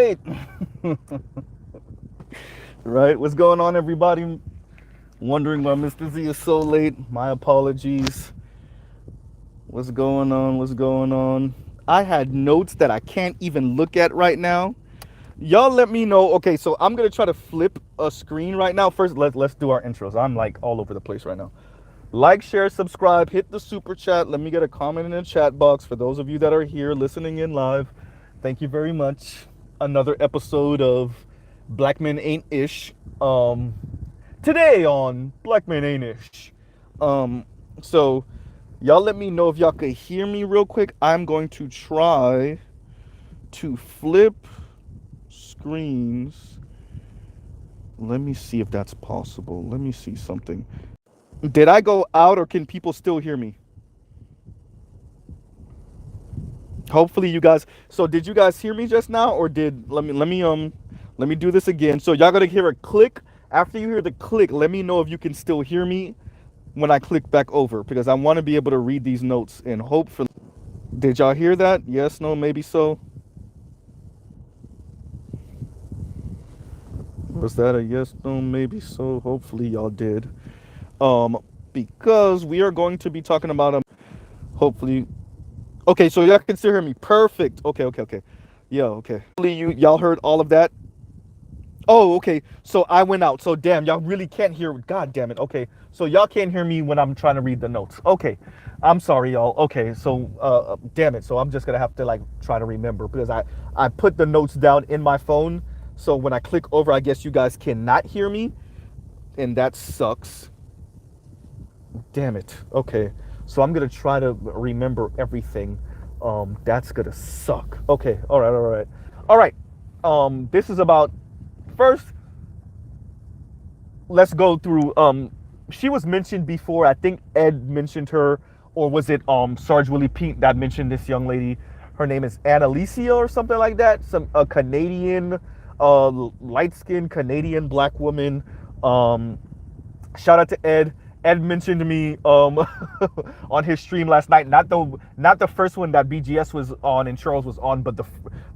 late. Right? What's going on, everybody? Wondering why Mr. Z is so late. My apologies. What's going on? What's going on? I had notes that I can't even look at right now. Y'all let me know. Okay, so I'm gonna try to flip a screen right now. First, let's do our intros. I'm like all over the place right now. Like, share, subscribe, hit the super chat. Let me get a comment in the chat box for those of you that are here listening in live. Thank you very much. Another episode of Black Men Ain't Ish. Today on Black Men Ain't Ish. So y'all let me know if y'all could hear me real quick. I'm going to try to flip screens. Let me see if that's possible. Let me see something. Did I go out or can people still hear me? Hopefully you guys. So did you guys hear me just now or did let me do this again. So y'all got to hear a click. After you hear the click, let me know if you can still hear me when I click back over because I want to be able to read these notes and hopefully. Did y'all hear that? Yes, no, maybe so. Was that a yes, no, maybe so? Hopefully y'all did. Um because we are going to be talking about hopefully. Okay, so y'all can still hear me. Perfect. Okay. Yeah, okay. Hopefully y'all heard all of that. Oh, okay. So I went out. So damn, y'all really can't hear. God damn it. Okay. So y'all can't hear me when I'm trying to read the notes. Okay. I'm sorry, y'all. Okay. So damn it. So I'm just gonna have to like try to remember because I put the notes down in my phone. So when I click over, I guess you guys cannot hear me, and that sucks. Damn it. Okay. So I'm gonna try to remember everything. That's gonna suck. Okay. All right. This is about first. Let's go through. She was mentioned before. I think Ed mentioned her, or was it Sarge Willie Pete that mentioned this young lady? Her name is Annalicia or something like that. A Canadian, light-skinned Canadian black woman. Shout out to Ed. Ed mentioned me on his stream last night. Not the first one that BGS was on and Charles was on, but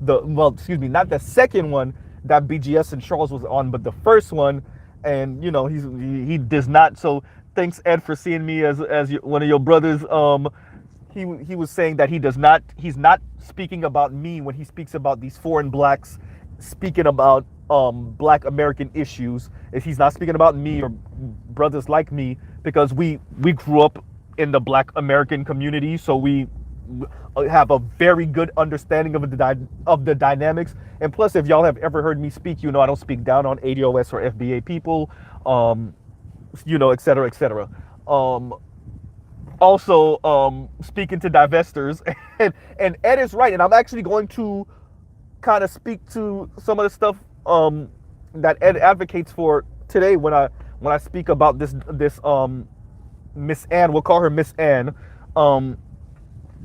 not the second one that BGS and Charles was on, but the first one. And he does not. So thanks Ed for seeing me as one of your brothers. He was saying that he's not speaking about me when he speaks about these foreign blacks speaking about black American issues. If he's not speaking about me or brothers like me because we grew up in the black American community, so we have a very good understanding of the dynamics. And plus, if y'all have ever heard me speak, I don't speak down on ADOS or FBA people, et cetera, et cetera. Also, speaking to divestors, and Ed is right, and I'm actually going to kind of speak to some of the stuff that Ed advocates for today when I speak about this Miss Ann. We'll call her Miss Ann.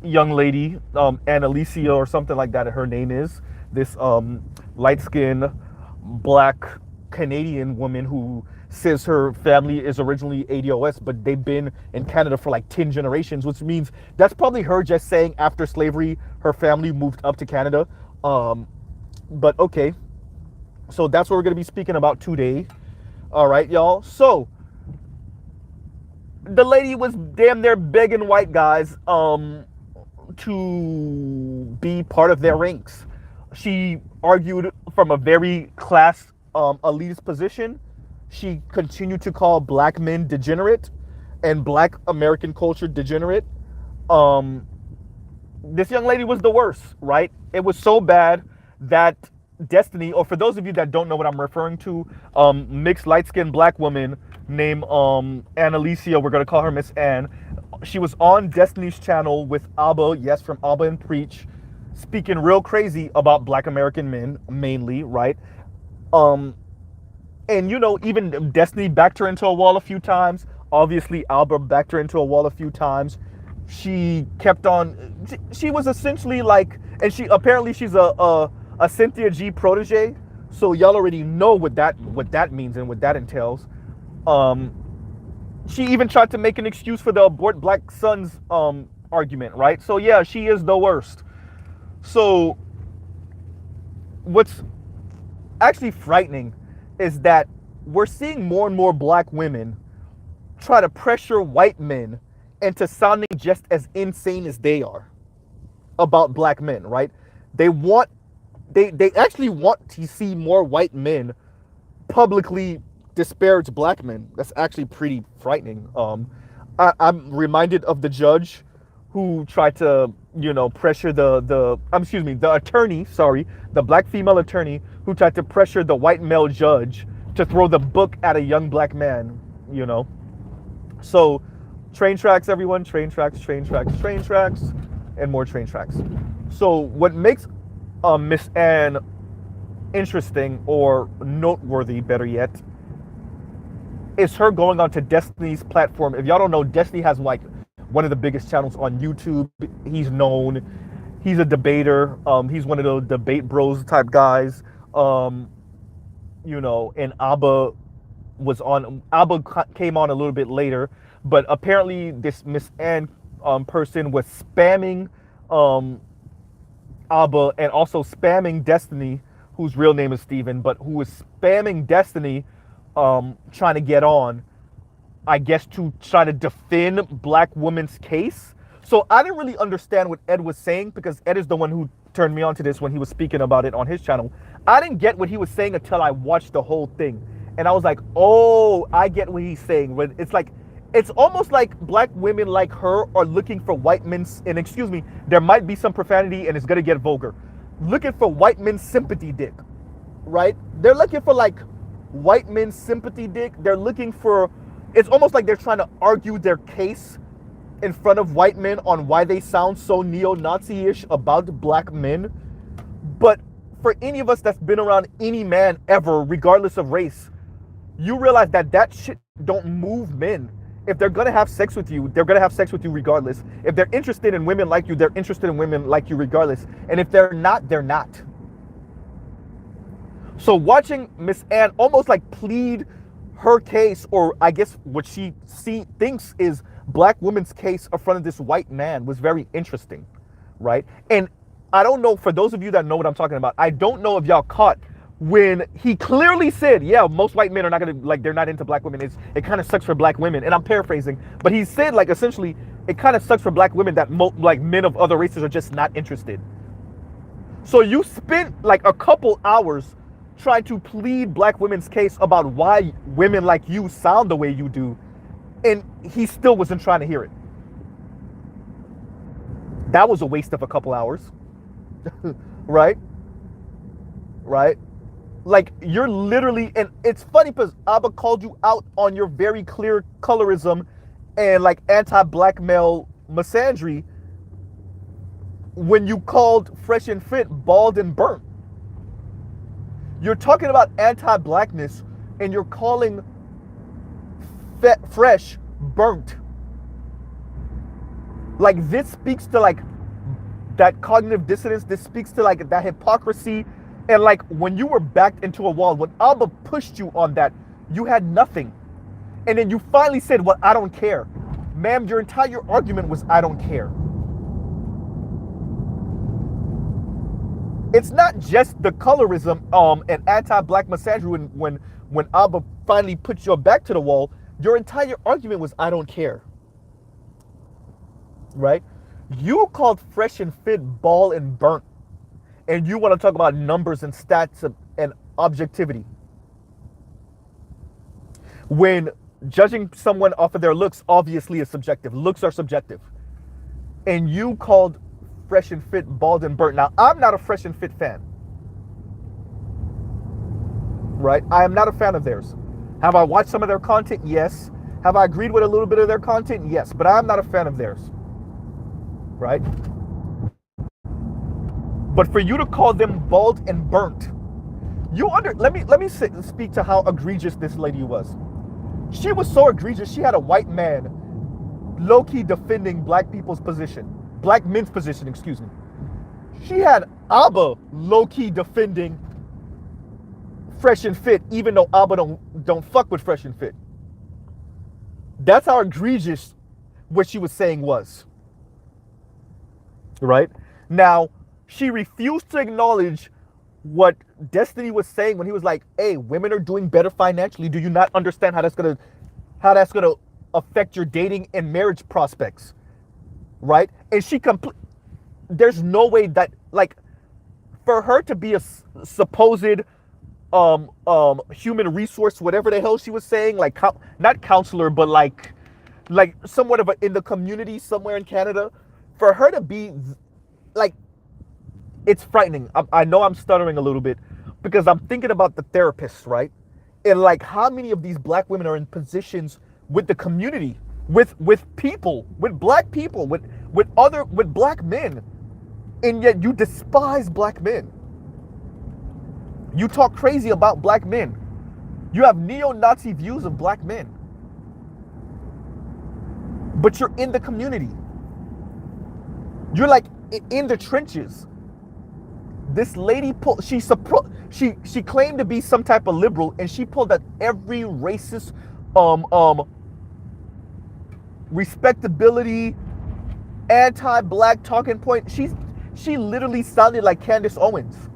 Young lady, Annalicia or something like that. Her name is this light-skinned black Canadian woman who says her family is originally ADOS, but they've been in Canada for like 10 generations, which means that's probably her just saying after slavery her family moved up to Canada. But okay, so that's what we're gonna be speaking about today. All right, y'all. So the lady was damn near begging white guys to be part of their ranks. She argued from a very class elitist position. She continued to call black men degenerate and black American culture degenerate. This young lady was the worst, right? It was so bad that Destiny, or for those of you that don't know what I'm referring to, mixed light-skinned black woman named Annalicia, we're gonna call her Miss Ann. She was on Destiny's channel with Abba, yes, from Abba and Preach, speaking real crazy about black American men, mainly, right? And even Destiny backed her into a wall a few times. Obviously, Alba backed her into a wall a few times. She kept on. She was essentially like, and she's a Cynthia G protege. So y'all already know what that means and what that entails. She even tried to make an excuse for the abort black sons argument, right? So yeah, she is the worst. So what's actually frightening is that we're seeing more and more black women try to pressure white men into sounding just as insane as they are about black men, right? They want they actually want to see more white men publicly disparage black men. That's actually pretty frightening. I'm reminded of the judge who tried to, pressure the attorney, sorry, the black female attorney who tried to pressure the white male judge to throw the book at a young black man, So, train tracks, everyone, train tracks, and more train tracks. So, what makes Miss Ann interesting or noteworthy, better yet, is her going onto Destiny's platform. If y'all don't know, Destiny has like one of the biggest channels on YouTube. He's known. He's a debater. He's one of those debate bros type guys. And Abba came on a little bit later, but apparently this Miss Ann person was spamming Abba and also spamming Destiny, whose real name is Steven, but who was spamming Destiny, trying to get on, I guess, to try to defend black women's case. So I didn't really understand what Ed was saying, because Ed is the one who turned me on to this when he was speaking about it on his channel. I didn't get what he was saying until I watched the whole thing. And I was like, oh, I get what he's saying. When it's almost like black women like her are looking for white men's, and excuse me, there might be some profanity and it's gonna get vulgar, looking for white men's sympathy dick, right? They're looking for like white men's sympathy dick. They're looking for, it's almost like they're trying to argue their case in front of white men on why they sound so neo-Nazi-ish about black men. But for any of us that's been around any man ever, regardless of race, you realize that shit don't move men. If they're gonna have sex with you, they're gonna have sex with you regardless. If they're interested in women like you, they're interested in women like you regardless. And if they're not, they're not. So watching Miss Ann almost like plead her case, or I guess what she thinks is black women's case in front of this white man, was very interesting, right? And I don't know, for those of you that know what I'm talking about, I don't know if y'all caught when he clearly said, yeah, most white men are not gonna, like, they're not into black women. It kind of sucks for black women. And I'm paraphrasing, but he said, like, essentially, it kind of sucks for black women that like men of other races are just not interested. So you spent like a couple hours trying to plead black women's case about why women like you sound the way you do, and he still wasn't trying to hear it. That was a waste of a couple hours. Right? Like, you're literally, and it's funny because Abba called you out on your very clear colorism and like anti-black male misandry when you called Fresh and Fit bald and burnt. You're talking about anti-blackness and you're calling Fresh burnt. Like, this speaks to like that cognitive dissonance. This speaks to like that hypocrisy. And like when you were backed into a wall, when Abba pushed you on that, you had nothing. And then you finally said, well, I don't care. Ma'am, your entire argument was, I don't care. It's not just the colorism and anti-black misandry. When Abba finally put your back to the wall, your entire argument was, I don't care. Right? You called Fresh and Fit bald and burnt. And you want to talk about numbers and stats and objectivity. When judging someone off of their looks obviously is subjective. Looks are subjective. And you called Fresh and Fit bald and burnt. Now, I'm not a Fresh and Fit fan. Right? I am not a fan of theirs. Have I watched some of their content? Yes. Have I agreed with a little bit of their content? Yes. But I'm not a fan of theirs. Right? But for you to call them bald and burnt, let me speak to how egregious this lady was. She was so egregious, she had a white man low-key defending black people's position. Black men's position, excuse me. She had Abba low-key defending Fresh and Fit, even though Abba don't fuck with Fresh and Fit. That's how egregious what she was saying was. Right? Now, she refused to acknowledge what Destiny was saying when he was like, hey, women are doing better financially. Do you not understand how that's gonna affect your dating and marriage prospects? Right? And there's no way that, like, for her to be a supposed human resource, whatever the hell she was saying, like, not counselor, but like somewhat of a, in the community somewhere in Canada, for her to be like, it's frightening. I know I'm stuttering a little bit because I'm thinking about the therapists, right? And like, how many of these black women are in positions with the community, with people, with black people, with black men, and yet you despise black men. You talk crazy about black men. You have neo-Nazi views of black men. But you're in the community. You're like in the trenches. This lady she claimed to be some type of liberal, and she pulled out every racist respectability, anti-black talking point. She literally sounded like Candace Owens,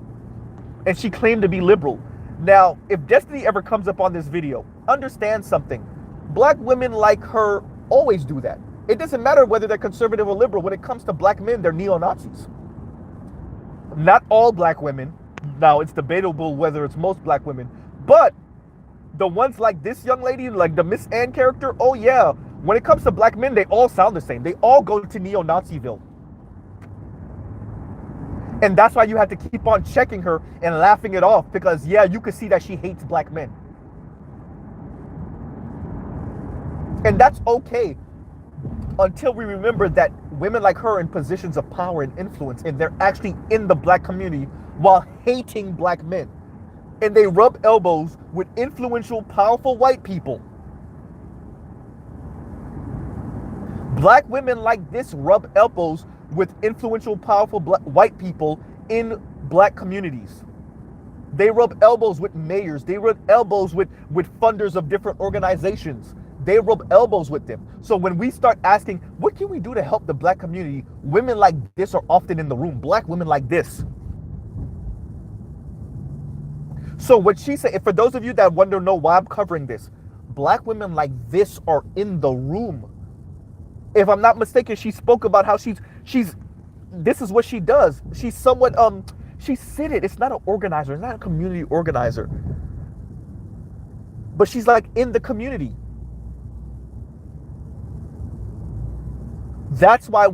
and she claimed to be liberal. Now, if Destiny ever comes up on this video, understand something. Black women like her always do that. It doesn't matter whether they're conservative or liberal. When it comes to black men, they're neo-Nazis. Not all black women. Now, it's debatable whether it's most black women. But the ones like this young lady, like the Miss Ann character, oh yeah. When it comes to black men, they all sound the same. They all go to neo-Naziville. And that's why you have to keep on checking her and laughing it off, because yeah, you can see that she hates black men. And that's okay until we remember that women like her are in positions of power and influence, and they're actually in the black community while hating black men. And they rub elbows with influential, powerful white people. Black women like this rub elbows with influential, powerful white people in black communities. They rub elbows with mayors. They rub elbows with funders of different organizations. They rub elbows with them. So when we start asking, what can we do to help the black community? Women like this are often in the room. Black women like this. So what she said, for those of you that know why I'm covering this, black women like this are in the room. If I'm not mistaken, she spoke about how this is what she does. She's somewhat, she's seated. It's not an organizer. It's not a community organizer. But she's like in the community. That's why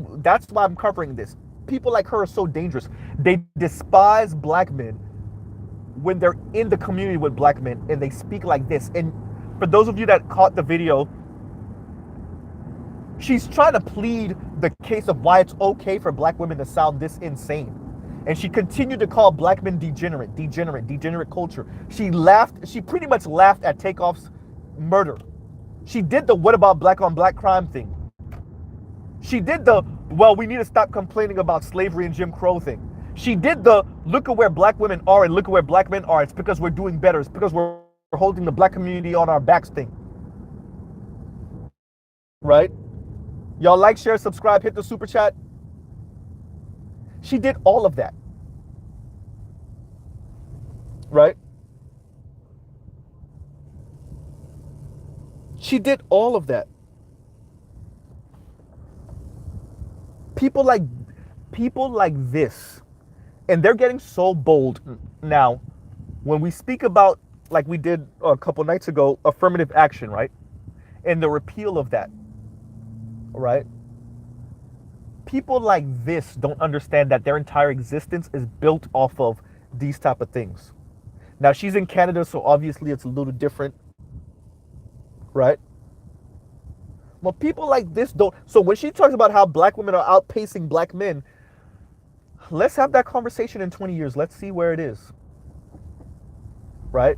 I'm covering this. People like her are so dangerous. They despise black men when they're in the community with black men, and they speak like this. And for those of you that caught the video, she's trying to plead the case of why it's okay for black women to sound this insane. And she continued to call black men degenerate culture. She pretty much laughed at Takeoff's murder. She did the what about black on black crime thing. She did the, well, we need to stop complaining about slavery and Jim Crow thing. She did the, look at where black women are and look at where black men are. It's because we're doing better. It's because we're holding the black community on our backs thing. Right? Y'all like, share, subscribe, hit the super chat. She did all of that. Right? She did all of that. People like this, and they're getting so bold now. When we speak about, like we did a couple nights ago, affirmative action, right? And the repeal of that, right? People like this don't understand that their entire existence is built off of these type of things. Now, she's in Canada, so obviously it's a little different, right? Well, people like this don't. So when she talks about how black women are outpacing black men, let's have that conversation in 20 years. Let's see where it is. Right?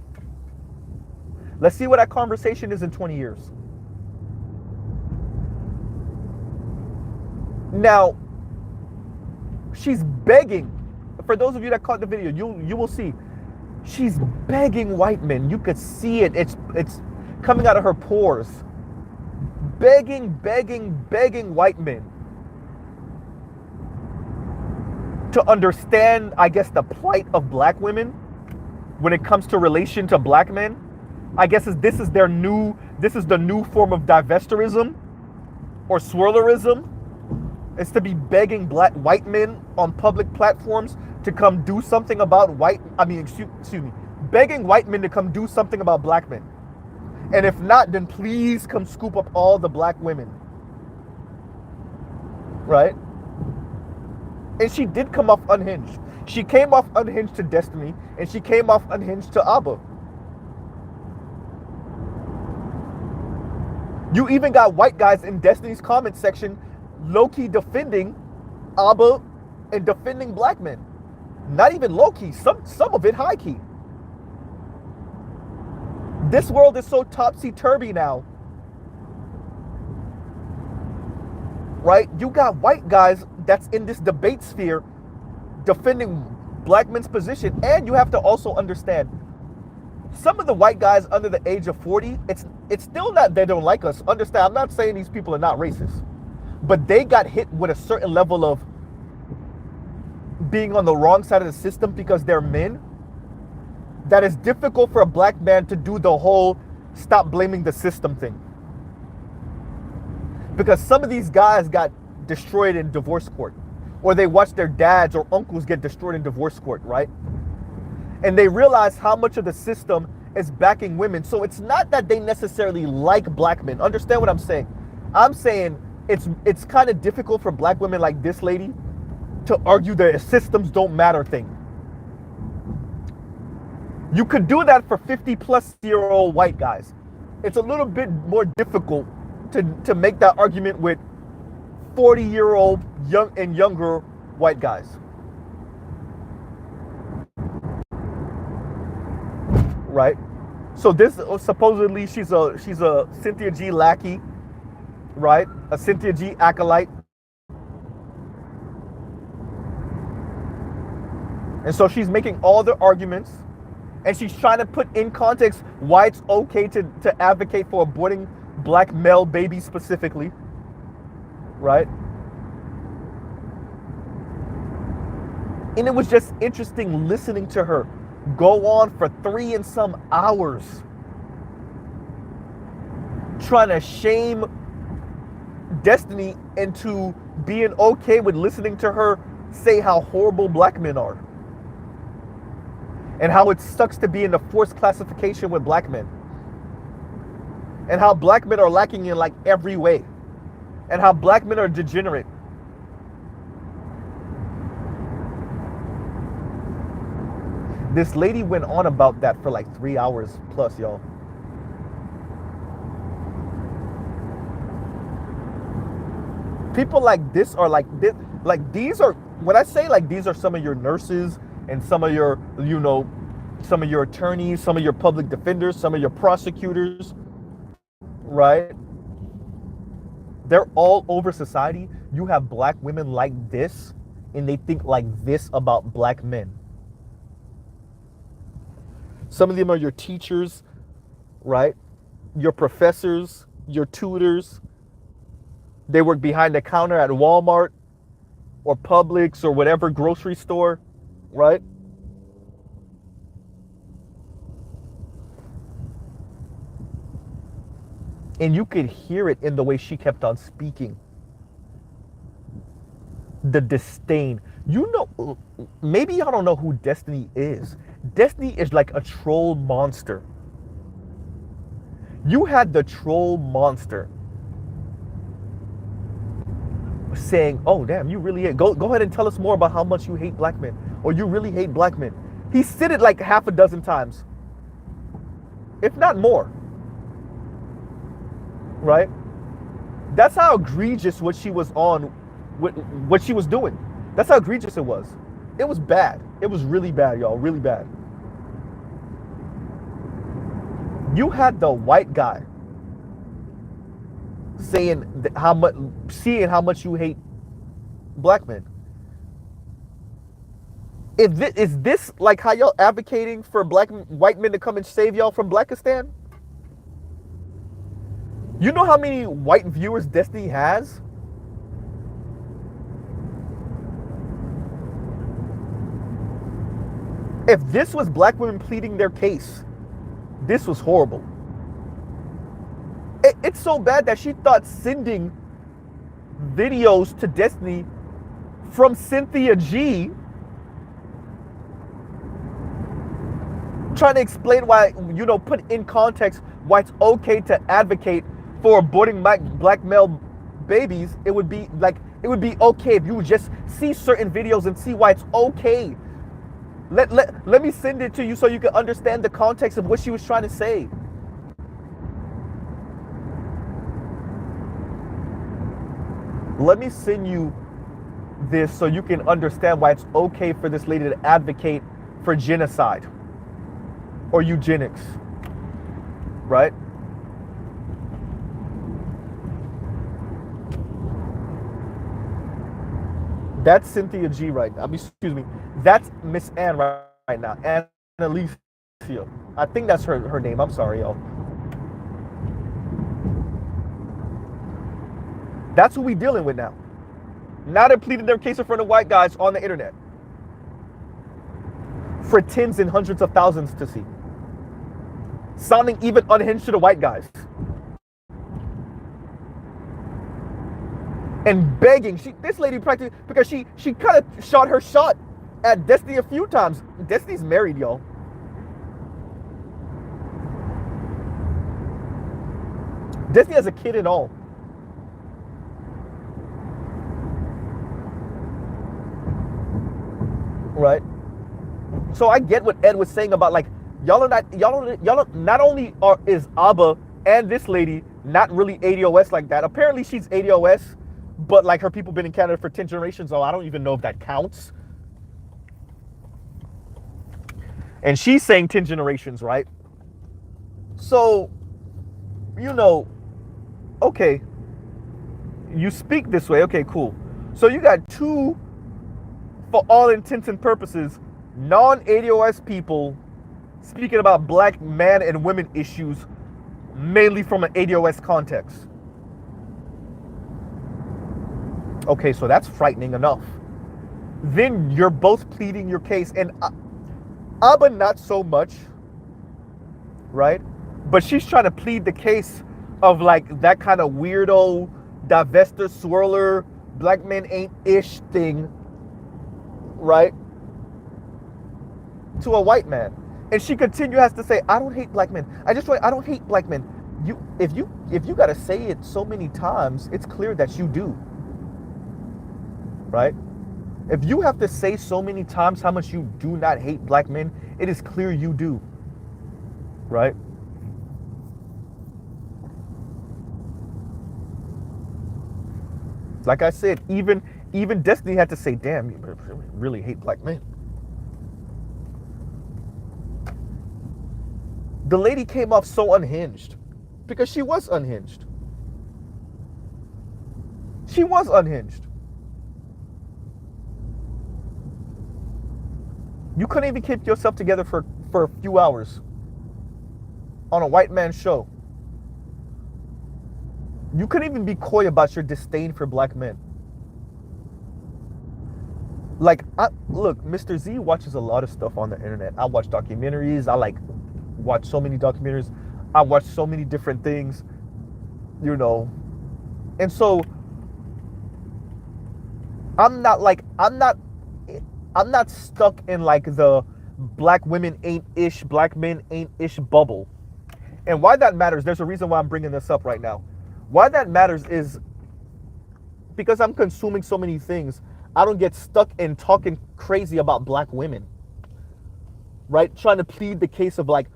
Let's see what that conversation is in 20 years. Now, she's begging. For those of you that caught the video, you will see. She's begging white men. You could see it. It's coming out of her pores. Begging white men to understand, I guess, the plight of black women when it comes to relation to black men. I guess this is the new form of divestorism or swirlerism. It's to be begging white men on public platforms to come do something about excuse me, begging white men to come do something about black men. And if not, then please come scoop up all the black women. Right? And she did come off unhinged. She came off unhinged to Destiny, and she came off unhinged to Abba. You even got white guys in Destiny's comment section low-key defending Abba and defending black men. Not even low-key, some of it high-key. This world is so topsy-turvy now. Right? You got white guys that's in this debate sphere defending black men's position. And you have to also understand, some of the white guys under the age of 40, it's still not they don't like us. Understand, I'm not saying these people are not racist, but they got hit with a certain level of being on the wrong side of the system because they're men. That is difficult for a black man to do the whole stop blaming the system thing. Because some of these guys got destroyed in divorce court, or they watched their dads or uncles get destroyed in divorce court, right? And they realize how much of the system is backing women. So it's not that they necessarily like black men. Understand what I'm saying? I'm saying it's kind of difficult for black women like this lady to argue the systems don't matter thing. You could do that for 50-plus-year-old white guys. It's a little bit more difficult to make that argument with 40-year-old young and younger white guys. Right? So this supposedly she's a Cynthia G lackey, right? A Cynthia G acolyte. And so she's making all the arguments, and she's trying to put in context why it's okay to advocate for aborting black male babies specifically, right? And it was just interesting listening to her go on for 3 and some hours trying to shame Destiny into being okay with listening to her say how horrible black men are and how it sucks to be in the forced classification with black men, and how black men are lacking in like every way, and how black men are degenerate. This lady went on about that for like 3 hours plus, y'all. People like this are like this, like these are, when I say like these are some of your nurses and some of your, you know, some of your attorneys, some of your public defenders, some of your prosecutors, right? They're all over society. You have black women like this, and they think like this about black men. Some of them are your teachers, right? Your professors, your tutors. They work behind the counter at Walmart or Publix or whatever grocery store, right? And you could hear it in the way she kept on speaking. The disdain. You know, maybe y'all don't know who Destiny is. Destiny is like a troll monster. You had the troll monster saying, oh damn, you really hate, go ahead and tell us more about how much you hate black men, or you really hate black men. He said it like half a dozen times, if not more, right? That's how egregious what she was on, what she was doing. That's how egregious it was. It was bad. It was really bad, y'all, really bad. You had the white guy saying seeing how much you hate black men. Is this like how y'all advocating for white men to come and save y'all from Blackistan? You know how many white viewers Destiny has? If this was black women pleading their case, this was horrible. It's so bad that she thought sending videos to Destiny from Cynthia G, trying to explain why, put in context why it's okay to advocate for aborting black male babies. It would be okay if you would just see certain videos and see why it's okay. Let me send it to you so you can understand the context of what she was trying to say. Let me send you this so you can understand why it's okay for this lady to advocate for genocide or eugenics, right? That's Cynthia G right now. Excuse me. That's Miss Ann right now. Annalicia. I think that's her name. I'm sorry, y'all. That's who we dealing with now. Now they're pleading their case in front of white guys on the internet for tens and hundreds of thousands to see. Sounding even unhinged to the white guys. And begging. This lady practically, because she kind of shot her shot at Destiny a few times. Destiny's married, y'all. Destiny has a kid and all. Right? So I get what Ed was saying about, like, y'all not only is Abba and this lady not really ADOS like that. Apparently she's ADOS, but like her people been in Canada for 10 generations. Oh, I don't even know if that counts. And she's saying 10 generations, right? So, okay, you speak this way. Okay, cool. So you got two, for all intents and purposes, non-ADOS people speaking about black man and women issues, mainly from an ADOS context. Okay, so that's frightening enough. Then you're both pleading your case, and Abba not so much, right? But she's trying to plead the case of like that kind of weirdo, divester, swirler, black men ain't ish thing, right? To a white man. And she has to say, I don't hate black men. I don't hate black men. If you gotta say it so many times, it's clear that you do. Right? If you have to say so many times how much you do not hate black men, it is clear you do. Right? Like I said, even Destiny had to say, damn, you really hate black men. The lady came off so unhinged because she was unhinged. She was unhinged. You couldn't even keep yourself together for a few hours on a white man's show. You couldn't even be coy about your disdain for black men. Like, look, Mr. Z watches a lot of stuff on the internet. I watch documentaries. I watch so many documentaries. I watch so many different things, And so I'm not stuck in like the black women ain't ish, black men ain't ish bubble. And why that matters, there's a reason why I'm bringing this up right now. Why that matters is because I'm consuming so many things. I don't get stuck in talking crazy about black women, right? Trying to plead the case of like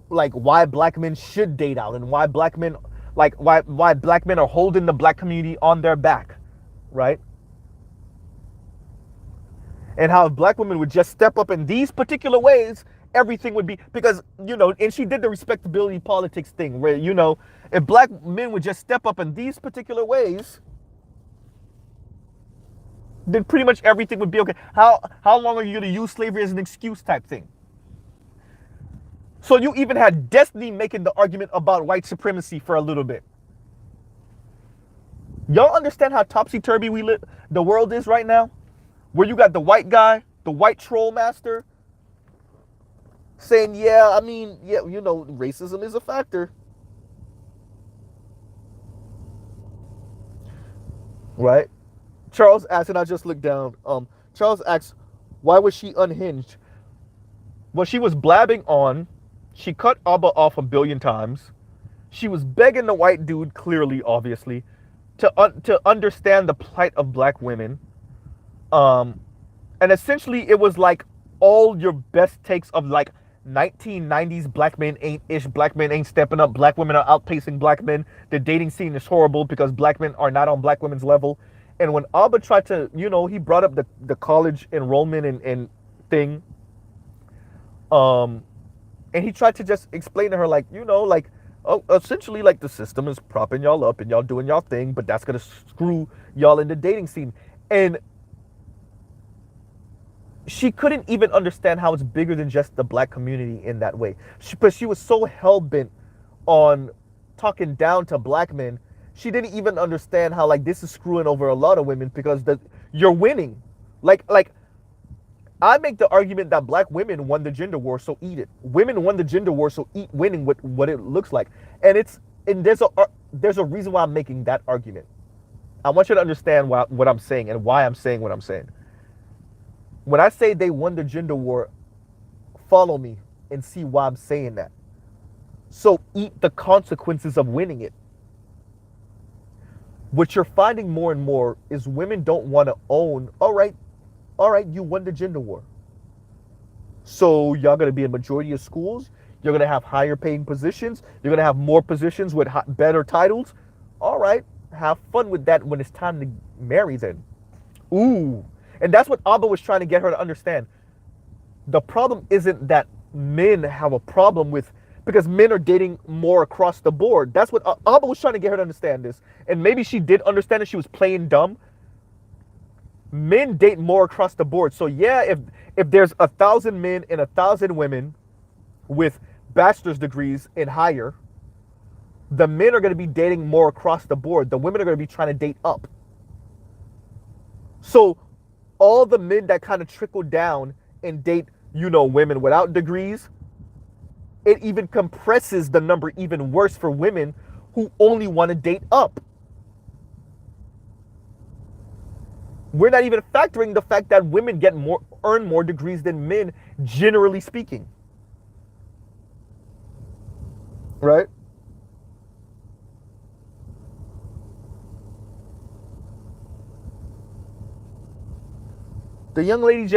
why black men should date out and why black men, why black men are holding the black community on their back, right? And how if black women would just step up in these particular ways, everything would be, because, and she did the respectability politics thing where, if black men would just step up in these particular ways, then pretty much everything would be okay. How long are you going to use slavery as an excuse type thing? So you even had Destiny making the argument about white supremacy for a little bit. Y'all understand how topsy-turvy the world is right now? Where you got the white guy, the white troll master, saying, yeah, I mean, yeah, racism is a factor, right? Charles asks, and I just looked down. Charles asks, why was she unhinged? Well, she was blabbing on. She cut Abba off a billion times. She was begging the white dude, clearly, obviously, to understand the plight of black women. Um, and essentially, it was like all your best takes of like 1990s black men ain't ish, black men ain't stepping up, black women are outpacing black men. The dating scene is horrible because black men are not on black women's level. And when Abba tried to, he brought up the college enrollment and thing, um, and he tried to just explain to her like, like, oh, essentially like the system is propping y'all up and y'all doing y'all thing, but that's gonna screw y'all in the dating scene. And she couldn't even understand how it's bigger than just the black community in that way. But she was so hell-bent on talking down to black men, she didn't even understand how like this is screwing over a lot of women because you're winning. Like I make the argument that black women won the gender war, so eat it. Women won the gender war, so eat winning what it looks like. And there's a reason why I'm making that argument. I want you to understand what I'm saying and why I'm saying what I'm saying. When I say they won the gender war, follow me and see why I'm saying that. So eat the consequences of winning it. What you're finding more and more is women don't want to own, all right, you won the gender war. So y'all going to be a majority of schools. You're going to have higher paying positions. You're going to have more positions with better titles. All right, have fun with that when it's time to marry then. Ooh. And that's what Abba was trying to get her to understand. The problem isn't that men have a problem with, because men are dating more across the board. That's what Abba was trying to get her to understand this. And maybe she did understand it. She was playing dumb. Men date more across the board. So yeah, if there's 1,000 men and 1,000 women with bachelor's degrees and higher, the men are going to be dating more across the board. The women are going to be trying to date up. So all the men that kind of trickle down and date, women without degrees, it even compresses the number even worse for women who only want to date up. We're not even factoring the fact that women earn more degrees than men, generally speaking. Right? The young lady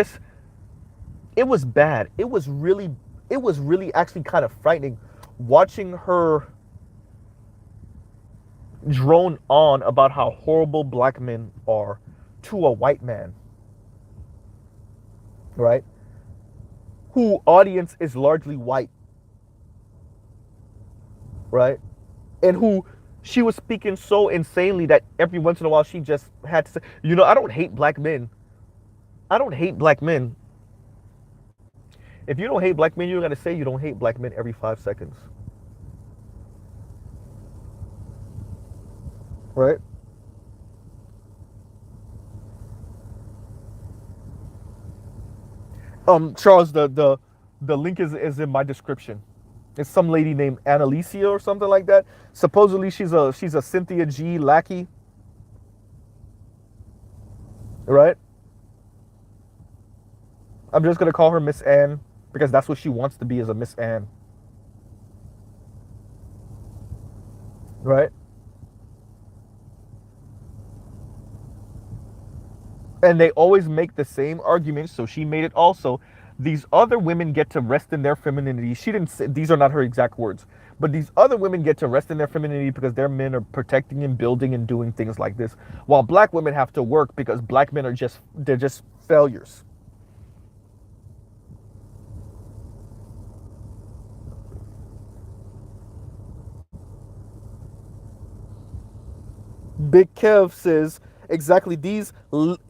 it was bad. It was really actually kind of frightening watching her drone on about how horrible black men are to a white man, right? Who audience is largely white, right? And who she was speaking so insanely that every once in a while she just had to say, I don't hate black men. I don't hate black men. If you don't hate black men, you got to say you don't hate black men every 5 seconds. Right? Charles, the link is in my description. It's some lady named Annalicia or something like that. Supposedly she's a Cynthia G lackey. Right? I'm just gonna call her Miss Anne because that's what she wants to be, as a Miss Anne. Right? And they always make the same argument, so she made it also. These other women get to rest in their femininity. She didn't say, these are not her exact words, but these other women get to rest in their femininity because their men are protecting and building and doing things like this, while black women have to work because black men are they're just failures. Big Kev says exactly these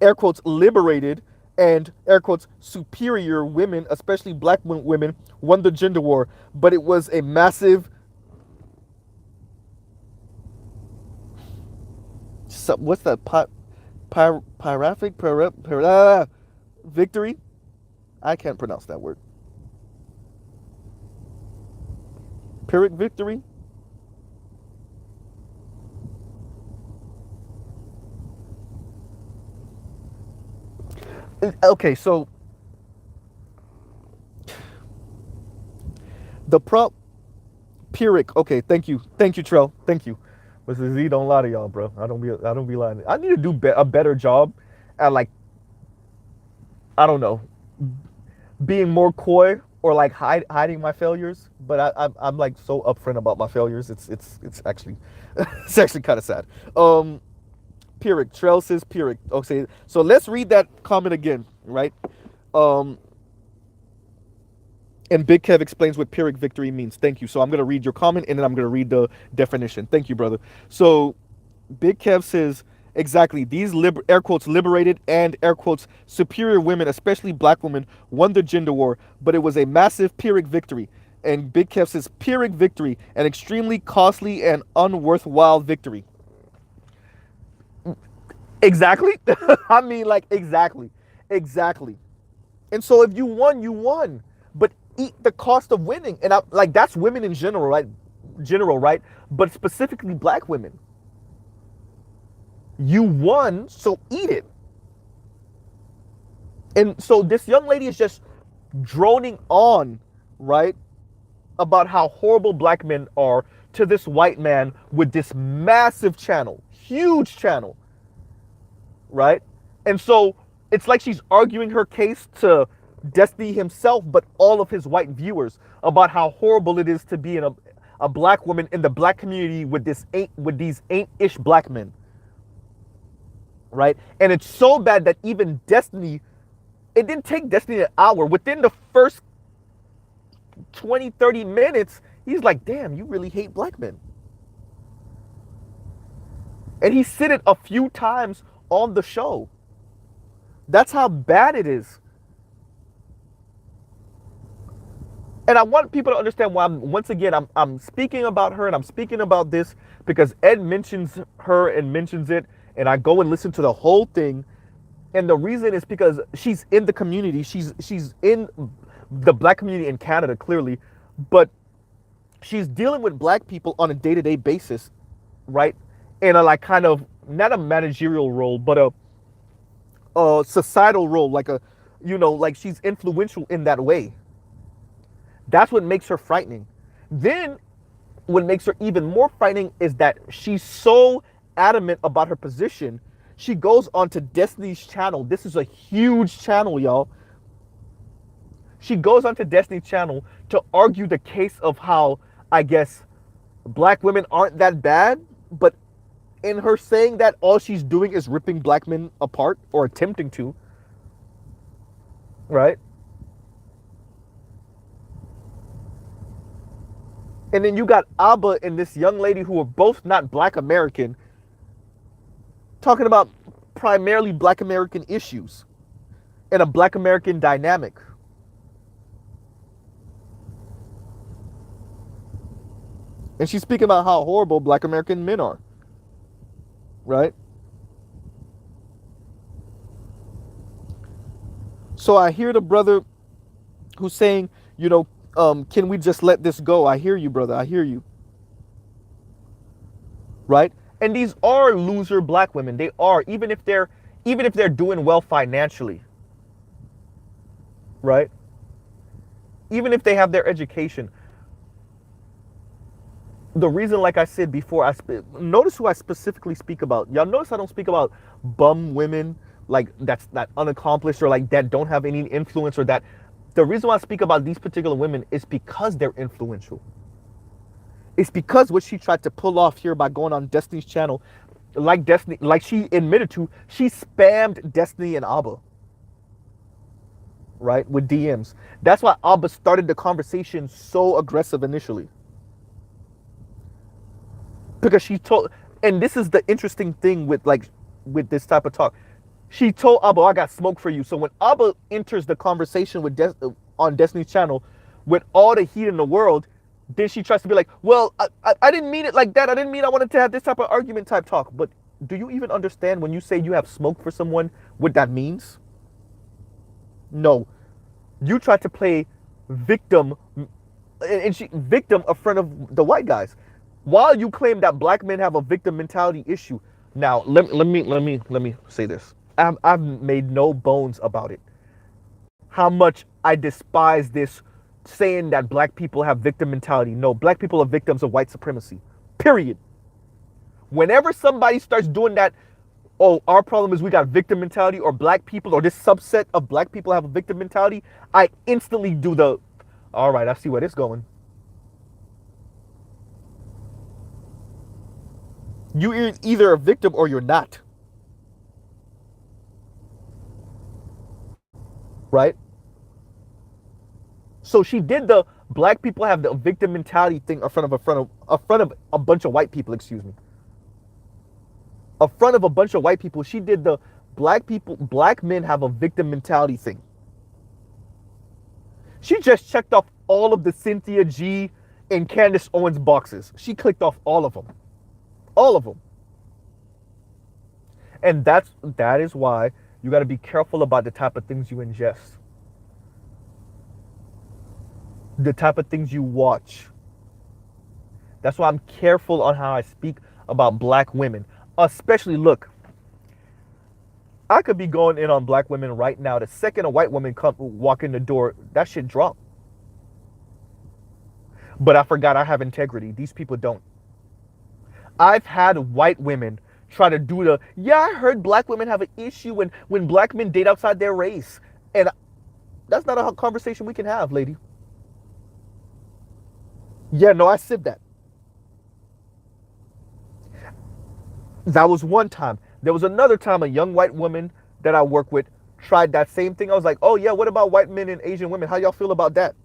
air quotes liberated and air quotes superior women, especially black women, won the gender war, but it was a massive what's that pyrrhic victory. I can't pronounce that word. Pyrrhic victory? Okay, so the prop Pyrrhic. Okay, thank you, Trell, thank you. But Z don't lie to y'all, bro. I don't be lying. I need to do a better job at like, I don't know, being more coy or like hiding my failures. But I'm like so upfront about my failures. It's actually it's actually kind of sad. Pyrrhic. Trell says Pyrrhic. Okay, so let's read that comment again, right? Um, and Big Kev explains what Pyrrhic victory means. Thank you. So I'm going to read your comment and then I'm going to read the definition. Thank you, brother. So Big Kev says, exactly, these air quotes liberated and air quotes superior women, especially black women, won the gender war, but it was a massive Pyrrhic victory. And Big Kev says, Pyrrhic victory, an extremely costly and unworthwhile victory. Exactly. I mean, like, exactly. Exactly. And so if you won, you won. But eat the cost of winning. And I, like, that's women in general, right? Right? But specifically black women. You won, so eat it. And so this young lady is just droning on, right? About how horrible black men are to this white man with this massive channel, huge channel, right? And so it's like she's arguing her case to Destiny himself, but all of his white viewers about how horrible it is to be a black woman in the black community with these ain't-ish black men, right? And it's so bad that even Destiny, it didn't take Destiny an hour. Within the first 20, 30 minutes, he's like, damn, you really hate black men. And he said it a few times on the show. That's how bad it is. And I want people to understand why I'm speaking about her and I'm speaking about this because Ed mentions her and mentions it, and I go and listen to the whole thing. And the reason is because she's in the community. She's in the black community in Canada, clearly, but she's dealing with black people on a day-to-day basis, right? In a like kind of not a managerial role, but a societal role, like like she's influential in that way. That's what makes her frightening. Then what makes her even more frightening is that she's so adamant about her position. She goes onto Destiny's channel. This is a huge channel, y'all. She goes onto Destiny's channel to argue the case of how, I guess, black women aren't that bad. But in her saying that, all she's doing is ripping black men apart or attempting to. Right? And then you got Abba and this young lady who are both not black American talking about primarily black American issues and a black American dynamic. And she's speaking about how horrible black American men are. Right? So I hear the brother who's saying, can we just let this go? I hear you, brother. I hear you. Right? And these are loser black women. They are, even if they're doing well financially. Right? Even if they have their education. The reason, like I said before, notice who I specifically speak about. Y'all notice I don't speak about bum women like that unaccomplished or like that don't have any influence or that. The reason why I speak about these particular women is because they're influential. It's because what she tried to pull off here by going on Destiny's channel, like Destiny, like she admitted to, she spammed Destiny and Abba, right, with DMs. That's why Abba started the conversation so aggressive initially. Because she told, and this is the interesting thing with this type of talk. She told Abba, I got smoke for you. So when Abba enters the conversation with on Destiny's channel with all the heat in the world, then she tries to be like, well, I didn't mean it like that. I didn't mean I wanted to have this type of argument type talk. But do you even understand when you say you have smoke for someone, what that means? No. You try to play victim and she victim in front of the white guys. While you claim that black men have a victim mentality issue, now let me say this. I've made no bones about it. How much I despise this saying that black people have victim mentality. No, black people are victims of white supremacy. Period. Whenever somebody starts doing that, oh, our problem is we got victim mentality, or black people, or this subset of black people have a victim mentality, I instantly do the, all right, I see where this is going. You're either a victim or you're not. Right? So she did the black people have the victim mentality thing in front of a bunch of white people, excuse me. In front of a bunch of white people, she did the black men have a victim mentality thing. She just checked off all of the Cynthia G and Candace Owens boxes. She clicked off all of them. All of them. And that is why you got to be careful about the type of things you ingest. The type of things you watch. That's why I'm careful on how I speak about black women. Especially, look, I could be going in on black women right now. The second a white woman walk in the door, that shit drop. But I forgot I have integrity. These people don't. I've had white women try to do the, yeah, I heard black women have an issue when black men date outside their race. And that's not a conversation we can have, lady. Yeah, no, I said that. That was one time. There was another time a young white woman that I work with tried that same thing. I was like, oh yeah, what about white men and Asian women? How y'all feel about that?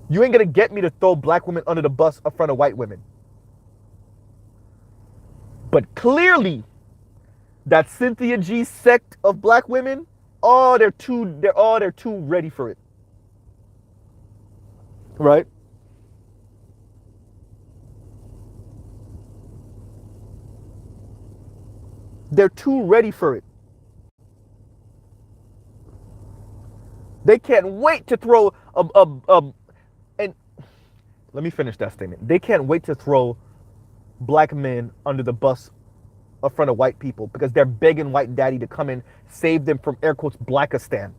You ain't gonna get me to throw black women under the bus in front of white women. But clearly, that Cynthia G sect of black women, they're too ready for it. Right? They're too ready for it. They can't wait to throw and let me finish that statement. They can't wait to throw black men under the bus in front of white people because they're begging white daddy to come and save them from air quotes Blackistan.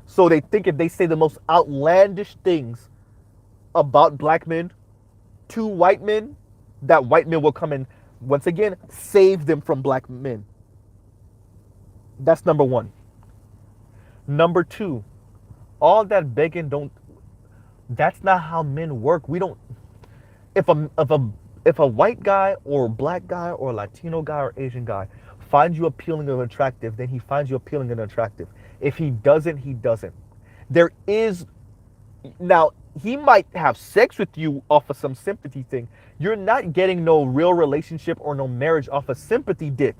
So they think if they say the most outlandish things about black men to white men, that white men will come and once again save them from black men. That's number one. Number two, all that begging that's not how men work. We don't, if a white guy or black guy or Latino guy or Asian guy finds you appealing and attractive, then he finds you appealing and attractive. If he doesn't, he doesn't. There is, now he might have sex with you off of some sympathy thing. You're not getting no real relationship or no marriage off of sympathy dick.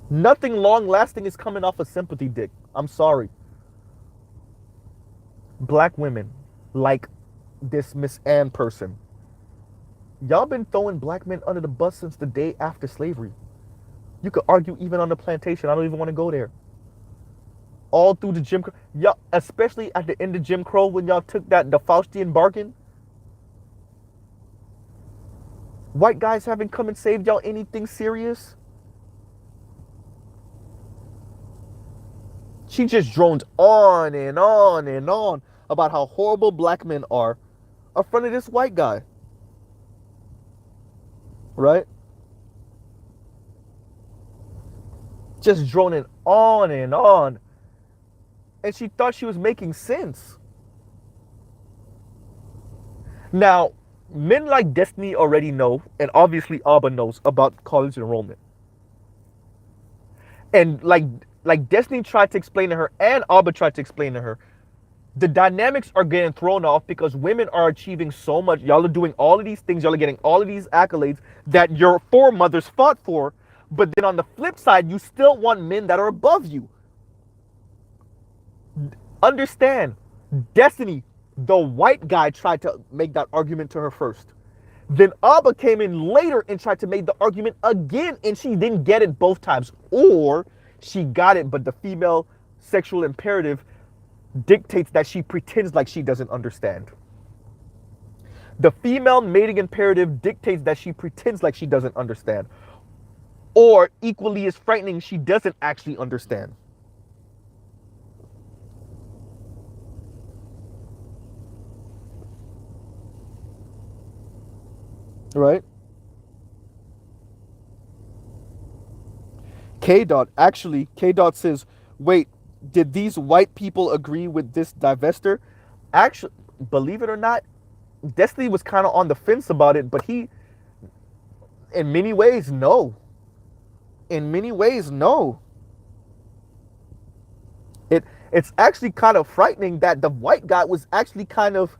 Nothing long lasting is coming off of sympathy dick. I'm sorry. Black women, like this Miss Ann person, y'all been throwing black men under the bus since the day after slavery. You could argue even on the plantation. I don't even want to go there. All through the Jim Crow, y'all, especially at the end of Jim Crow when y'all took the Faustian bargain. White guys haven't come and saved y'all anything serious. She just droned on and on and on about how horrible black men are in front of this white guy. Right? Just droning on and on. And she thought she was making sense. Now, men like Destiny already know, and obviously Abba knows about college enrollment. And like Destiny tried to explain to her, and Abba tried to explain to her, the dynamics are getting thrown off because women are achieving so much. Y'all are doing all of these things. Y'all are getting all of these accolades that your foremothers fought for. But then on the flip side, you still want men that are above you. Understand, Destiny, the white guy, tried to make that argument to her first. Then Abba came in later and tried to make the argument again, and she didn't get it both times. Or she got it, but the female sexual imperative dictates that she pretends like she doesn't understand. The female mating imperative dictates that she pretends like she doesn't understand. Or equally as frightening, she doesn't actually understand. Right? K Dot says, wait, did these white people agree with this divester? Actually, believe it or not, Destiny was kind of on the fence about it, but he, in many ways, no. In many ways, no. It's actually kind of frightening that the white guy was actually kind of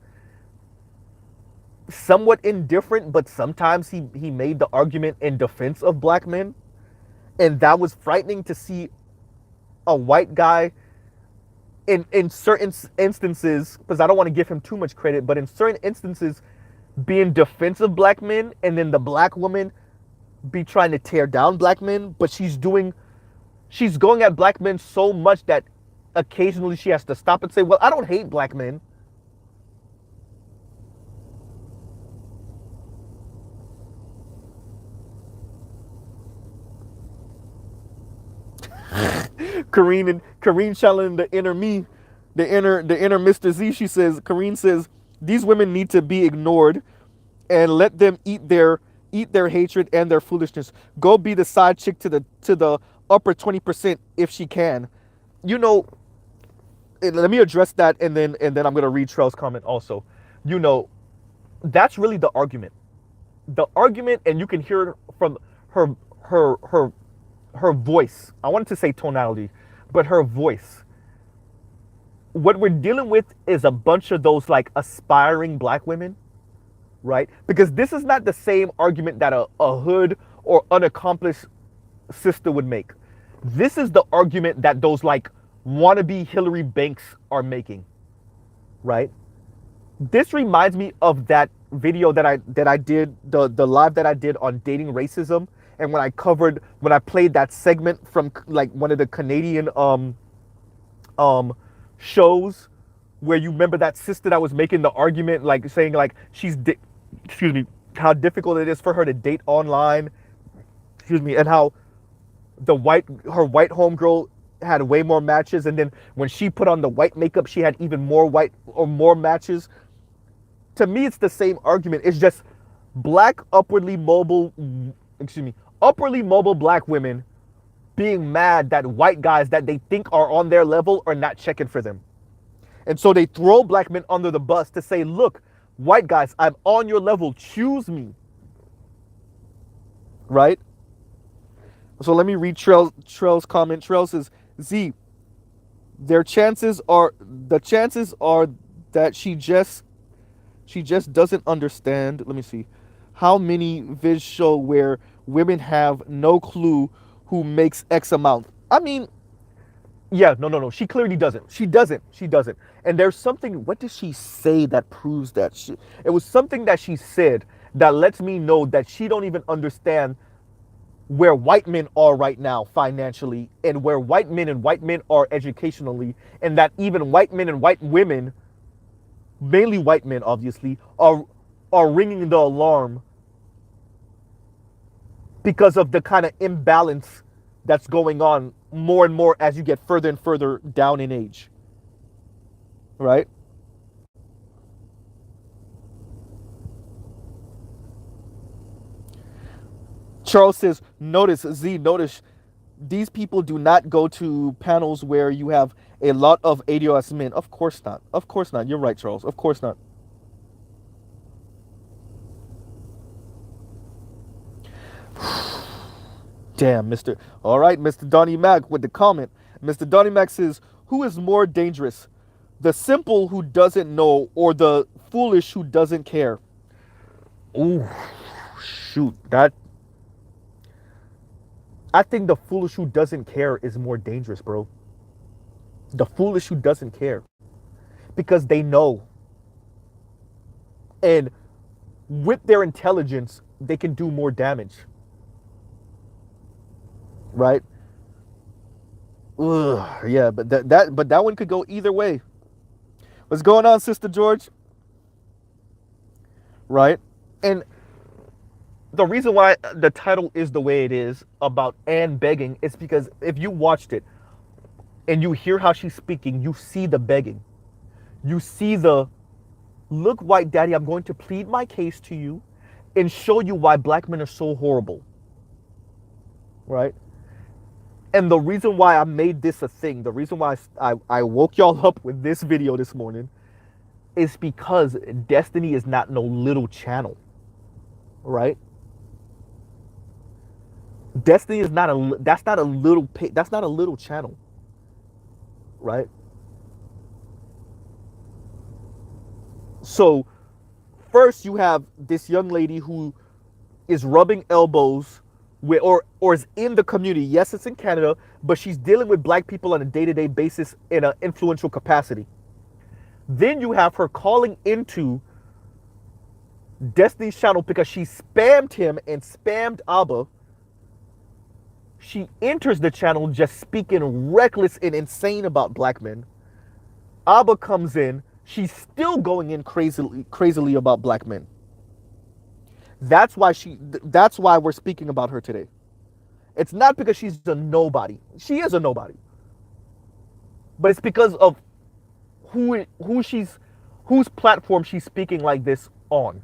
somewhat indifferent, but sometimes he made the argument in defense of black men. And that was frightening to see a white guy in certain instances, because I don't want to give him too much credit, but in certain instances being defensive of black men, and then the black woman be trying to tear down black men, but she's going at black men so much that occasionally she has to stop and say, well, I don't hate black men. Kareen challenging the inner me, the inner Mr. Z. She says, Kareen says, these women need to be ignored and let them eat their hatred and their foolishness. Go be the side chick to the upper 20% if she can. You know, let me address that, and then I'm gonna read Trell's comment also. You know, that's really the argument. The argument, and you can hear it from her voice. I wanted to say tonality, but her voice. What we're dealing with is a bunch of those like aspiring black women, right? Because this is not the same argument that a hood or unaccomplished sister would make. This is the argument that those like wannabe Hillary Banks are making, right? This reminds me of that video that I did, the live that I did on dating racism, and when I played that segment from like one of the Canadian shows, where you remember that sister that was making the argument, like saying like excuse me, how difficult it is for her to date online, excuse me, and how her white homegirl had way more matches, and then when she put on the white makeup, she had even more white or more matches. To me, it's the same argument. It's just black upwardly mobile black women being mad that white guys that they think are on their level are not checking for them. And so they throw black men under the bus to say, look, white guys, I'm on your level, choose me. Right? So let me read Trell's comment. Trell says, Z, the chances are that she just doesn't understand. Let me see. How many vids show where women have no clue who makes X amount? I mean, yeah, no. She clearly doesn't. She doesn't. And there's something, what did she say that proves that? It was something that she said that lets me know that she don't even understand where white men are right now financially, and where white men are educationally, and that even white men and white women, mainly white men obviously, are ringing the alarm because of the kind of imbalance that's going on more and more as you get further and further down in age. Right? Charles says, notice, these people do not go to panels where you have a lot of ADOS men. Of course not. You're right, Charles. Of course not. Damn, All right, Mr. Donnie Mac with the comment. Mr. Donnie Mac says, who is more dangerous? The simple who doesn't know, or the foolish who doesn't care? Ooh, shoot. I think the foolish who doesn't care is more dangerous, bro. The foolish who doesn't care. Because they know. And with their intelligence, they can do more damage. Right? Ugh, yeah, but that one could go either way. What's going on, Sister George? Right? And the reason why the title is the way it is about Anne begging is because if you watched it and you hear how she's speaking, you see the begging. You see the, look, white daddy, I'm going to plead my case to you and show you why black men are so horrible. Right? And the reason why I made this a thing, the reason why I woke y'all up with this video this morning is because Destiny is not no little channel. Right? Destiny is not a, that's not a little channel. Right? So first you have this young lady who is rubbing elbows with, or is in the community. Yes, it's in Canada, but she's dealing with black people on a day-to-day basis in an influential capacity. Then you have her calling into Destiny's channel because she spammed him and spammed Abba. She enters the channel just speaking reckless and insane about black men. Abba comes in. She's still going in crazily about black men. That's why we're speaking about her today. It's not because she's a nobody. She is a nobody. But it's because of whose platform she's speaking like this on.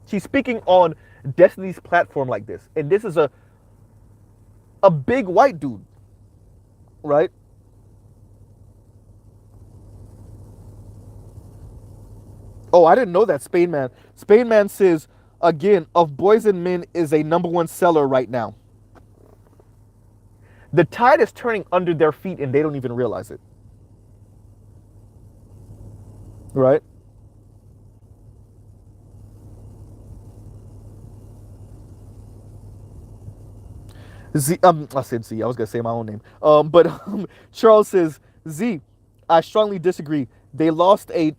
She's speaking on Destiny's platform like this. And this is a big white dude. Right? Oh, I didn't know that, Spain Man. Spain Man says, again, Of Boys and Men is a #1 seller right now. The tide is turning under their feet and they don't even realize it. Right? Z, I said Z. I was gonna say my own name. But Charles says, Z, I strongly disagree. They lost a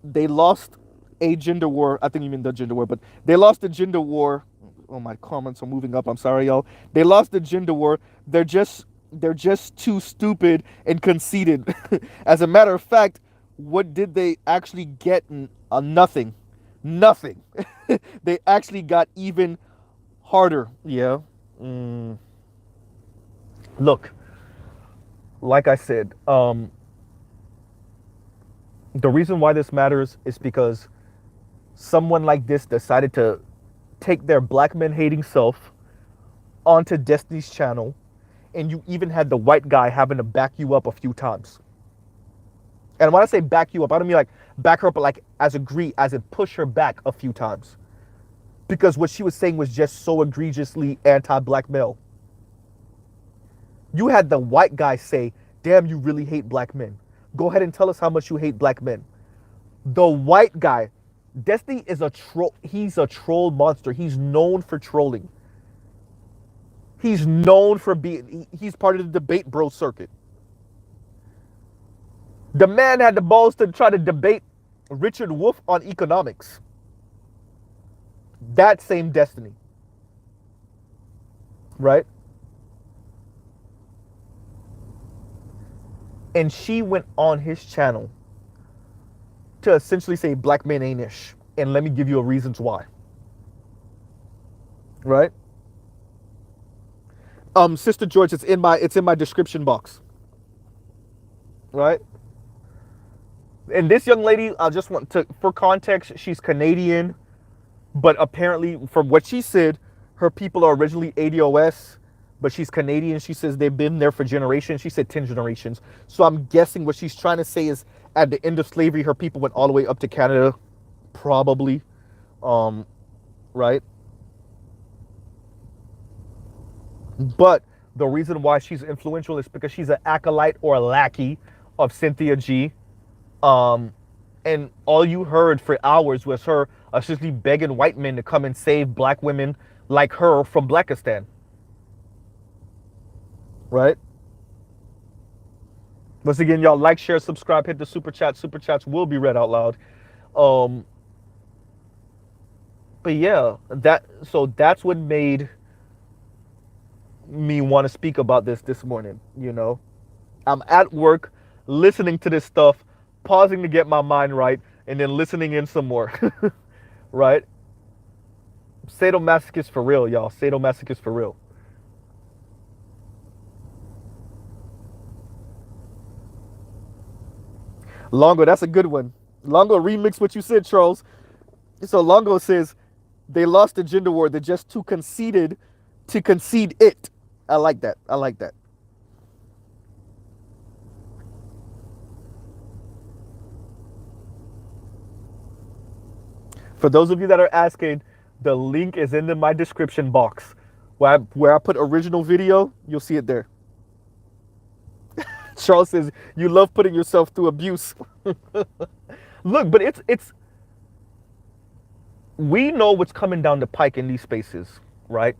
gender war. I think you mean the gender war, but they lost the gender war. Oh, my comments are moving up. I'm sorry, y'all. They lost the gender war. They're just too stupid and conceited. As a matter of fact, what did they actually get? Nothing. Nothing. They actually got even harder. Yeah. Mm. Look, like I said, the reason why this matters is because someone like this decided to take their black men hating self onto Destiny's channel, and you even had the white guy having to back you up a few times. And when I say back you up, I don't mean like back her up, but like as in push her back a few times. Because what she was saying was just so egregiously anti-black male. You had the white guy say, damn, you really hate black men. Go ahead and tell us how much you hate black men. The white guy, Destiny is a troll. He's a troll monster. He's known for trolling. He's known for he's part of the debate bro circuit. The man had the balls to try to debate Richard Wolff on economics. That same Destiny. Right? And she went on his channel to essentially say black men ain't ish. And let me give you a reasons why. Right? Sister George, it's in my description box. Right? And this young lady, I just want to, for context, she's Canadian, but apparently from what she said, her people are originally ADOS, but she's Canadian. She says they've been there for generations. She said 10 generations. So I'm guessing what she's trying to say is at the end of slavery, her people went all the way up to Canada, probably. Right? But the reason why she's influential is because she's an acolyte or a lackey of Cynthia G. And all you heard for hours was her essentially begging white men to come and save black women like her from Blackistan. Right? Once again, y'all like, share, subscribe, hit the super chat. Super chats will be read out loud. But yeah, that's what made me want to speak about this morning, you know. I'm at work listening to this stuff, pausing to get my mind right, and then listening in some more. Right? Sadomasochist for real, y'all. Sadomasochist for real. Longo, that's a good one. Longo, remix what you said, Charles. So Longo says they lost the gender war. They're just too conceited to concede it. I like that. I like that. For those of you that are asking, the link is in my description box. Where I put original video, you'll see it there. Charles says, you love putting yourself through abuse. Look, but it's we know what's coming down the pike in these spaces, right?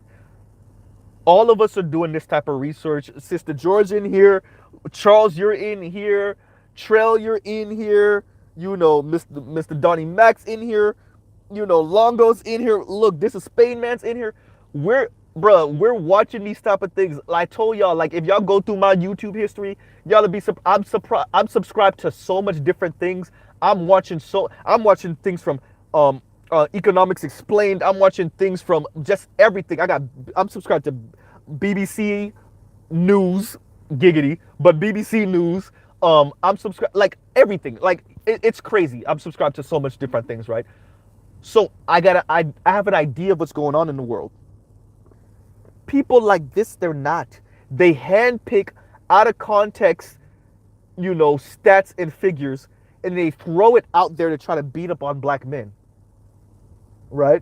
All of us are doing this type of research. Sister George in here, Charles, you're in here, Trell, you're in here, you know, Mr. Donnie Max in here, you know, Longo's in here. Look, this is Spain Man's in here. We're watching these type of things. Like I told y'all, like if y'all go through my YouTube history, y'all will be I'm surprised. I'm subscribed to so much different things. I'm watching things from Economics Explained. I'm watching things from just everything. I'm subscribed to BBC News, giggity, but BBC News. I'm subscribed like everything. Like it's crazy. I'm subscribed to so much different things, right? So I have an idea of what's going on in the world. People like this, they're not. They handpick out of context, you know, stats and figures, and they throw it out there to try to beat up on black men. Right?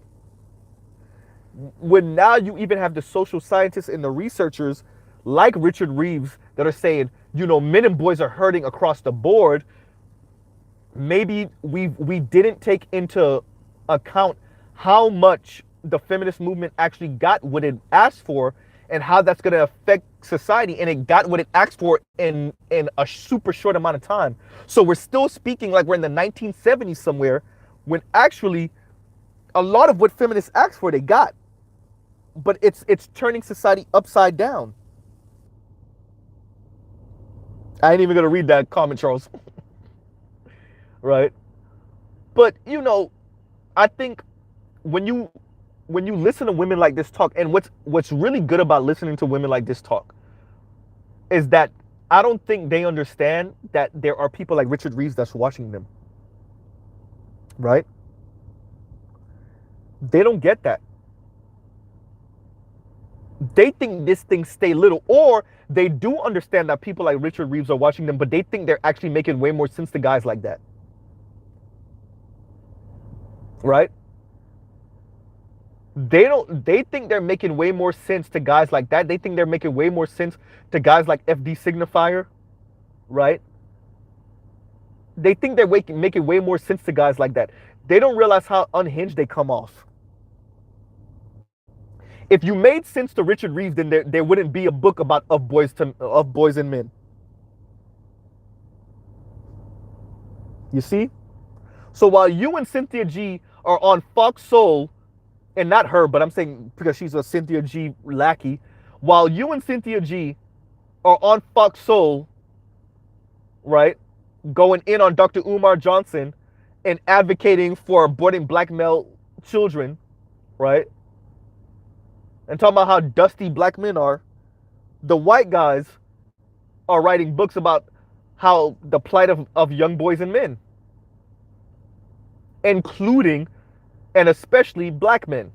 When now you even have the social scientists and the researchers like Richard Reeves that are saying, you know, men and boys are hurting across the board. Maybe we didn't take into account how much the feminist movement actually got what it asked for and how that's going to affect society, and it got what it asked for in a super short amount of time. So we're still speaking like we're in the 1970s somewhere, when actually a lot of what feminists asked for they got, but it's turning society upside down. I ain't even gonna read that comment, Charles. Right? But you know, I think when you listen to women like this talk, and what's really good about listening to women like this talk is that I don't think they understand that there are people like Richard Reeves that's watching them. Right? They don't get that. They think this thing stay little, or they do understand that people like Richard Reeves are watching them, but they think they're actually making way more sense to guys like that. Right? They think they're making way more sense to guys like that. They think they're making way more sense to guys like FD Signifier, right? They think they're making way more sense to guys like that. They don't realize how unhinged they come off. If you made sense to Richard Reeves, then there wouldn't be a book about of boys and men. You see? So while you and Cynthia G are on Fox Soul, and not her, but I'm saying because she's a Cynthia G lackey, while you and Cynthia G are on Fox Soul, right, going in on Dr. Umar Johnson and advocating for aborting black male children, right, and talking about how dusty black men are, the white guys are writing books about how the plight of young boys and men, including and especially black men.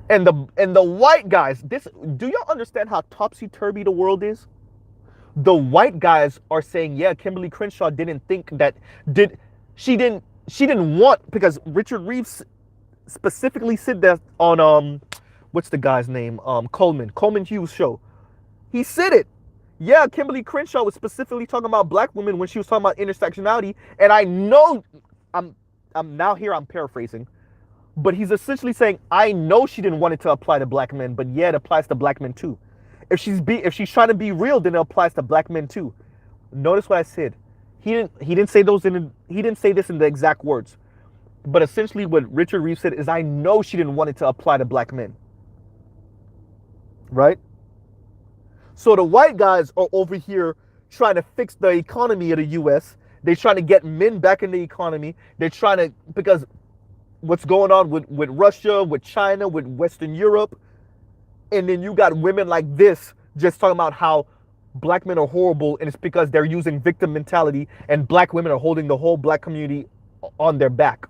And the white guys, do y'all understand how topsy-turvy the world is? The white guys are saying, yeah, Kimberly Crenshaw didn't think that she didn't want, because Richard Reeves specifically said that on what's the guy's name? Coleman Hughes show. He said it. Yeah, Kimberly Crenshaw was specifically talking about black women when she was talking about intersectionality, and I know I'm paraphrasing, but he's essentially saying, I know she didn't want it to apply to black men, but yeah, it applies to black men too. If she's trying to be real, then it applies to black men too. Notice what I said. He didn't say this in the exact words, but essentially what Richard Reeves said is, I know she didn't want it to apply to black men. Right? So the white guys are over here trying to fix the economy of the US. They're trying to get men back in the economy. They're trying to, because what's going on with Russia, with China, with Western Europe. And then you got women like this just talking about how black men are horrible, and it's because they're using victim mentality, and black women are holding the whole black community on their back.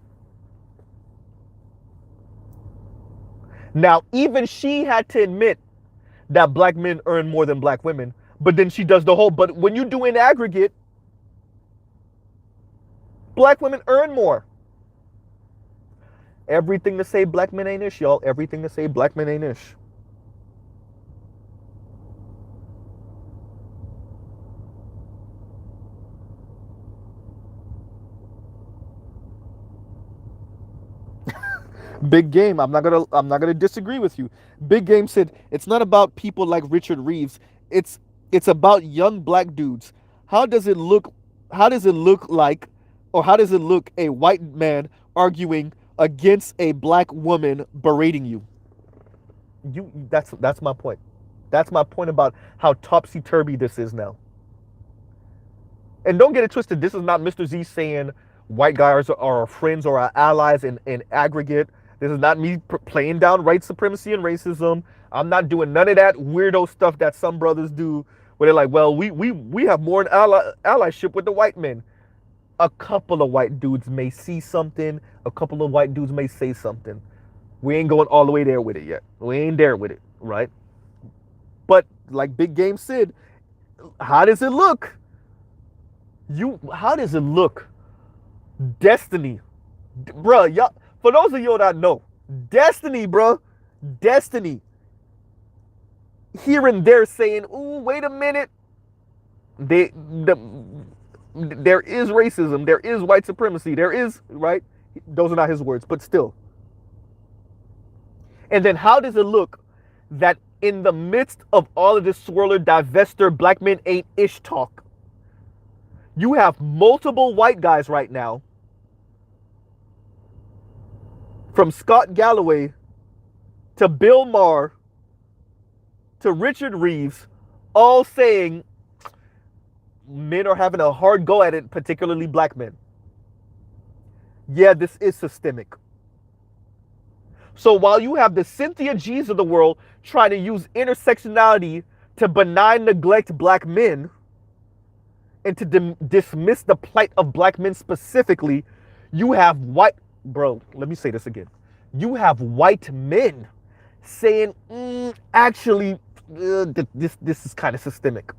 Now, even she had to admit that black men earn more than black women, but then she does the whole, but when you do in aggregate, black women earn more. Everything to say black men ain't ish, y'all. Everything to say black men ain't ish. Big Game, I'm not gonna disagree with you. Big Game said it's not about people like Richard Reeves. It's about young black dudes. How does it look? How does it look like, or how does it look a white man arguing against a black woman berating you? That's my point. That's my point about how topsy-turvy this is now. And don't get it twisted. This is not Mr. Z saying white guys are our friends or our allies in aggregate. This is not me playing down white supremacy and racism. I'm not doing none of that weirdo stuff that some brothers do where they're like, well, we have more allyship with the white men. A couple of white dudes may see something. A couple of white dudes may say something. We ain't going all the way there with it yet. We ain't there with it, right? But like Big Game said, how does it look? How does it look? Destiny. Bruh, y'all, for those of you that know, Destiny, bruh. Destiny. Here and there saying, ooh, wait a minute. There is racism. There is white supremacy. There is, right? Those are not his words, but still. And then how does it look that in the midst of all of this swirler, divester, black men ain't ish talk, you have multiple white guys right now, from Scott Galloway to Bill Maher to Richard Reeves, all saying men are having a hard go at it, particularly black men. Yeah, this is systemic. So while you have the Cynthia G's of the world trying to use intersectionality to benign neglect black men and to dismiss the plight of black men specifically, you have white, bro, let me say this again. You have white men saying, actually, this is kind of systemic.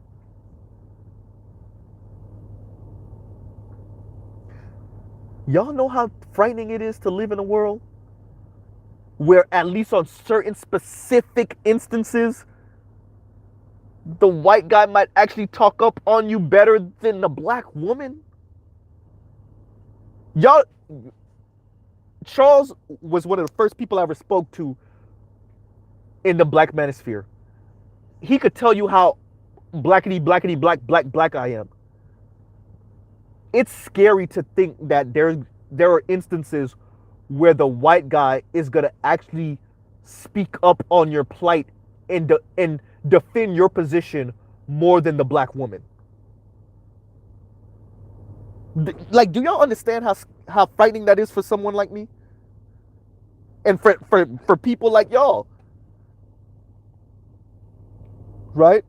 Y'all know how frightening it is to live in a world where, at least on certain specific instances, the white guy might actually talk up on you better than the black woman? Y'all, Charles was one of the first people I ever spoke to in the black manosphere. He could tell you how black I am. It's scary to think that there are instances where the white guy is going to actually speak up on your plight and defend your position more than the black woman. Like, do y'all understand how frightening that is for someone like me? And for people like y'all? Right?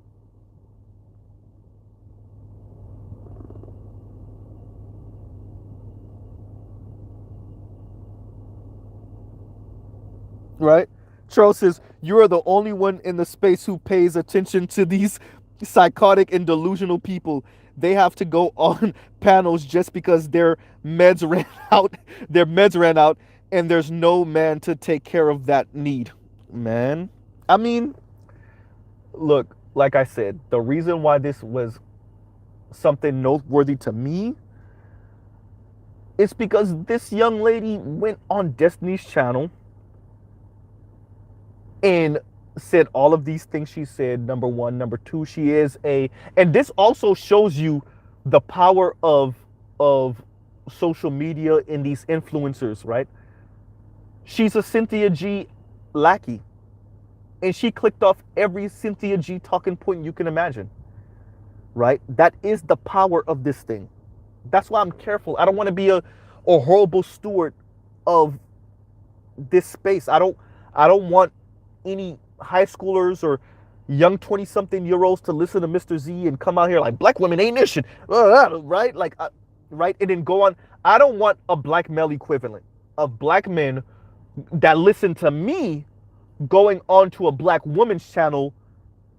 Right? Charles says, you are the only one in the space who pays attention to these psychotic and delusional people. They have to go on panels just because their meds ran out and there's no man to take care of that need. Man, I mean, look, like I said, the reason why this was something noteworthy to me is because this young lady went on Destiny's channel and said all of these things she said. Number one. Number two, she is and this also shows you the power of social media and these influencers, right? She's a Cynthia G lackey. And she clicked off every Cynthia G talking point you can imagine, right? That is the power of this thing. That's why I'm careful. I don't want to be a horrible steward of this space. I don't want any high schoolers or young 20-something-year-olds to listen to Mr. Z and come out here like black women ain't this shit, right? Like, right, and then go on. I don't want a black male equivalent of black men that listen to me going onto a black woman's channel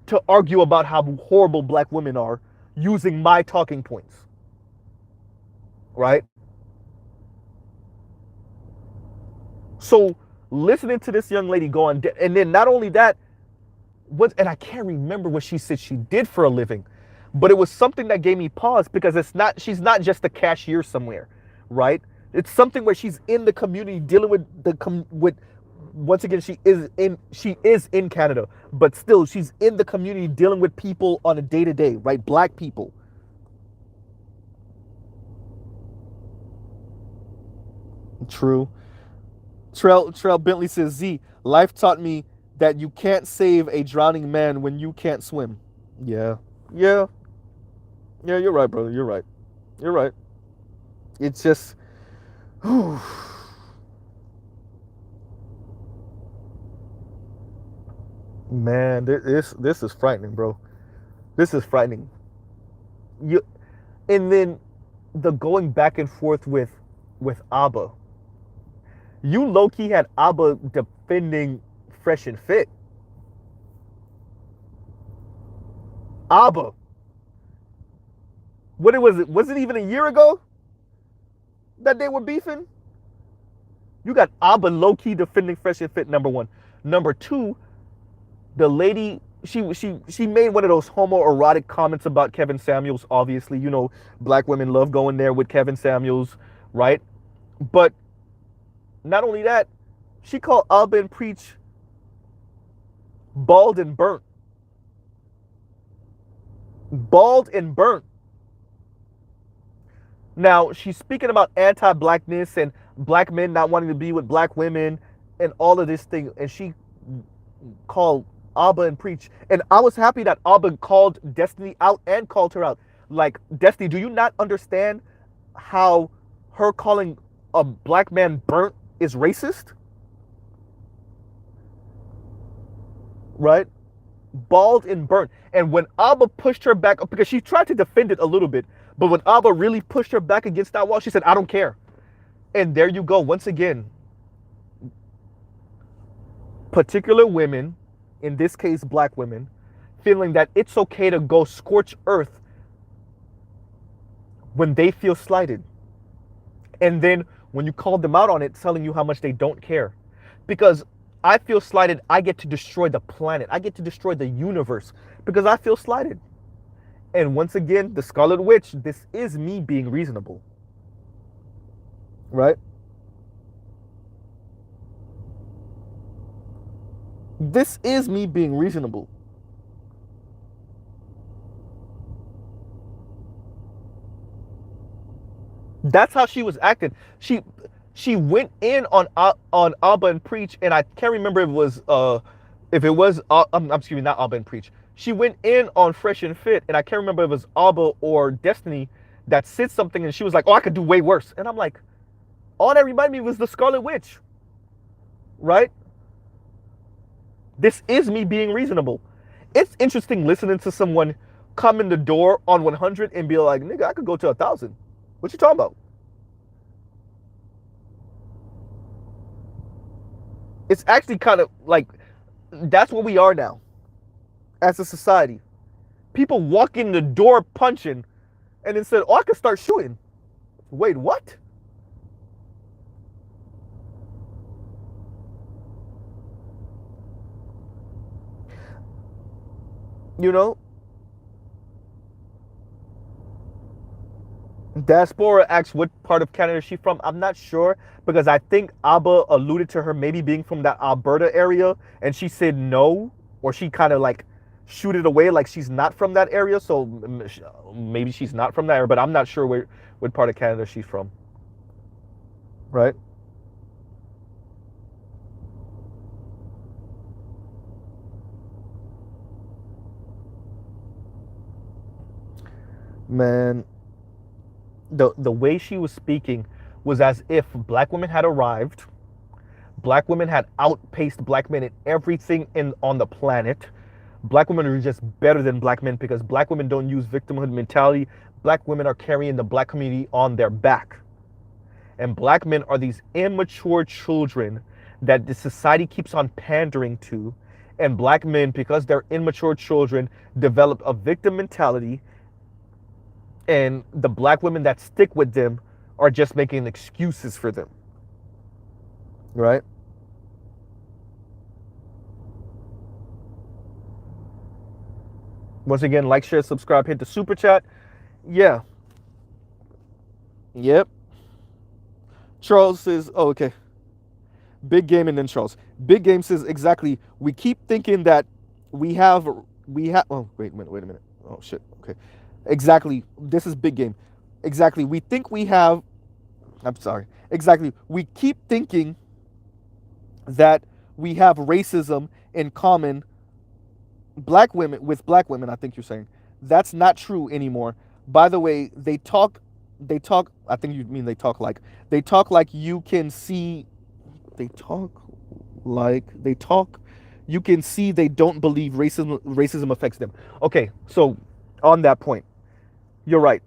to argue about how horrible black women are using my talking points, right? So listening to this young lady go on, and then not only that, and I can't remember what she said she did for a living, but it was something that gave me pause because she's not just a cashier somewhere, right? It's something where she's in the community dealing with once again, she is in Canada, but still she's in the community dealing with people on a day-to-day, right? Black people. True. Trail Bentley says, Z, life taught me that you can't save a drowning man when you can't swim. Yeah. Yeah. Yeah, you're right, brother. You're right. You're right. It's just whew. Man, this is frightening, bro. This is frightening. And then the going back and forth with Abba. You low-key had Abba defending Fresh and Fit. Abba. What was it? Was it even a year ago that they were beefing? You got Abba low-key defending Fresh and Fit, number one. Number two, the lady, she made one of those homoerotic comments about Kevin Samuels, obviously. You know, black women love going there with Kevin Samuels, right? But not only that, she called Abba and Preach bald and burnt. Bald and burnt. Now, she's speaking about anti-blackness and black men not wanting to be with black women and all of this thing. And she called Abba and Preach. And I was happy that Abba called Destiny out and called her out. Like, Destiny, do you not understand how her calling a black man burnt is racist? Right? Bald and burnt. And when Abba pushed her back, because she tried to defend it a little bit, but when Abba really pushed her back against that wall, she said, I don't care. And there you go. Once again, particular women, in this case black women, feeling that it's okay to go scorch earth when they feel slighted. And then when you call them out on it, telling you how much they don't care. Because I feel slighted, I get to destroy the planet. I get to destroy the universe because I feel slighted. And once again, the Scarlet Witch, this is me being reasonable. Right? This is me being reasonable. That's how she was acting. She went in on Abba and Preach, and I can't remember if it was excuse me, not Abba and Preach. She went in on Fresh and Fit, and I can't remember if it was Abba or Destiny that said something, and she was like, "Oh, I could do way worse." And I'm like, all that reminded me was the Scarlet Witch, right? This is me being reasonable. It's interesting listening to someone come in the door on 100 and be like, "Nigga, I could go to 1,000." What you talking about? It's actually kind of like, that's what we are now as a society. People walk in the door punching and then said, "Oh, I could start shooting." Wait, what? You know? Diaspora asks what part of Canada is she from. I'm not sure because I think Abba alluded to her maybe being from that Alberta area, and she said no, or she kind of like shoot it away like she's not from that area. So maybe she's not from that area, but I'm not sure what part of Canada she's from. Right? Man, the way she was speaking was as if black women had arrived. Black women had outpaced black men in everything in on the planet. Black women are just better than black men because black women don't use victimhood mentality. Black women are carrying the black community on their back. And black men are these immature children that the society keeps on pandering to. And black men, because they're immature children, develop a victim mentality. And the black women that stick with them are just making excuses for them. Right? Once again, like, share, subscribe, hit the super chat. Yeah. Yep. Charles says, oh, okay. Big Game and then Charles. Big Game says, exactly. We keep thinking that we have, oh, wait a minute. Oh, shit. Okay. Exactly. This is Big Game. Exactly. We think we have, I'm sorry. Exactly. We keep thinking that we have racism in common black women, I think you're saying. That's not true anymore. By the way, they talk, I think you mean they talk like you can see, you can see they don't believe racism affects them. Okay, so on that point, you're right.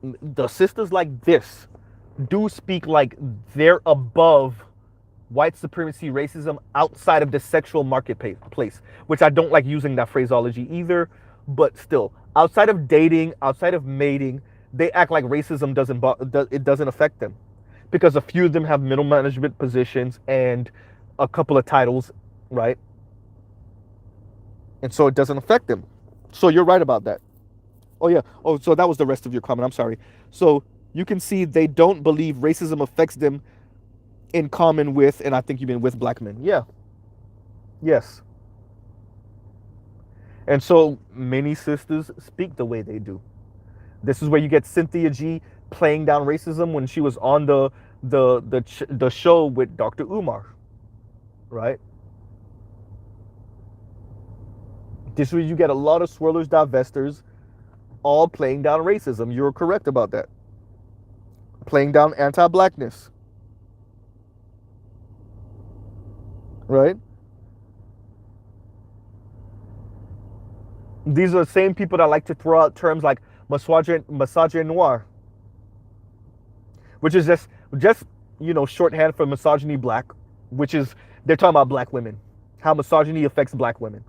The sisters like this do speak like they're above white supremacy racism outside of the sexual marketplace, which I don't like using that phraseology either, but still, outside of dating, outside of mating, they act like racism doesn't affect them, because a few of them have middle management positions and a couple of titles, right? And so it doesn't affect them. So you're right about that. Oh yeah. Oh, so that was the rest of your comment. I'm sorry. So you can see they don't believe racism affects them in common with, and I think you mean with, black men. Yeah. Yes. And so many sisters speak the way they do. This is where you get Cynthia G playing down racism when she was on the show with Dr. Umar, right? This is where you get a lot of swirlers, divestors, all playing down racism. You're correct about that. Playing down anti-blackness. Right? These are the same people that like to throw out terms like misogynoir, which is just shorthand for misogyny black, which is they're talking about black women, how misogyny affects black women.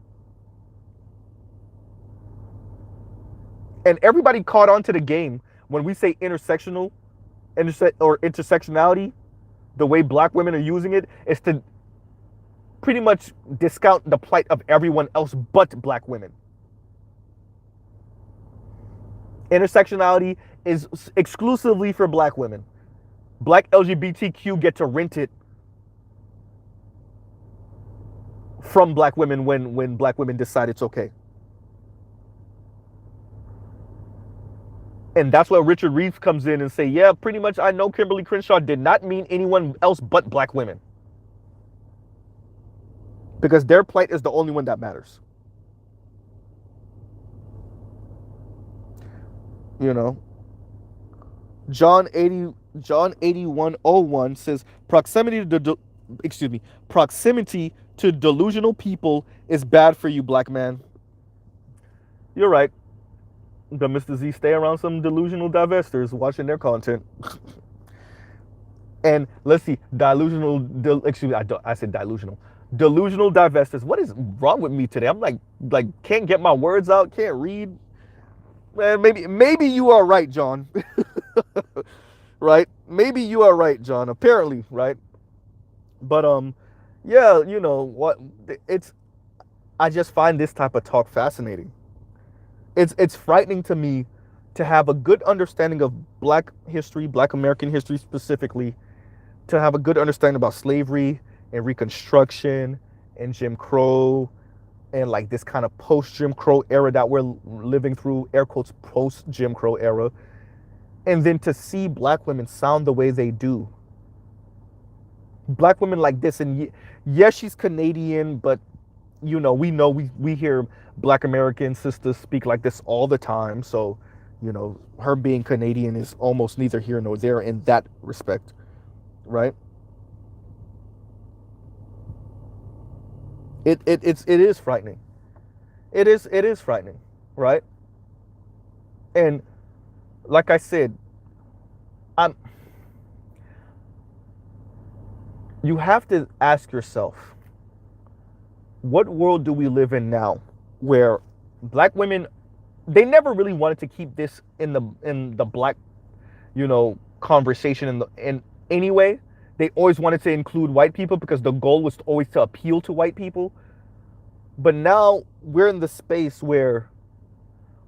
And everybody caught on to the game when we say intersectionality. The way black women are using it is to pretty much discount the plight of everyone else but black women. Intersectionality is exclusively for black women. Black LGBTQ get to rent it from black women when black women decide it's okay. And that's where Richard Reeves comes in and say, yeah, pretty much I know Kimberly Crenshaw did not mean anyone else but black women. Because their plight is the only one that matters. John 8101 says proximity to delusional people is bad for you, black man. You're right. But Mr. Z, stay around some delusional divestors watching their content. And let's see, I said delusional. Delusional divestors. What is wrong with me today? I'm like can't get my words out, can't read. Man, maybe you are right, John. Right? Maybe you are right, John. Apparently, right? But yeah, what? I just find this type of talk fascinating. It's frightening to me to have a good understanding of black history, black American history specifically, to have a good understanding about slavery and Reconstruction and Jim Crow and like this kind of post-Jim Crow era that we're living through, air quotes, post-Jim Crow era, and then to see black women sound the way they do. Black women like this, and yes, she's Canadian, but we hear Black American sisters speak like this all the time. So, her being Canadian is almost neither here nor there in that respect, right? It is frightening. It is frightening, right? And like I said, I'm you have to ask yourself, what world do we live in now where black women, they never really wanted to keep this in the black, conversation in anyway. They always wanted to include white people because the goal was always to appeal to white people. But now we're in the space where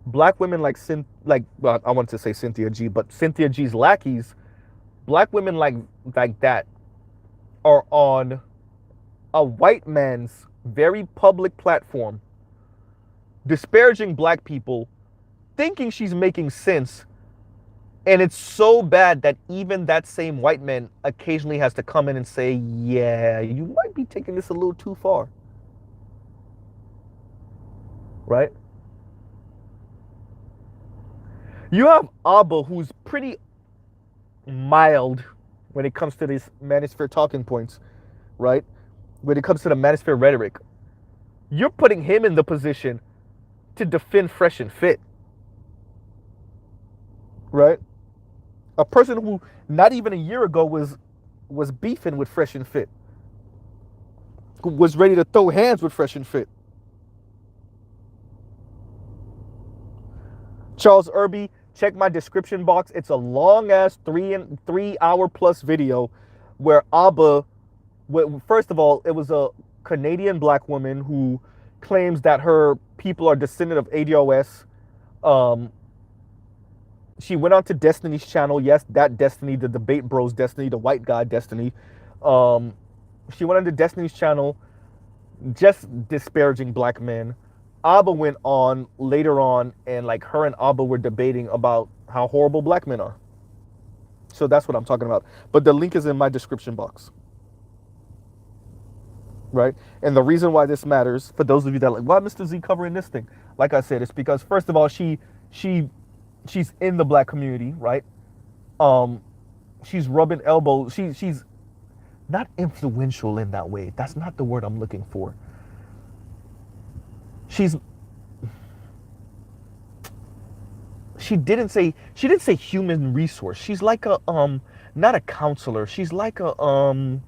black women well, I want to say Cynthia G, but Cynthia G's lackeys, black women like that are on a white man's very public platform disparaging black people, thinking she's making sense. And it's so bad that even that same white man occasionally has to come in and say, yeah, you might be taking this a little too far. Right? You have Abba, who's pretty mild when it comes to these manosphere talking points, right? When it comes to the manosphere rhetoric. You're putting him in the position to defend Fresh and Fit, right? A person who not even a year ago was beefing with Fresh and Fit, who was ready to throw hands with Fresh and Fit. Charles Irby, check my description box. It's a long ass 3 hour plus video where Abba, first of all, it was a Canadian black woman who claims that her people are descendant of ADOS. She went on to Destiny's channel. Yes, that Destiny, the debate bros Destiny, the white guy Destiny. She went on to Destiny's channel just disparaging black men. Abba went on later on, and her and Abba were debating about how horrible black men are. So that's what I'm talking about. But the link is in my description box. Right? And the reason why this matters, for those of you that are like, why Mr. Z covering this thing? Like I said, it's because first of all, she's in the black community, right? She's rubbing elbows. She's not influential in that way. That's not the word I'm looking for. She didn't say human resource. She's like a not a counselor. She's like a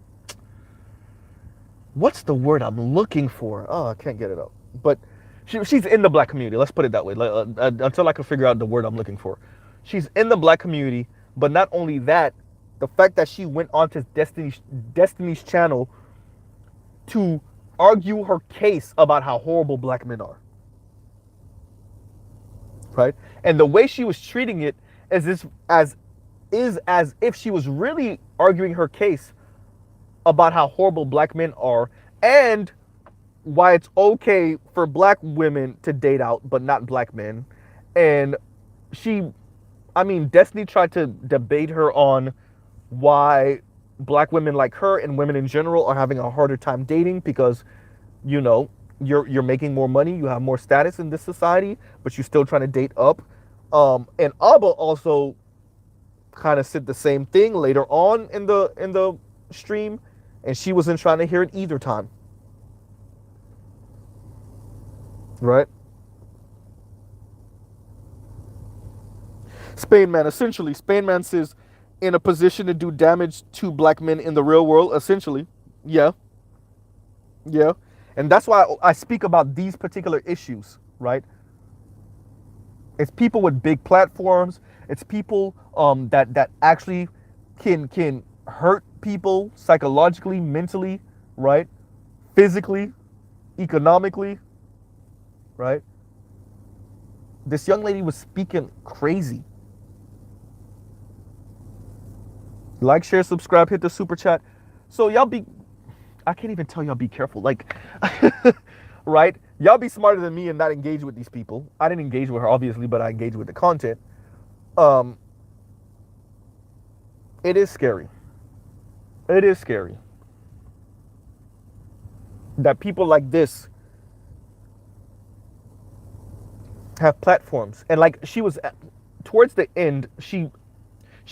what's the word I'm looking for? Oh, I can't get it up. But she's in the black community. Let's put it that way. Until I can figure out the word I'm looking for. She's in the black community, but not only that, the fact that she went on to Destiny's channel to argue her case about how horrible black men are. Right? And the way she was treating it is as if she was really arguing her case about how horrible black men are and why it's okay for black women to date out but not black men. And Destiny tried to debate her on why black women like her and women in general are having a harder time dating because, you're making more money, you have more status in this society, but you're still trying to date up. And Abba also kind of said the same thing later on in the stream, and she wasn't trying to hear it either time. Right? Spain Man says, in a position to do damage to black men in the real world, essentially. Yeah. And that's why I speak about these particular issues, right? It's people with big platforms. It's people that actually can hurt people psychologically, mentally, right? Physically, economically, right? This young lady was speaking crazy. Like, share, subscribe, hit the super chat. So I can't even tell y'all be careful. Right? Y'all be smarter than me and not engage with these people. I didn't engage with her, obviously, but I engaged with the content. It is scary. It is scary that people like this have platforms. And like she was towards the end, she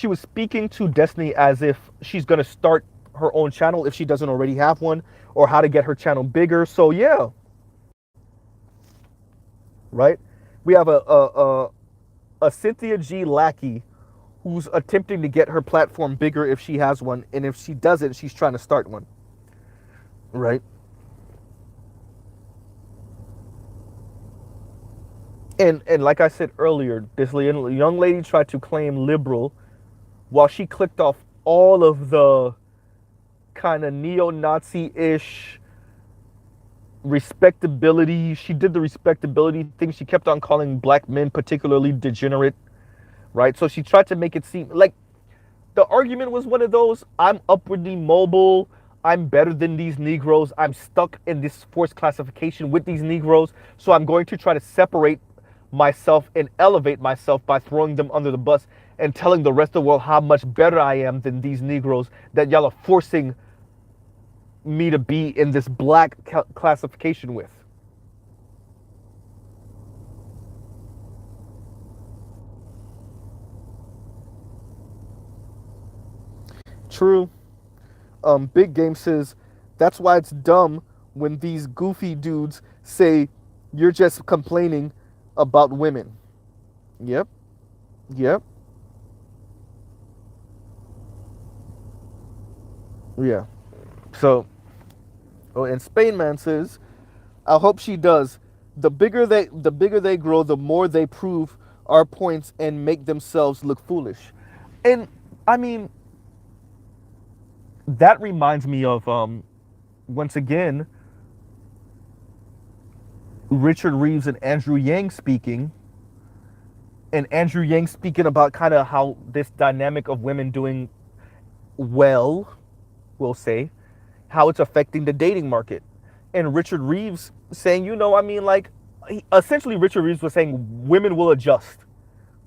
was speaking to Destiny as if she's gonna start her own channel if she doesn't already have one, or how to get her channel bigger. So yeah, right. We have a Cynthia G lackey who's attempting to get her platform bigger if she has one, and if she doesn't, she's trying to start one, right? And like I said earlier, this young lady tried to claim liberal while she clicked off all of the kind of neo-Nazi-ish respectability. She did the respectability thing. She kept on calling black men particularly degenerate, right? So she tried to make it seem like the argument was one of those: I'm upwardly mobile, I'm better than these Negroes, I'm stuck in this forced classification with these Negroes, so I'm going to try to separate myself and elevate myself by throwing them under the bus and telling the rest of the world how much better I am than these Negroes that y'all are forcing me to be in this black classification with. True. Big Game says that's why it's dumb when these goofy dudes say you're just complaining about women. Yep. Yep. Yeah. So, oh, and Spain Man says, I hope she does. The bigger they grow, the more they prove our points and make themselves look foolish. And I mean, that reminds me of once again Richard Reeves and Andrew Yang speaking, and Andrew Yang speaking about kind of how this dynamic of women doing well, we'll say, how it's affecting the dating market. And Richard Reeves saying, I mean, like, essentially Richard Reeves was saying women will adjust,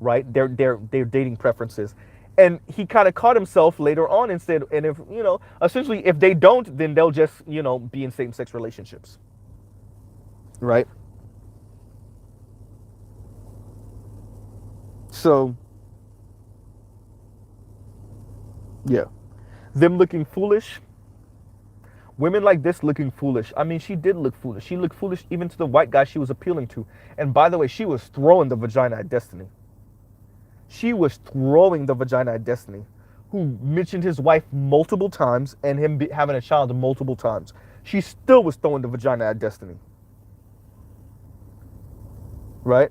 right? Their dating preferences. And he kind of caught himself later on and said, and if, essentially if they don't, then they'll just, be in same-sex relationships, right? So, yeah. Them looking foolish. Women like this looking foolish. I mean, she did look foolish. She looked foolish even to the white guy she was appealing to. And by the way, she was throwing the vagina at Destiny. She was throwing the vagina at Destiny, who mentioned his wife multiple times and him having a child multiple times. She still was throwing the vagina at Destiny. Right?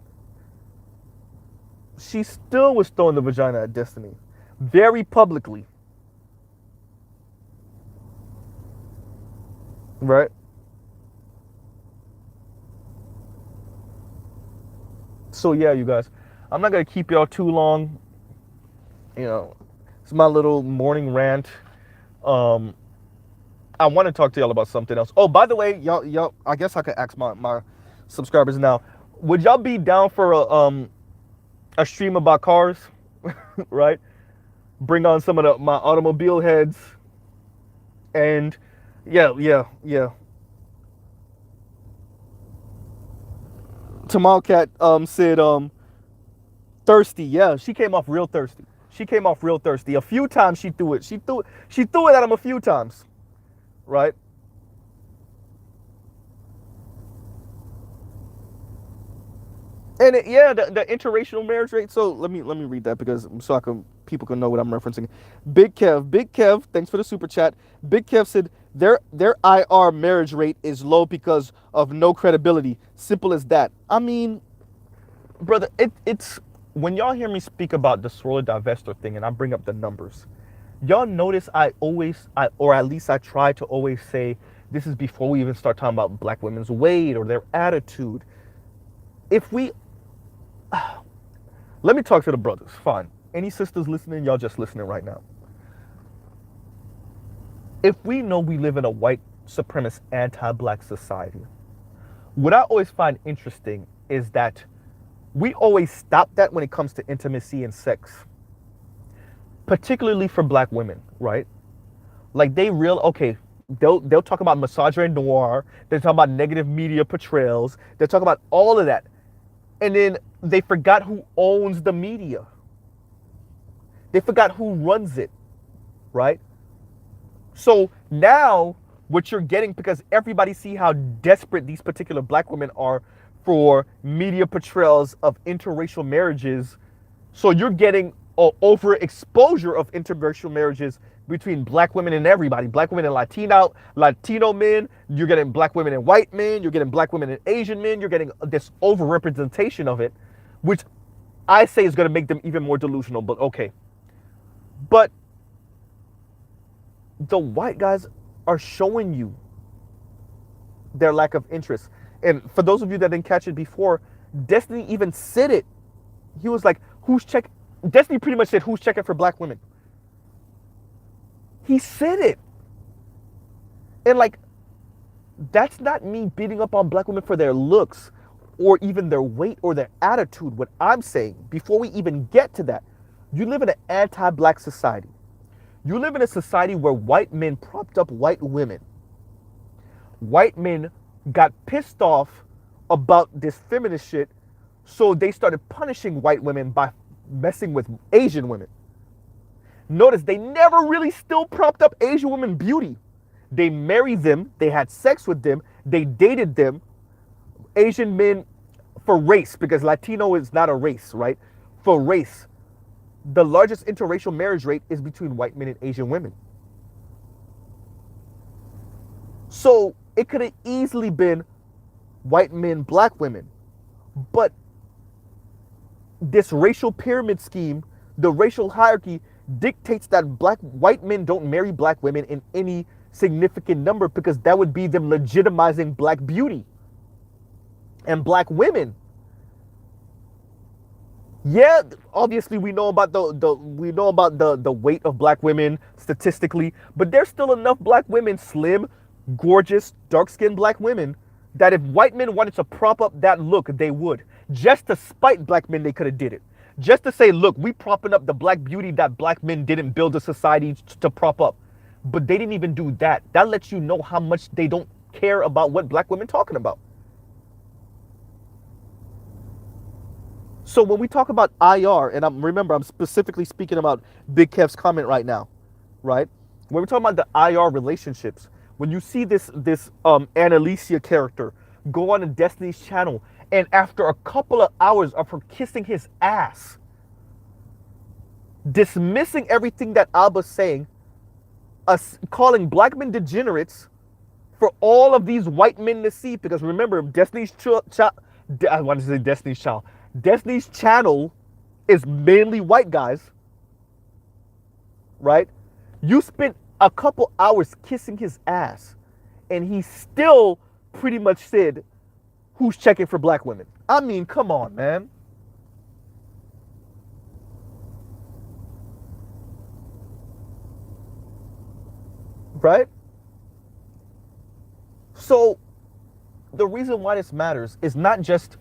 She still was throwing the vagina at Destiny. Very publicly. Right? So yeah, you guys, I'm not gonna keep y'all too long. It's my little morning rant. Um, I want to talk to y'all about something else. Oh, by the way, y'all, I guess I could ask my subscribers now. Would y'all be down for a stream about cars, right? Bring on some of my automobile heads, and yeah. Tamal Cat said thirsty. Yeah, she came off real thirsty. She came off real thirsty. A few times she threw it. She threw it at him a few times, right? And the interracial marriage rate. So let me read that because people can know what I'm referencing. Big Kev, thanks for the super chat. Big Kev said their IR marriage rate is low because of no credibility. Simple as that. I mean, brother, it's when y'all hear me speak about the Swirler Divester thing and I bring up the numbers, y'all notice or at least I try to always say this is before we even start talking about black women's weight or their attitude. If we let me talk to the brothers. Fine. Any sisters listening, y'all just listening right now. If we know we live in a white supremacist anti-black society, what I always find interesting is that we always stop that when it comes to intimacy and sex, particularly for black women, right? Like they'll talk about misogyny noir, they talk about negative media portrayals, they talk about all of that. And then they forgot who owns the media. They forgot who runs it, right? So now what you're getting, because everybody see how desperate these particular black women are for media portrayals of interracial marriages. So you're getting an overexposure of interracial marriages between black women and everybody. Black women and Latino men. You're getting black women and white men. You're getting black women and Asian men. You're getting this overrepresentation of it, which I say is going to make them even more delusional, but okay. But the white guys are showing you their lack of interest. And for those of you that didn't catch it before, Destiny even said it. He was like, Destiny pretty much said, who's checking for black women? He said it. And like, that's not me beating up on black women for their looks or even their weight or their attitude. What I'm saying, before we even get to that, you live in an anti-black society. You live in a society where white men propped up white women. White men got pissed off about this feminist shit, so they started punishing white women by messing with Asian women. Notice they never really still propped up Asian women beauty. They married them, they had sex with them, they dated them. Asian men for race, because Latino is not a race, right? For race, the largest interracial marriage rate is between white men and Asian women. So it could have easily been white men, black women. But this racial pyramid scheme, the racial hierarchy dictates that white men don't marry black women in any significant number, because that would be them legitimizing black beauty and black women. Yeah, obviously we know about the weight of black women statistically, but there's still enough black women, slim, gorgeous, dark-skinned black women, that if white men wanted to prop up that look, they would. Just to spite black men, they could have did it. Just to say, look, we propping up the black beauty that black men didn't build a society to prop up. But they didn't even do that. That lets you know how much they don't care about what black women talking about. So when we talk about IR, and I'm specifically speaking about Big Kev's comment right now, right? When we're talking about the IR relationships, when you see this Annalicia character go on a Destiny's channel, and after a couple of hours of her kissing his ass, dismissing everything that Alba's saying, calling black men degenerates for all of these white men to see, because remember, Destiny's channel is mainly white guys, right? You spent a couple hours kissing his ass, and he still pretty much said, who's checking for black women? I mean, come on, man. Right? So the reason why this matters is not just,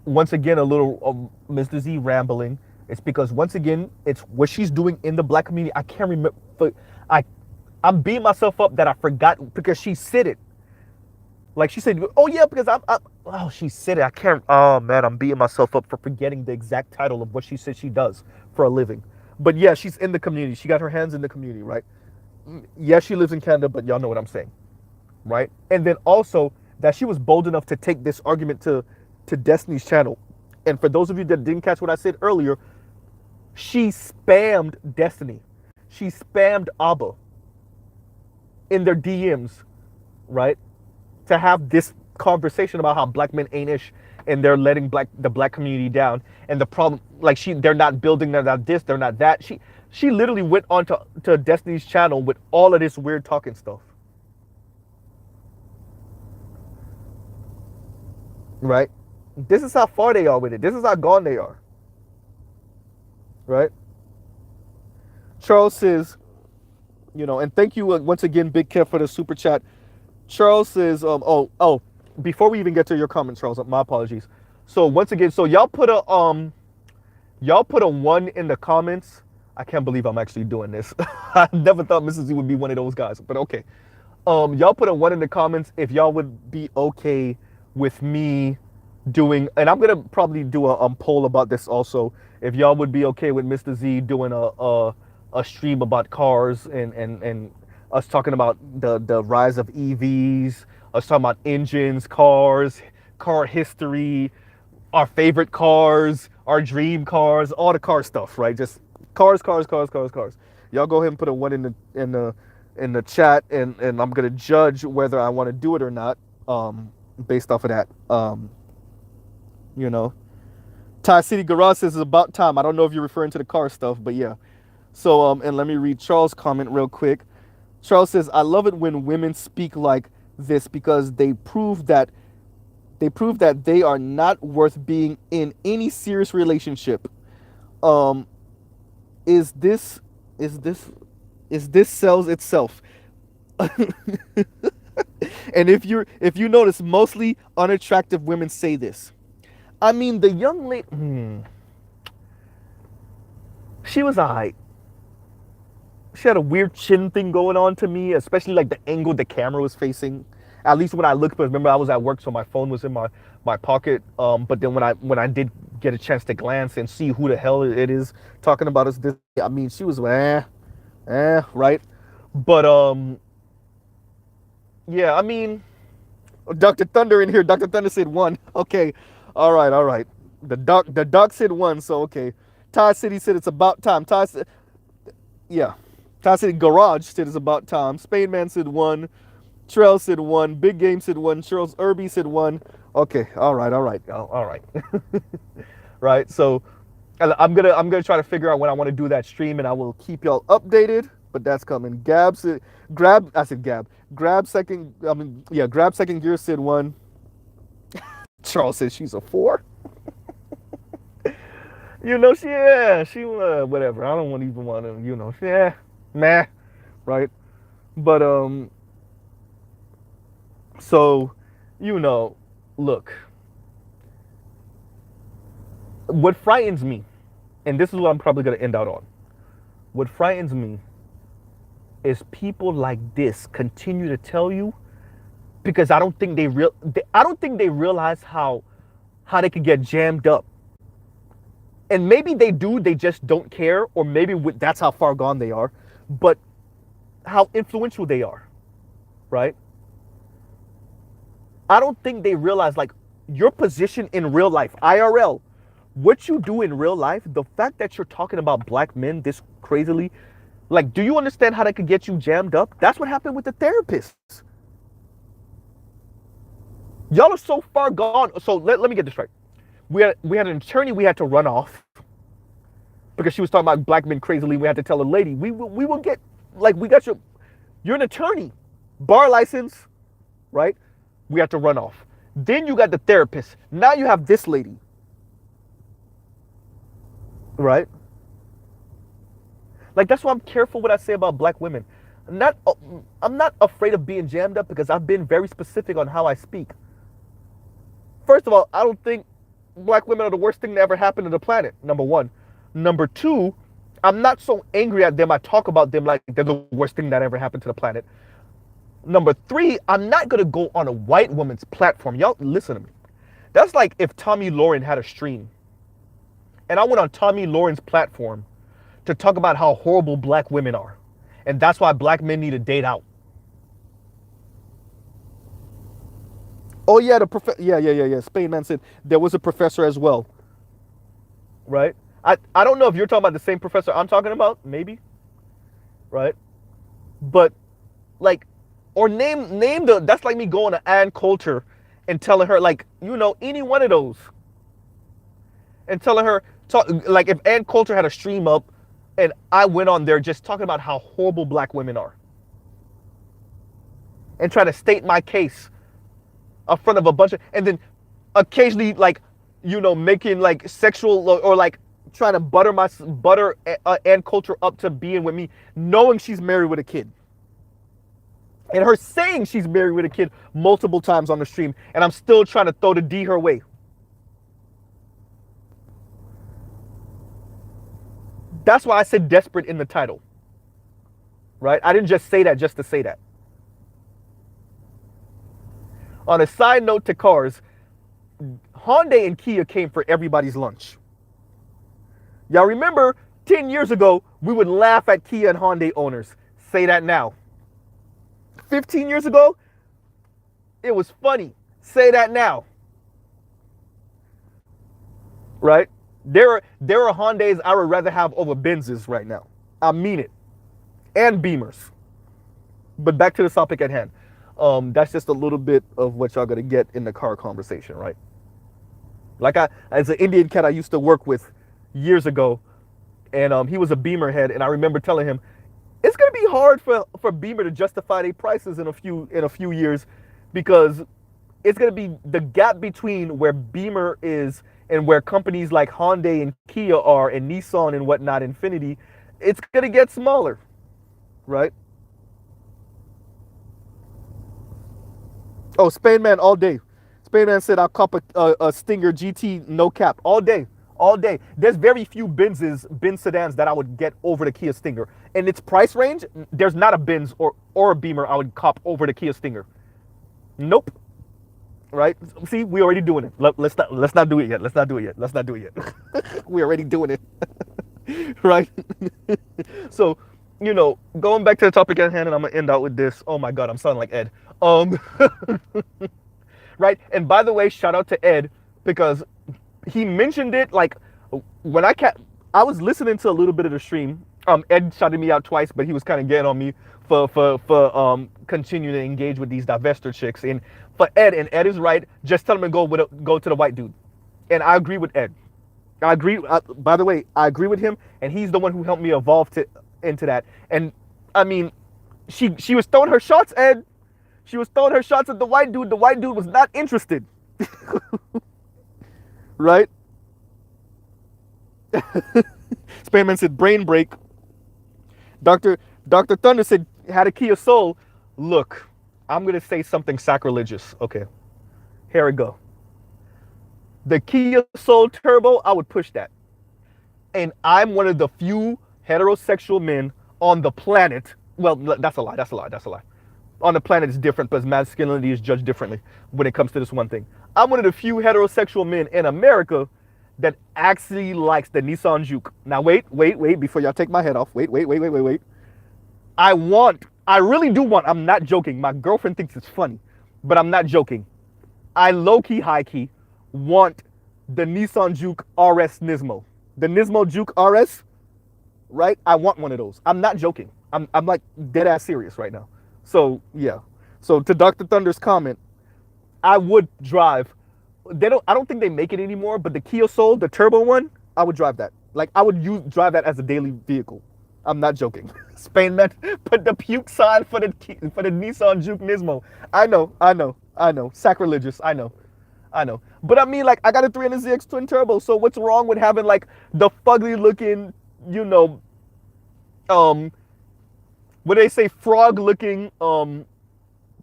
once again, a little Mr. Z rambling. It's because, once again, it's what she's doing in the black community. I can't remember. I'm beating myself up that I forgot, because she said it. Like she said, oh yeah, because she said it. I can't, oh man, I'm beating myself up for forgetting the exact title of what she said she does for a living. But yeah, she's in the community. She got her hands in the community, right? Yeah, she lives in Canada, but y'all know what I'm saying, right? And then also that she was bold enough to take this argument to Destiny's channel. And for those of you that didn't catch what I said earlier, she spammed Destiny. She spammed Abba in their DMs, right? To have this conversation about how black men ain't ish and they're letting the black community down. And the problem, like, they're not building, they're not this, they're not that. She literally went on to Destiny's channel with all of this weird talking stuff. Right? This is how far they are with it. This is how gone they are. Right? Charles says, and thank you once again, Big Kev, for the super chat. Charles says, before we even get to your comments, Charles, my apologies. So once again, so y'all put a 1 in the comments. I can't believe I'm actually doing this. I never thought Mrs. Z would be one of those guys, but okay. Y'all put a 1 in the comments if y'all would be okay with me doing, and I'm gonna probably do a poll about this also. If y'all would be okay with Mr. Z doing a stream about cars and us talking about the rise of EVs, us talking about engines, cars, car history, our favorite cars, our dream cars, all the car stuff, right? Just cars, cars, cars, cars, cars. Y'all go ahead and put a one in the chat, and I'm gonna judge whether I want to do it or not, based off of that. You know, Thai City Garage says it's about time. I don't know if you're referring to the car stuff, but yeah. So and let me read Charles' comment real quick. Charles says, I love it when women speak like this because they prove that they are not worth being in any serious relationship. Um, is this is this is this sells itself? And if you notice, mostly unattractive women say this. I mean, the young lady, she was alright. She had a weird chin thing going on to me, especially like the angle the camera was facing. At least when I looked, but remember I was at work, so my phone was in my pocket. But then when I did get a chance to glance and see who the hell it is talking about us, this, I mean, she was right. But yeah, I mean, Dr. Thunder in here. Dr. Thunder said one. Okay, all right, all right. The doc said one, so okay. Thai City said it's about time. Yeah. Thai City Garage said it's about time. Spain Man said one. Trell said one. Big Game said one. Charles Irby said one. Okay, all right, all right, all right. Right. So I'm gonna try to figure out when I want to do that stream, and I will keep y'all updated. But that's coming. Gab said grab. I said Gab. Grab second. I mean, yeah. Grab second gear said one. Charles said she's a 4. She whatever. I don't even want to. Meh. Right. But so, look. What frightens me, and this is what I'm probably gonna end out on. What frightens me is people like this continue to tell you, because I don't think they realize how they could get jammed up. And maybe they do, they just don't care, or maybe that's how far gone they are. But how influential they are, right? I don't think they realize, like, your position in real life, IRL, what you do in real life, the fact that you're talking about black men this crazily, like, do you understand how that could get you jammed up? That's what happened with the therapists. Y'all are so far gone. So let me get this right. We had an attorney we had to run off because she was talking about black men crazily. We had to tell a lady, we will get, like, we got you're an attorney, bar license, right? We have to run off. Then you got the therapist. Now you have this lady, right? Like, that's why I'm careful what I say about black women. I'm not afraid of being jammed up because I've been very specific on how I speak. First of all, I don't think black women are the worst thing that ever happened to the planet, number one. Number two, I'm not so angry at them, I talk about them like they're the worst thing that ever happened to the planet. Number three, I'm not going to go on a white woman's platform. Y'all, listen to me. That's like if Tommy Lauren had a stream, and I went on Tommy Lauren's platform to talk about how horrible black women are. And that's why black men need to date out. Oh yeah, yeah. Spain Man said there was a professor as well. Right? I don't know if you're talking about the same professor I'm talking about, maybe. Right? But like, or name that's like me going to Ann Coulter and telling her, like, any one of those. And telling her, like, if Ann Coulter had a stream up and I went on there just talking about how horrible black women are. And try to state my case in front of a bunch of, and then occasionally, like, making like sexual or like trying to butter Ann Coulter up to being with me, knowing she's married with a kid. And her saying she's married with a kid multiple times on the stream, and I'm still trying to throw the D her way. That's why I said Desprate in the title. Right? I didn't just say that just to say that. On a side note to cars, Hyundai and Kia came for everybody's lunch. Y'all remember 10 years ago, we would laugh at Kia and Hyundai owners. Say that now. 15 years ago, it was funny. Say that now. Right? There are Hyundais I would rather have over Benzes right now. I mean it. And Beamers. But back to the topic at hand. That's just a little bit of what y'all gonna get in the car conversation, right? Like as an Indian cat I used to work with years ago, and he was a Beamer head, and I remember telling him, it's gonna be hard for Beamer to justify their prices in a few years, because it's gonna be the gap between where Beamer is and where companies like Hyundai and Kia are, and Nissan and whatnot, Infiniti, it's gonna get smaller, right? Oh, Spain Man all day. Spain Man said I'll cop a Stinger GT, no cap, all day. All day. There's very few Benz sedans that I would get over the Kia Stinger. In its price range, there's not a Benz or a Beamer I would cop over the Kia Stinger. Nope. Right? See, we already doing it. Let's not do it yet. Let's not do it yet. Let's not do it yet. We're already doing it. Right? So, going back to the topic at hand, and I'm gonna end out with this. Oh my God, I'm sounding like Ed. Right? And by the way, shout out to Ed, because he mentioned it like when I was listening to a little bit of the stream. Ed shouted me out twice, but he was kind of getting on me for continuing to engage with these divester chicks. And for Ed, and Ed is right, just tell him to go to the white dude. And I agree with Ed. I agree. By the way, I agree with him, and he's the one who helped me evolve into that. And I mean, she was throwing her shots, Ed. She was throwing her shots at the white dude. The white dude was not interested. Right? Spainman said brain break. Dr. Thunder said had a Kia Soul. Look, I'm gonna say something sacrilegious. Okay, here we go. The Kia Soul Turbo, I would push that. And I'm one of the few heterosexual men on the planet. Well, that's a lie. That's a lie. That's a lie. On the planet is different, because masculinity is judged differently when it comes to this one thing. I'm one of the few heterosexual men in America that actually likes the Nissan Juke. Now wait, before y'all take my head off. Wait. I really do want, I'm not joking. My girlfriend thinks it's funny, but I'm not joking. I low-key, high-key want the Nissan Juke RS Nismo. The Nismo Juke RS, right? I want one of those. I'm not joking. I'm like dead ass serious right now. So yeah. So to Dr. Thunder's comment, I would drive. I don't think they make it anymore, but the Kia Soul, the turbo one, I would drive that. Like I would drive that as a daily vehicle. I'm not joking. Spain man put the puke sign for the Nissan Juke Nismo. I know. Sacrilegious. I know. But I mean, like, I got a 300ZX twin turbo. So what's wrong with having like the fugly looking, what they say, frog looking,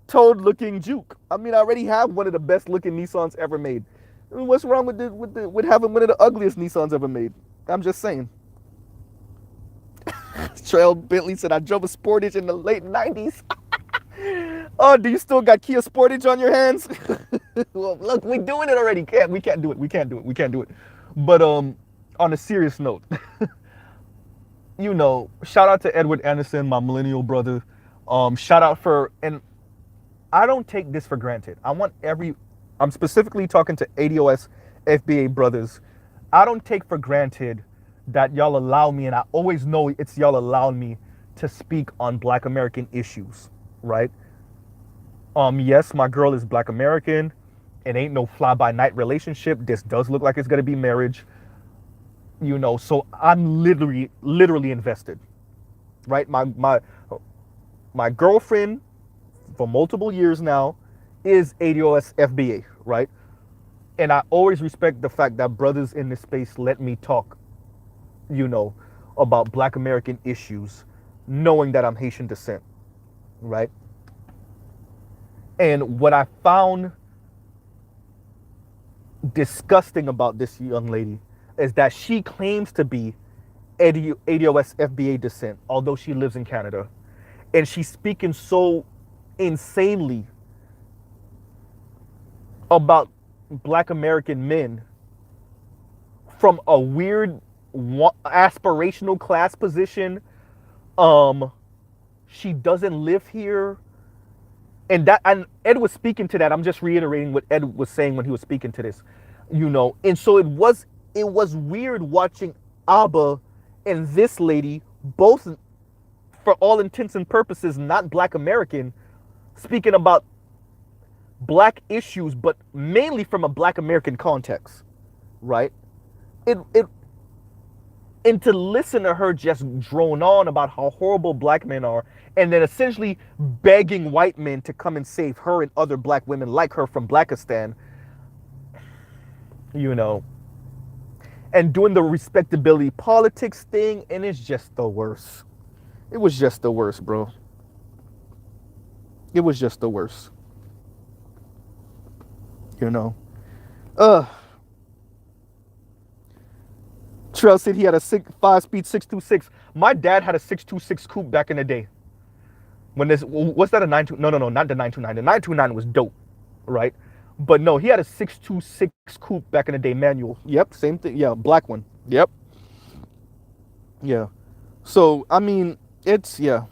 toad looking Juke? I mean, I already have one of the best looking Nissans ever made. I mean, what's wrong with having one of the ugliest Nissans ever made? I'm just saying. Trail Bentley said I drove a Sportage in the late 90s. Oh, do you still got Kia Sportage on your hands? Well, look, we're doing it already. We can't do it. But on a serious note, shout out to Edward Anderson, my millennial brother. Shout out and I don't take this for granted. I'm specifically talking to ADOS FBA brothers. I don't take for granted that y'all allow me, and I always know it's y'all allowing me to speak on Black American issues, right? Yes, my girl is Black American. It ain't no fly-by-night relationship. This does look like it's gonna be marriage. So I'm literally invested, right? My girlfriend for multiple years now is ADOS FBA, right? And I always respect the fact that brothers in this space let me talk, about Black American issues, knowing that I'm Haitian descent, right? And what I found disgusting about this young lady is that she claims to be ADOS FBA descent, although she lives in Canada. And she's speaking so insanely about Black American men from a weird aspirational class position. Um, she doesn't live here, and Ed was speaking to that. I'm just reiterating what Ed was saying when he was speaking to this, And so it was weird watching Abba and this lady, both for all intents and purposes not Black American, speaking about Black issues, but mainly from a Black American context, right? It and to listen to her just drone on about how horrible Black men are, and then essentially begging white men to come and save her and other Black women like her from Blackistan, and doing the respectability politics thing, and it's just the worst. It was just the worst, bro. It was just the worst. Uh Trell said he had a 5-speed 626. My dad had a 626 coupe back in the day. What's that, a 92? No, not the 929. The 929 was dope, right? But no, he had a 626 coupe back in the day, manual. Yep, same thing. Yeah, black one. Yep. Yeah. So, I mean, it's, yeah.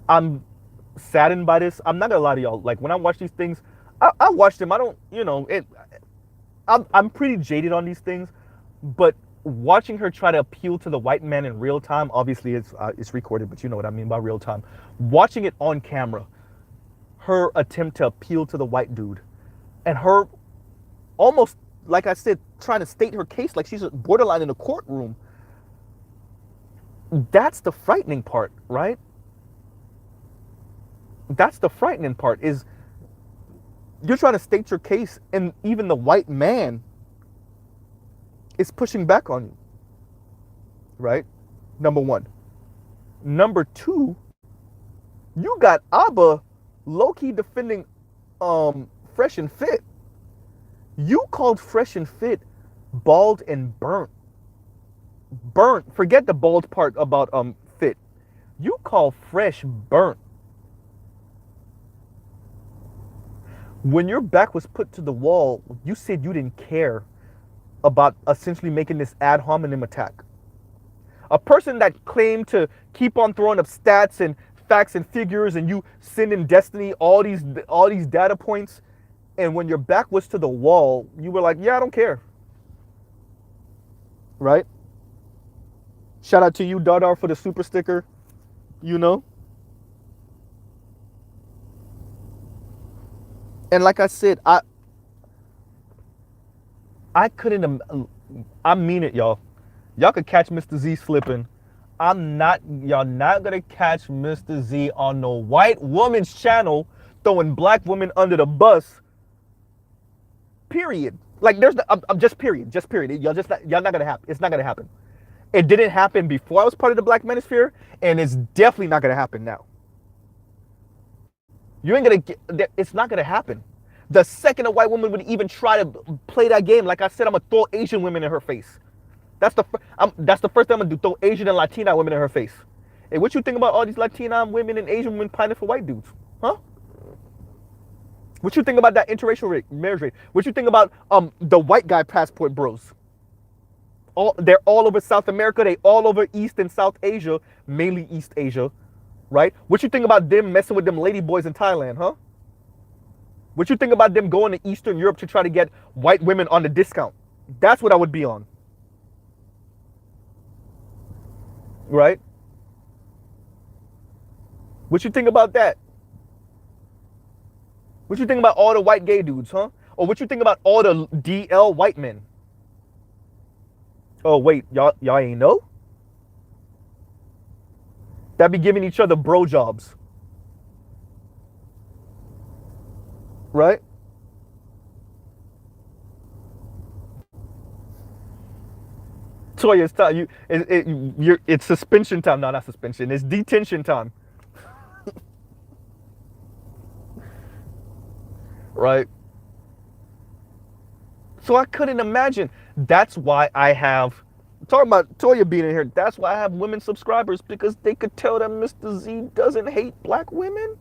I'm saddened by this. I'm not gonna lie to y'all. Like, when I watch these things, I watch them. I don't, I'm pretty jaded on these things, but watching her try to appeal to the white man in real time, obviously it's recorded, but you know what I mean by real time. Watching it on camera, her attempt to appeal to the white dude, and her almost, like I said, trying to state her case like she's borderline in a courtroom. That's the frightening part, right? That's the frightening part, is you're trying to state your case, and even the white man is pushing back on you, right? Number one. Number two, you got Abba low-key defending Fresh and Fit. You called Fresh and Fit bald and burnt. Burnt. Forget the bald part about Fit. You call Fresh burnt. When your back was put to the wall, you said you didn't care about essentially making this ad hominem attack. A person that claimed to keep on throwing up stats and facts and figures, and you send in Destiny all these data points, and when your back was to the wall, you were like, yeah, I don't care. Right? Shout out to you, Dardar, for the super sticker. And like I said, I couldn't. I mean it, y'all. Y'all could catch Mr. Z slipping. Y'all not gonna catch Mr. Z on no white woman's channel throwing black women under the bus. Period. Like, I'm just period. Y'all not gonna happen. It's not gonna happen. It didn't happen before I was part of the Black Manosphere, and it's definitely not gonna happen now. You ain't gonna it's not gonna happen. The second a white woman would even try to play that game, like I said, I'm gonna throw Asian women in her face. That's the first thing I'm gonna do, throw Asian and Latina women in her face. Hey, what you think about all these Latina women and Asian women pining for white dudes? Huh? What you think about that interracial marriage rate? What you think about the white guy passport bros? They're all over South America, they all over East and South Asia, mainly East Asia. Right? What you think about them messing with them lady boys in Thailand, huh? What you think about them going to Eastern Europe to try to get white women on the discount? That's what I would be on. Right? What you think about that? What you think about all the white gay dudes, huh? Or what you think about all the DL white men? Oh, wait, y'all ain't know? That be giving each other bro jobs. Right? Toya, it's time. It's suspension time. No, not suspension. It's detention time. Right? So I couldn't imagine. That's why I have talking about Toya being in here. That's why I have women subscribers, because they could tell that Mr. Z doesn't hate black women.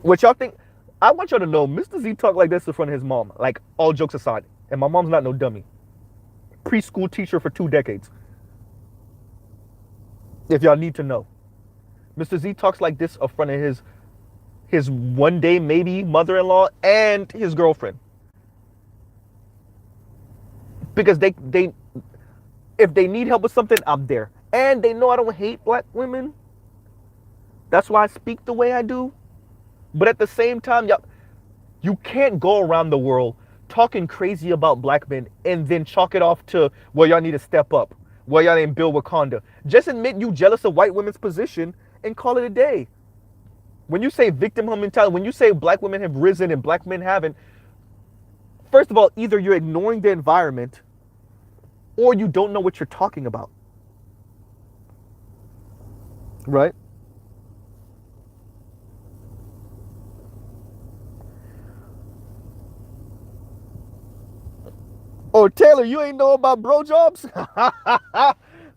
What y'all think? I want y'all to know, Mr. Z talked like this in front of his mom. Like, all jokes aside. And my mom's not no dummy. Preschool teacher for 2 decades. If y'all need to know. Mr. Z talks like this in front of his one day maybe mother-in-law and his girlfriend. Because they if they need help with something, I'm there. And they know I don't hate black women. That's why I speak the way I do. But at the same time, y'all, you can't go around the world talking crazy about black men and then chalk it off to, well, y'all need to step up. Well, y'all didn't build Wakanda. Just admit you jealous of white women's position and call it a day. When you say victimhood mentality, when you say black women have risen and black men haven't, first of all, either you're ignoring the environment or you don't know what you're talking about. Right? Oh, Taylor, you ain't know about bro jobs?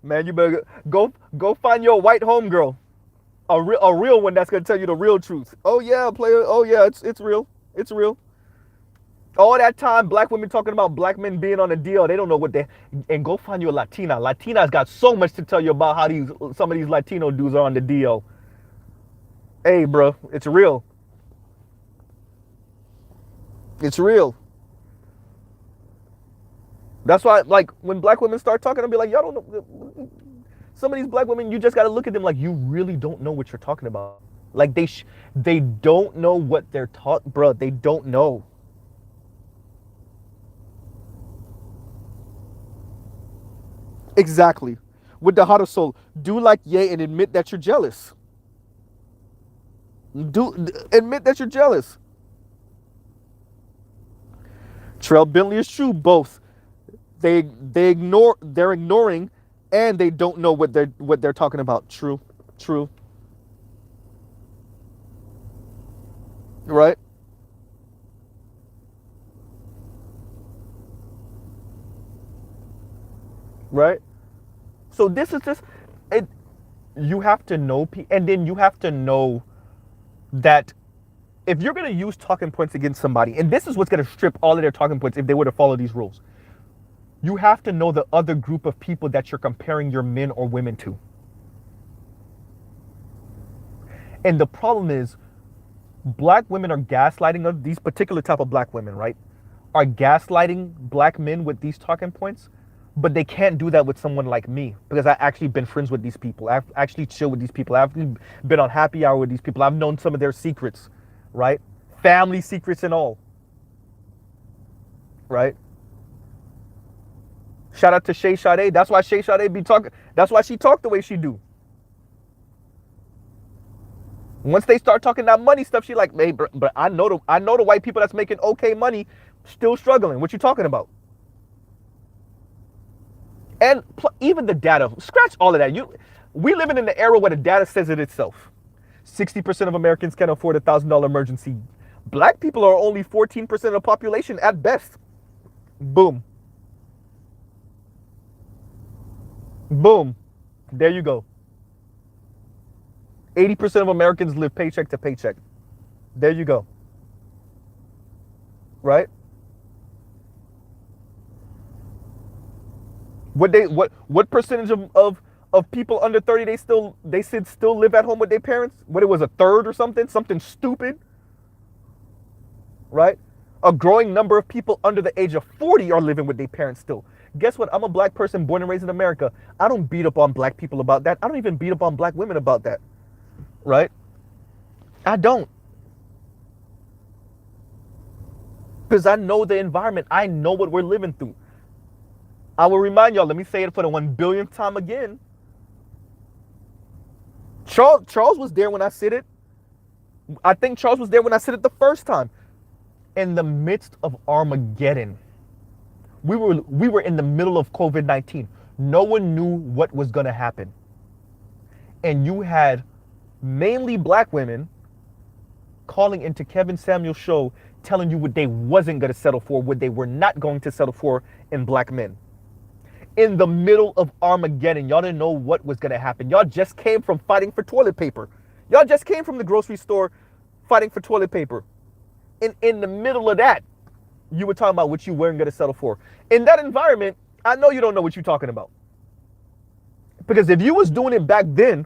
Man, you better go find your white homegirl. A real one that's gonna tell you the real truth. Oh yeah, player. Oh yeah, it's real. It's real. All that time, black women talking about black men being on a deal. They don't know what they. And go find you a Latina. Latina's got so much to tell you about how some of these Latino dudes are on the deal. Hey, bro, it's real. It's real. That's why, like, when black women start talking, I'll be like, y'all don't know. Some of these black women, you just got to look at them like you really don't know what you're talking about. Like, they don't know what they're talking, bro. They don't know. Exactly. With the heart of soul, do like Ye and admit that you're jealous. Admit that you're jealous. Trell Bentley is true. Both. They're ignoring, and they don't know what they're talking about. True. Right? Right? So this is just it. You have to know, and then you have to know that if you're gonna use talking points against somebody, and this is what's gonna strip all of their talking points if they were to follow these rules. You have to know the other group of people that you're comparing your men or women to. And the problem is, black women are gaslighting these particular type of black women, right? Are gaslighting black men with these talking points, but they can't do that with someone like me because I've actually been friends with these people. I've actually chilled with these people. I've been on happy hour with these people. I've known some of their secrets, right? Family secrets and all, right? Shout out to Shay Sade. That's why Shay Sade be talking. That's why she talk the way she do. Once they start talking that money stuff, she like, hey, but I know the white people that's making okay money still struggling. What you talking about? And even the data, scratch all of that. We living in the era where the data says it itself. 60% of Americans can afford $1,000 emergency. Black people are only 14% of the population at best. Boom. Boom. There you go. 80% of Americans live paycheck to paycheck. There you go. Right? What percentage of people under 30 they said still live at home with their parents? What, it was a third or something? Something stupid. Right? A growing number of people under the age of 40 are living with their parents still. Guess what? I'm a black person born and raised in America. I don't beat up on black people about that. I don't even beat up on black women about that. Right? I don't. Because I know the environment. I know what we're living through. I will remind y'all, let me say it for the 1 billionth time again. Charles was there when I said it. I think Charles was there when I said it the first time. In the midst of Armageddon. We were in the middle of COVID-19. No one knew what was going to happen. And you had mainly black women calling into Kevin Samuel's show telling you what they wasn't going to settle for, what they were not going to settle for in black men. in the middle of Armageddon. Y'all didn't know what was going to happen. Y'all just came from fighting for toilet paper. Y'all just came from the grocery store fighting for toilet paper. And in the middle of that, you were talking about what you weren't going to settle for. In that environment, I know you don't know what you're talking about. Because if you was doing it back then,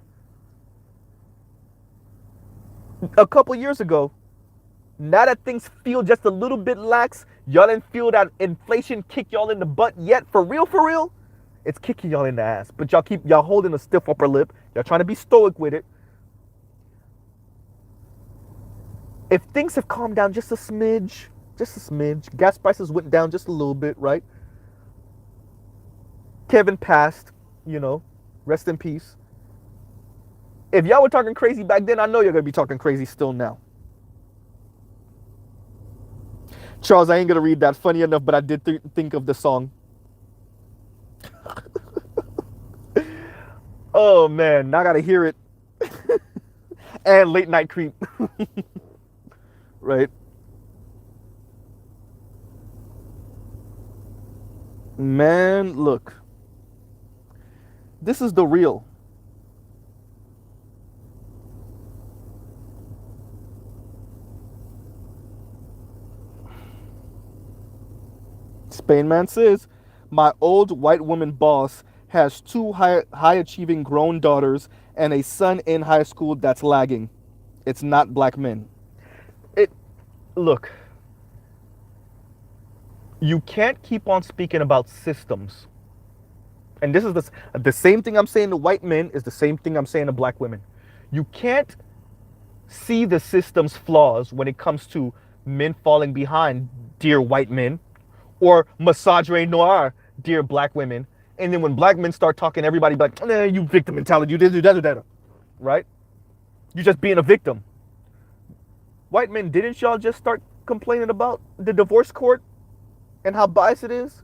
a couple years ago, now that things feel just a little bit lax, y'all didn't feel that inflation kick y'all in the butt yet. For real, it's kicking y'all in the ass. But y'all holding a stiff upper lip. Y'all trying to be stoic with it. If things have calmed down just a smidge, gas prices went down just a little bit, right? Kevin passed, rest in peace. If y'all were talking crazy back then, I know you're going to be talking crazy still now. Charles, I ain't going to read that. Funny enough, but I did think of the song. Oh, man. Now I got to hear it. And Late Night Creep. Right? Man, look. This is the real. Spain Man says, my old white woman boss has two high-achieving grown daughters and a son in high school that's lagging. It's not black men. Look, you can't keep on speaking about systems. And this is the same thing I'm saying to white men is the same thing I'm saying to black women. You can't see the system's flaws when it comes to men falling behind, dear white men, or misogyny noir, dear black women. And then when black men start talking, everybody be like, nah, you victim mentality, you do that, right? You're just being a victim. White men, didn't y'all just start complaining about the divorce court and how biased it is?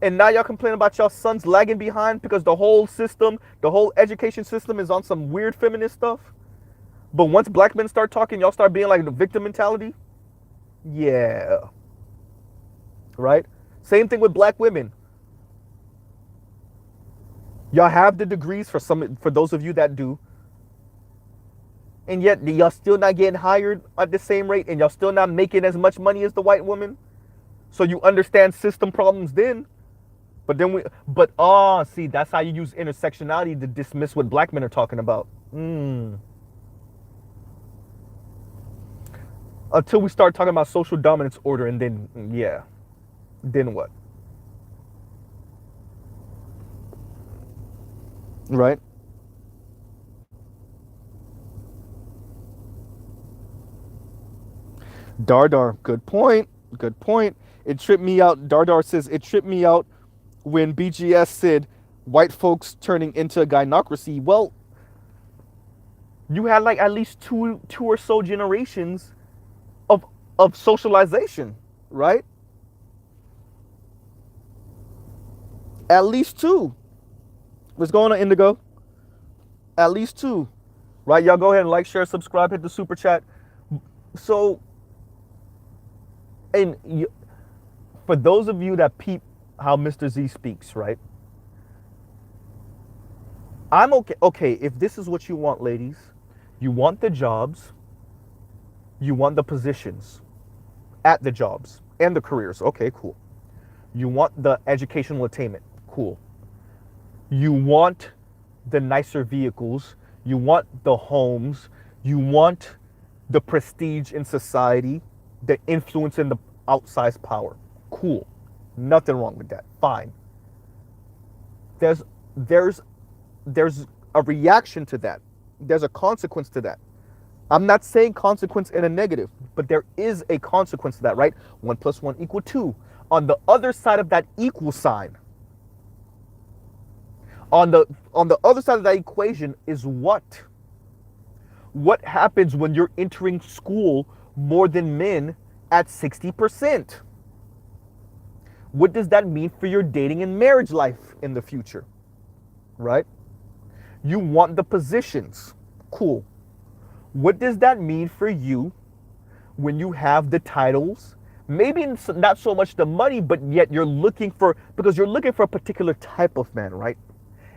And now y'all complaining about y'all sons lagging behind because the whole system, the whole education system is on some weird feminist stuff? But once black men start talking, y'all start being like the victim mentality? Yeah. Right? Same thing with black women. Y'all have the degrees for those of you that do. And yet y'all still not getting hired at the same rate, and y'all still not making as much money as the white woman. So you understand system problems then. But then see, that's how you use intersectionality to dismiss what black men are talking about. Until we start talking about social dominance order, and then, yeah. Then what? Right? Dardar, good point. It tripped me out. Dardar says, it tripped me out when BGS said white folks turning into a gynocracy. Well, you had like at least two or so generations of socialization, right? At least two. What's going on, Indigo? At least two. Right? Y'all go ahead and like, share, subscribe, hit the super chat. So, for those of you that peep how Mr. Z speaks, right? I'm okay. Okay, if this is what you want, ladies, you want the jobs, you want the positions at the jobs and the careers. Okay, cool. You want the educational attainment. Cool. You want the nicer vehicles. You want the homes. You want the prestige in society, the influence and the outsized power. Cool. Nothing wrong with that. Fine. There's a reaction to that. There's a consequence to that. I'm not saying consequence in a negative, but there is a consequence to that, right? 1 + 1 = 2. On the other side of that equal sign, on the other side of that equation is what? What happens when you're entering school more than men at 60%? What does that mean for your dating and marriage life in the future? Right? You want the positions. Cool. What does that mean for you when you have the titles, Maybe not so much the money, but yet you're looking for, because you're looking for a particular type of man, right?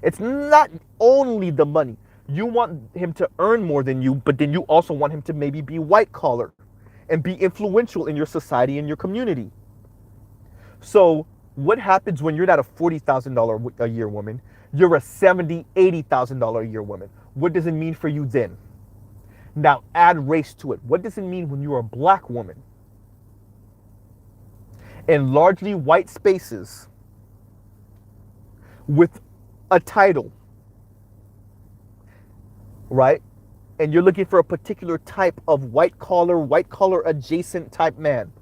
It's not only the money. You want him to earn more than you, but then you also want him to maybe be white collar and be influential in your society and your community. So what happens when you're not a $40,000 a year woman? You're a $70,000, $80,000 a year woman. What does it mean for you then? Now add race to it. What does it mean when you're a black woman? In largely white spaces with a title, right? And you're looking for a particular type of white collar adjacent type man,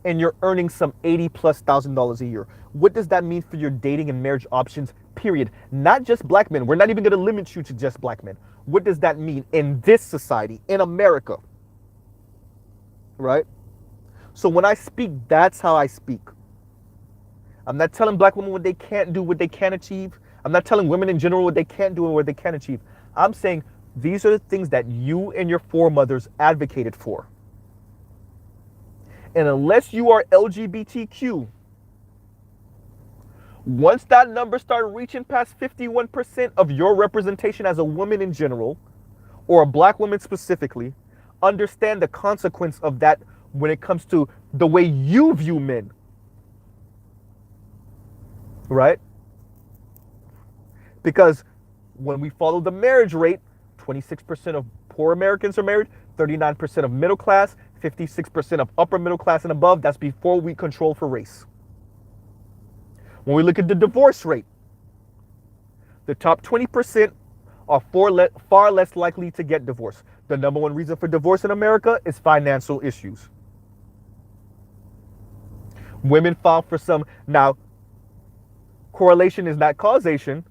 and you're earning some $80,000+ a year. What does that mean for your dating and marriage options, period? Not just black men. We're not even going to limit you to just black men. What does that mean in this society, in America, right? So when I speak, that's how I speak. I'm not telling black women what they can't do, what they can't achieve. I'm not telling women in general what they can't do and what they can't achieve. I'm saying these are the things that you and your foremothers advocated for. And unless you are LGBTQ, once that number started reaching past 51% of your representation as a woman in general, or a black woman specifically, understand the consequence of that when it comes to the way you view men. Right? Because when we follow the marriage rate, 26% of poor Americans are married, 39% of middle class, 56% of upper middle class and above. That's before we control for race. When we look at the divorce rate, the top 20% are far less likely to get divorced. The number one reason for divorce in America is financial issues. Women file for some, now, correlation is not causation,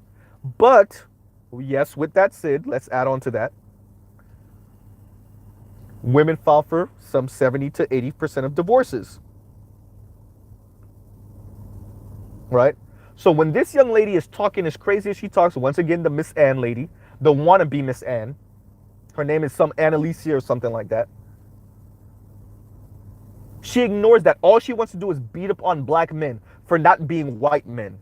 but yes, with that said, let's add on to that. Women file for some 70 to 80% of divorces. Right? So when this young lady is talking as crazy as she talks, once again, the Miss Ann lady, the wannabe Miss Ann, her name is some Annalicia or something like that. She ignores that. All she wants to do is beat up on black men for not being white men.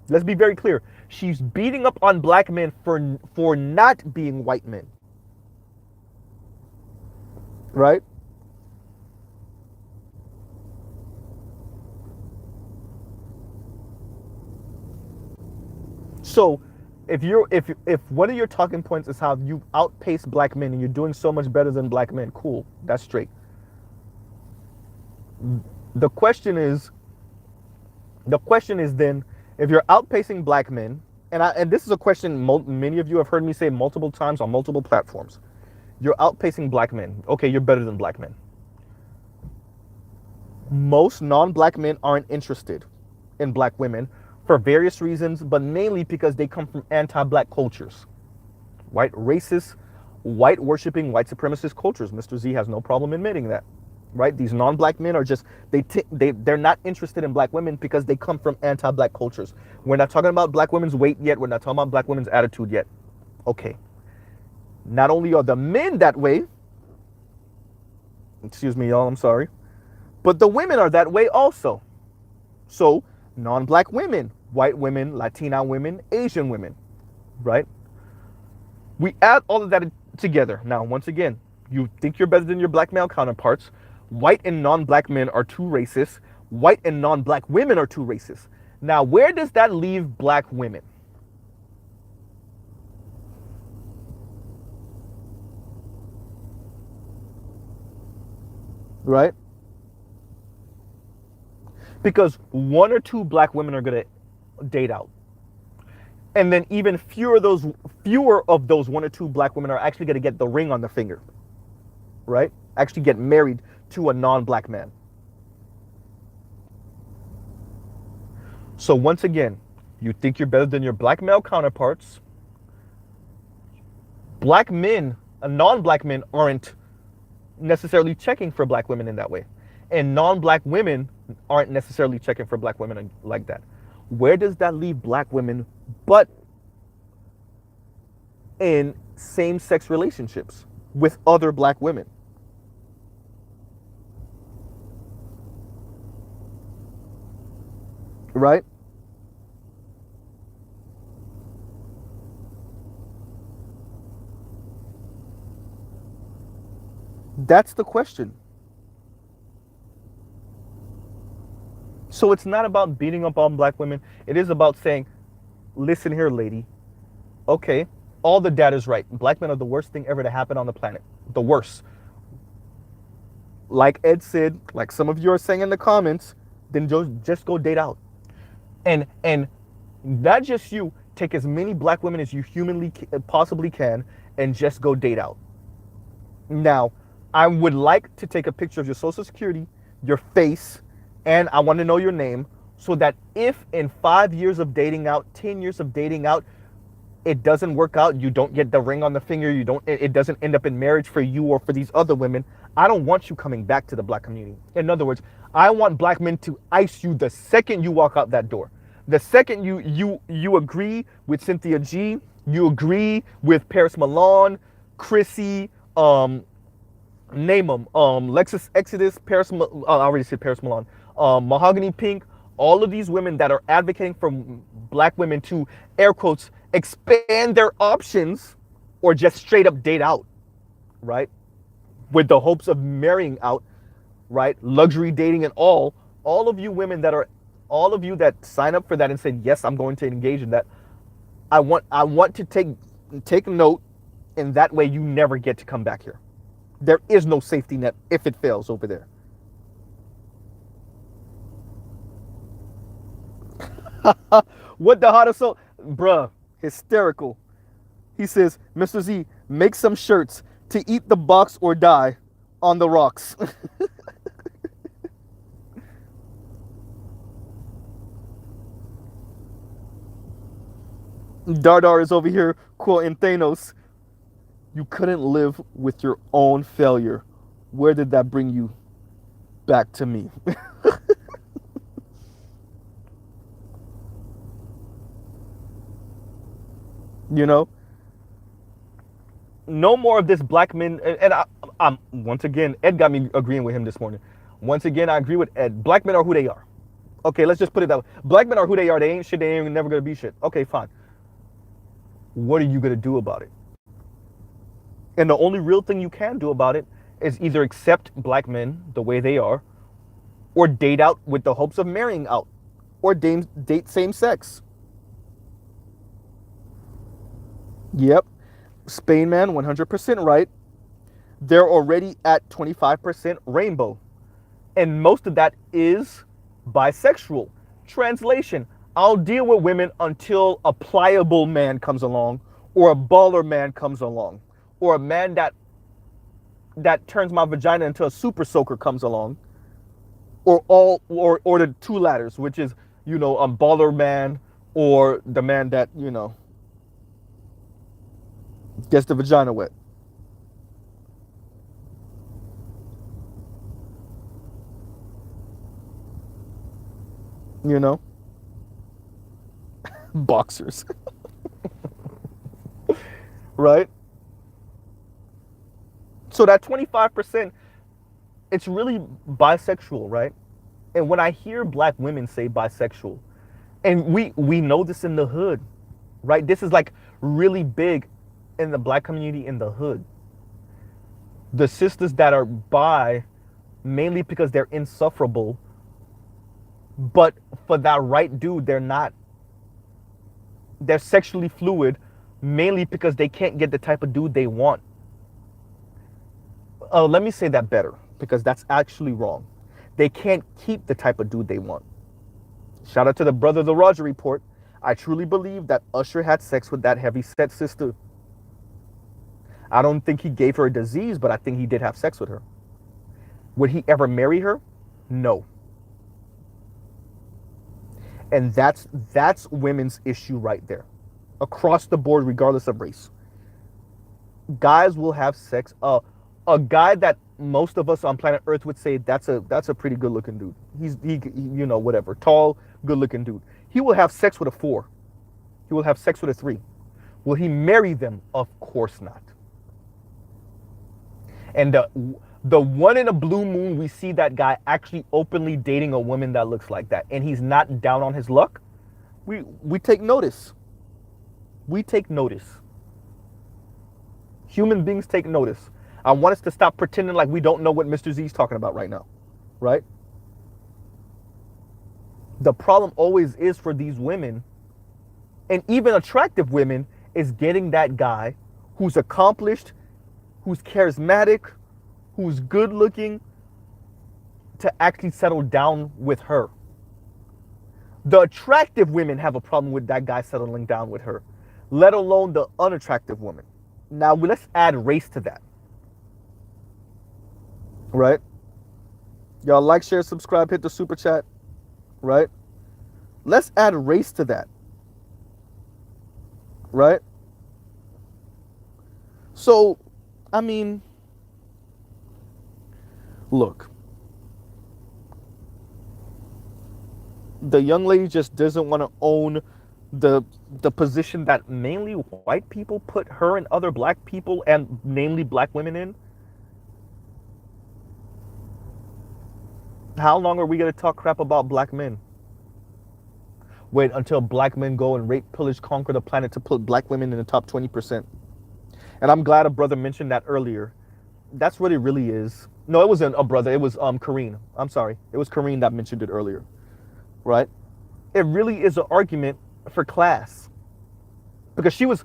Let's be very clear. She's beating up on black men for not being white men. Right? So if one of your talking points is how you outpace black men and you're doing so much better than black men, cool, that's straight. The question is then, if you're outpacing black men, and this is a question many of you have heard me say multiple times on multiple platforms. You're outpacing black men. Okay, you're better than black men. Most non-black men aren't interested in black women for various reasons, but mainly because they come from anti-black cultures. White racist, white worshiping, white supremacist cultures. Mr. Z has no problem admitting that. Right? These non-black men are just, they're not interested in black women because they come from anti-black cultures. We're not talking about black women's weight yet. We're not talking about black women's attitude yet. Okay. Not only are the men that way, excuse me, y'all, I'm sorry, but the women are that way also. So, non-black women, white women, Latina women, Asian women, right? We add all of that together. Now, once again, you think you're better than your black male counterparts. White and non-black men are too racist. White and non-black women are too racist. Now, where does that leave black women? Right? Because one or two black women are going to date out. And then even fewer of those one or two black women are actually going to get the ring on the finger. Right? Actually get married to a non-black man. So once again, you think you're better than your black male counterparts. Black men, non-black men aren't necessarily checking for black women in that way. And non-black women aren't necessarily checking for black women like that. Where does that leave black women but in same-sex relationships with other black women? right? That's the question. So it's not about beating up on black women. It is about saying, listen here, lady. Okay, all the data is right. Black men are the worst thing ever to happen on the planet. The worst. Like Ed said, like some of you are saying in the comments, then just go date out. And not just you, take as many black women as you humanly possibly can and just go date out. Now, I would like to take a picture of your social security, your face, and I want to know your name so that if in 5 years of dating out, 10 years of dating out, it doesn't work out, you don't get the ring on the finger, it doesn't end up in marriage for you or for these other women, I don't want you coming back to the black community. In other words, I want black men to ice you the second you walk out that door. The second you agree with Cynthia G, you agree with Paris Milan, Chrissy, name them, Lexus Exodus, Paris, I already said Paris Milan, Mahogany Pink, all of these women that are advocating for black women to, air quotes, expand their options or just straight up date out, right? With the hopes of marrying out, right? Luxury dating and all of you women that are, all of you that sign up for that and said, yes, I'm going to engage in that. I want to take note, and that way you never get to come back here. There is no safety net if it fails over there. What the hottest soul? Bruh, hysterical. He says, Mr. Z, make some shirts to eat the box or die on the rocks. Dardar is over here quoting Thanos. You couldn't live with your own failure. Where did that bring you? Back to me. You know? No more of this black men. And I'm once again, Ed got me agreeing with him this morning. Once again, I agree with Ed. Black men are who they are. Okay, let's just put it that way. Black men are who they are. They ain't shit. They ain't never gonna be shit. Okay, fine. What are you gonna do about it? And the only real thing you can do about it is either accept black men the way they are, or date out with the hopes of marrying out, or date same sex. Yep. Spain man, 100% right. They're already at 25% rainbow. And most of that is bisexual. Translation, I'll deal with women until a pliable man comes along, or a baller man comes along, or a man that turns my vagina into a super soaker comes along, or the two ladders, which is, a baller man, or the man that, gets the vagina wet. Boxers. Right? So that 25%, it's really bisexual, right? And when I hear black women say bisexual, and we know this in the hood, right? This is like really big in the black community in the hood. The sisters that are bi, mainly because they're insufferable, but for that right dude, they're not. They're sexually fluid, mainly because they can't get the type of dude they want. Let me say that better, because that's actually wrong. They can't keep the type of dude they want. Shout out to the brother, the Roger Report. I truly believe that Usher had sex with that heavy-set sister. I don't think he gave her a disease, but I think he did have sex with her. Would he ever marry her? No. And that's women's issue right there. Across the board, regardless of race. Guys will have sex. A guy that most of us on planet Earth would say that's a pretty good looking dude. He whatever, tall, good looking dude. He will have sex with a 4. He will have sex with a 3. Will he marry them? Of course not. And The one in a blue moon, we see that guy actually openly dating a woman that looks like that, and he's not down on his luck. We take notice. We take notice. Human beings take notice. I want us to stop pretending like we don't know what Mr. Z is talking about right now, right? The problem always is for these women, and even attractive women, is getting that guy who's accomplished, who's charismatic, who's good looking, to actually settle down with her. The attractive women have a problem with that guy settling down with her, let alone the unattractive woman. Now let's add race to that, right? Y'all like, share, subscribe, hit the super chat, right? Let's add race to that, right? So, I mean, look, the young lady just doesn't want to own the position that mainly white people put her and other black people, and namely black women, in. How long are we going to talk crap about black men? Wait until black men go and rape, pillage, conquer the planet to put black women in the top 20%. And I'm glad a brother mentioned that earlier. That's what it really is. No, it wasn't a brother. It was Kareen. I'm sorry. It was Kareen that mentioned it earlier. Right? It really is an argument for class. Because she was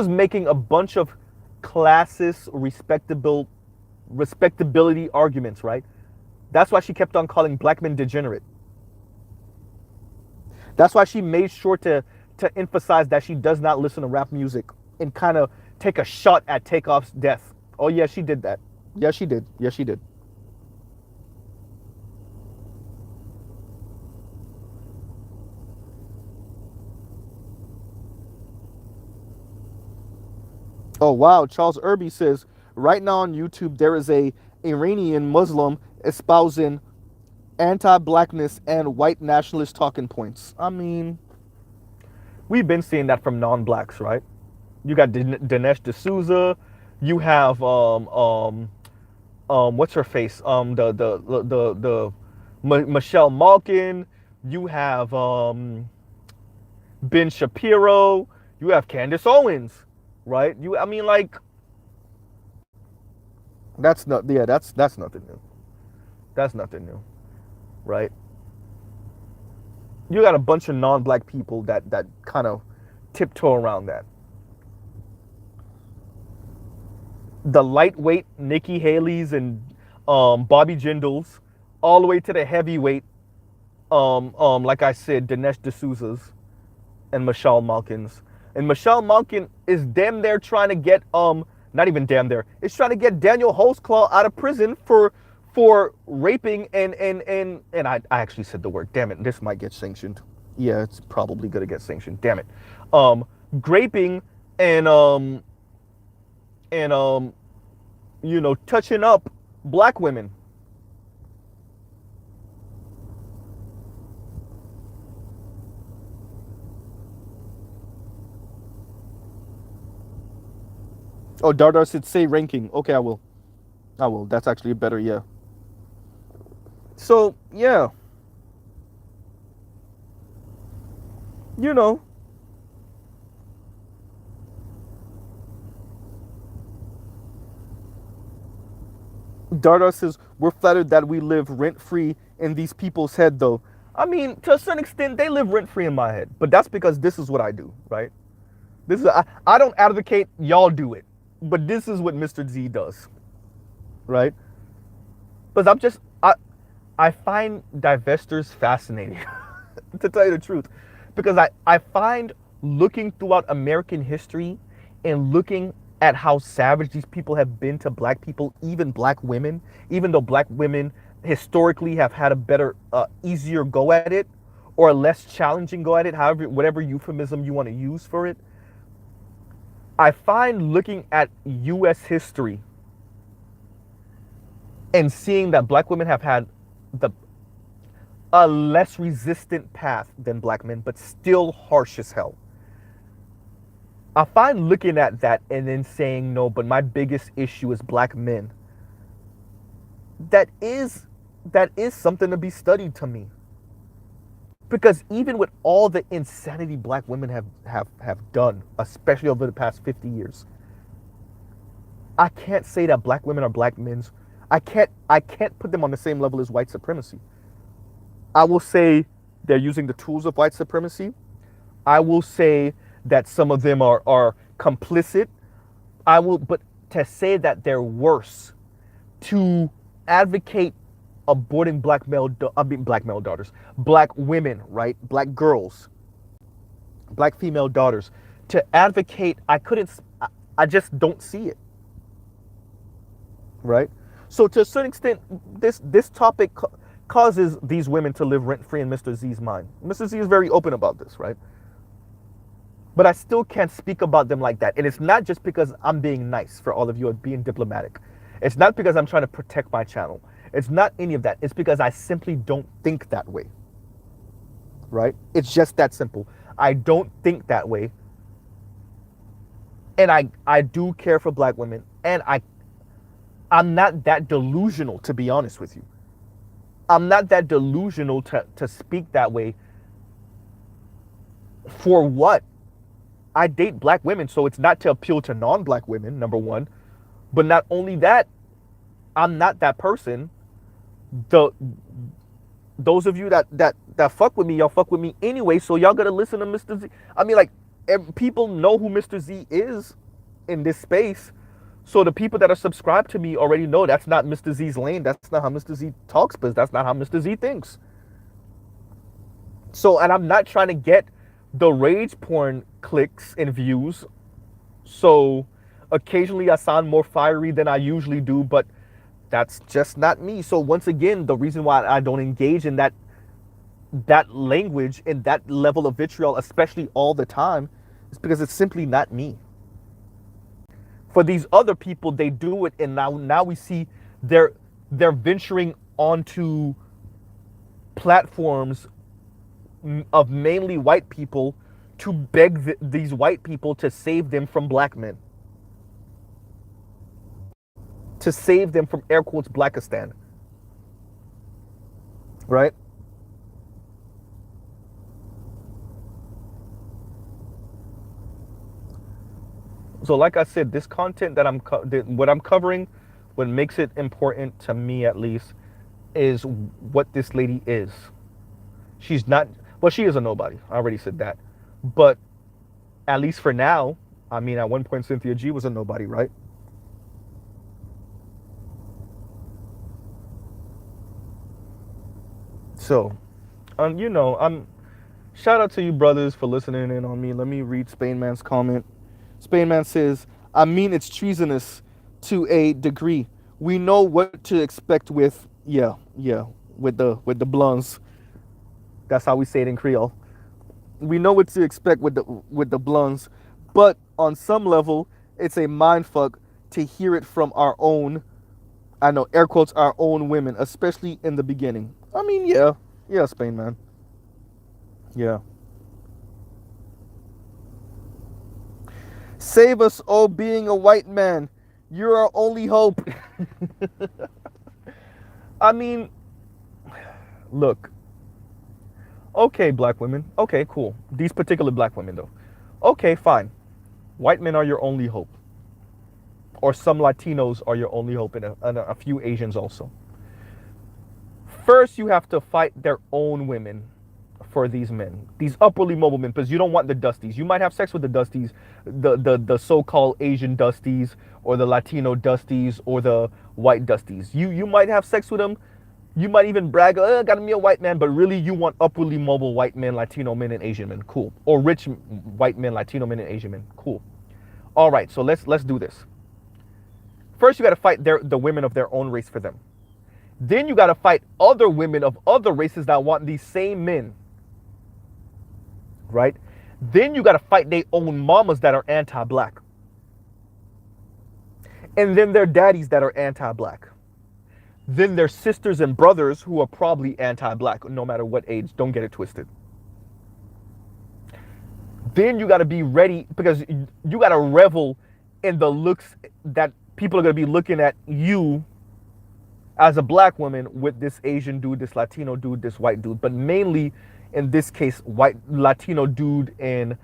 making a bunch of classist, respectability arguments, right? That's why she kept on calling black men degenerate. That's why she made sure to emphasize that she does not listen to rap music and kind of take a shot at Takeoff's death. Oh yeah, she did that. Yeah, she did. Yeah, she did. Oh wow, Charles Irby says, right now on YouTube there is a Iranian Muslim espousing anti-blackness and white nationalist talking points. I mean, we've been seeing that from non-blacks, right? You got Dinesh D'Souza, you have what's her face? The Michelle Malkin, you have Ben Shapiro, you have Candace Owens, right? I mean, like, that's nothing new. That's nothing new, right? You got a bunch of non-black people that kind of tiptoe around that. The lightweight Nikki Haley's and Bobby Jindals, all the way to the heavyweight, like I said, Dinesh D'Souza's and Michelle Malkin's. And Michelle Malkin is damn there trying to get not even damn there. It's trying to get Daniel Holtzclaw out of prison for raping and I actually said the word. Damn it, this might get sanctioned. Yeah, it's probably gonna get sanctioned. Damn it. Graping and touching up black women. Oh, Dardar said say ranking. Okay, I will. That's actually better, yeah. So, yeah. Dardar says, we're flattered that we live rent-free in these people's head, though. I mean, to a certain extent, they live rent-free in my head. But that's because this is what I do, right? I don't advocate y'all do it. But this is what Mr. Z does, right? Because I find divestors fascinating, to tell you the truth. Because I find looking throughout American history and looking at how savage these people have been to black people, even black women, even though black women historically have had a better, easier go at it, or a less challenging go at it, however, whatever euphemism you want to use for it. I find looking at U.S. history and seeing that black women have had a less resistant path than black men, but still harsh as hell. I find looking at that and then saying, no, but my biggest issue is black men. that is something to be studied to me. Because even with all the insanity black women have done, especially over the past 50 years, I can't say that black women are black men's. I can't put them on the same level as white supremacy. I will say they're using the tools of white supremacy. I will say that some of them are complicit. But to say that they're worse, to advocate aborting black male daughters, black women, right? Black girls, black female daughters, to advocate, I just don't see it, right? So to a certain extent, this topic causes these women to live rent-free in Mr. Z's mind. Mr. Z is very open about this, right? But I still can't speak about them like that. And it's not just because I'm being nice for all of you or being diplomatic. It's not because I'm trying to protect my channel. It's not any of that. It's because I simply don't think that way. Right? It's just that simple. I don't think that way. And I do care for black women. And I'm not that delusional, to be honest with you. I'm not that delusional to speak that way. For what? I date black women, so it's not to appeal to non-black women, number one. But not only that, I'm not that person. Those of you that fuck with me, y'all fuck with me anyway, so y'all gotta listen to Mr. Z. I mean, like, people know who Mr. Z is in this space. So the people that are subscribed to me already know that's not Mr. Z's lane. That's not how Mr. Z talks, but that's not how Mr. Z thinks. So, and I'm not trying to get the rage porn clicks and views. So occasionally I sound more fiery than I usually do, but that's just not me. So once again, the reason why I don't engage in that language and that level of vitriol, especially all the time, is because it's simply not me. For these other people, they do it, and now we see they're venturing onto platforms of mainly white people to beg these white people to save them from black men. To save them from, air quotes, Blackistan. Right? So like I said, this content that what I'm covering, what makes it important to me at least, is what this lady is. She's not, well, she is a nobody. I already said that. But at least for now, I mean, at one point Cynthia G was a nobody, right? So, you know, shout out to you brothers for listening in on me. Let me read Spainman's comment. Spainman says, I mean, it's treasonous to a degree. We know what to expect with, with the blunts. That's how we say it in Creole. We know what to expect with the blunts, but on some level, it's a mindfuck to hear it from our own, I know, air quotes, our own women, especially in the beginning. I mean, yeah, Spain man. Yeah. Save us, oh, being a white man. You're our only hope. I mean, look. Okay, black women. Okay, cool. These particular black women, though. Okay, fine. White men are your only hope. Or some Latinos are your only hope, and a few Asians also. First, you have to fight their own women for these men, these upwardly mobile men, because you don't want the dusties. You might have sex with the dusties, the so-called Asian dusties, or the Latino dusties, or the white dusties. You might have sex with them. You might even brag, got me a white man, but really you want upwardly mobile white men, Latino men, and Asian men. Cool. Or rich white men, Latino men, and Asian men. Cool. All right, so let's do this. First, you got to fight the women of their own race for them. Then you got to fight other women of other races that want these same men. Right? Then you got to fight their own mamas that are anti-black. And then their daddies that are anti-black. Then their sisters and brothers who are probably anti-black, no matter what age. Don't get it twisted. Then you got to be ready, because you got to revel in the looks that people are going to be looking at you as a black woman with this Asian dude, this Latino dude, this white dude, but mainly in this case, white Latino dude and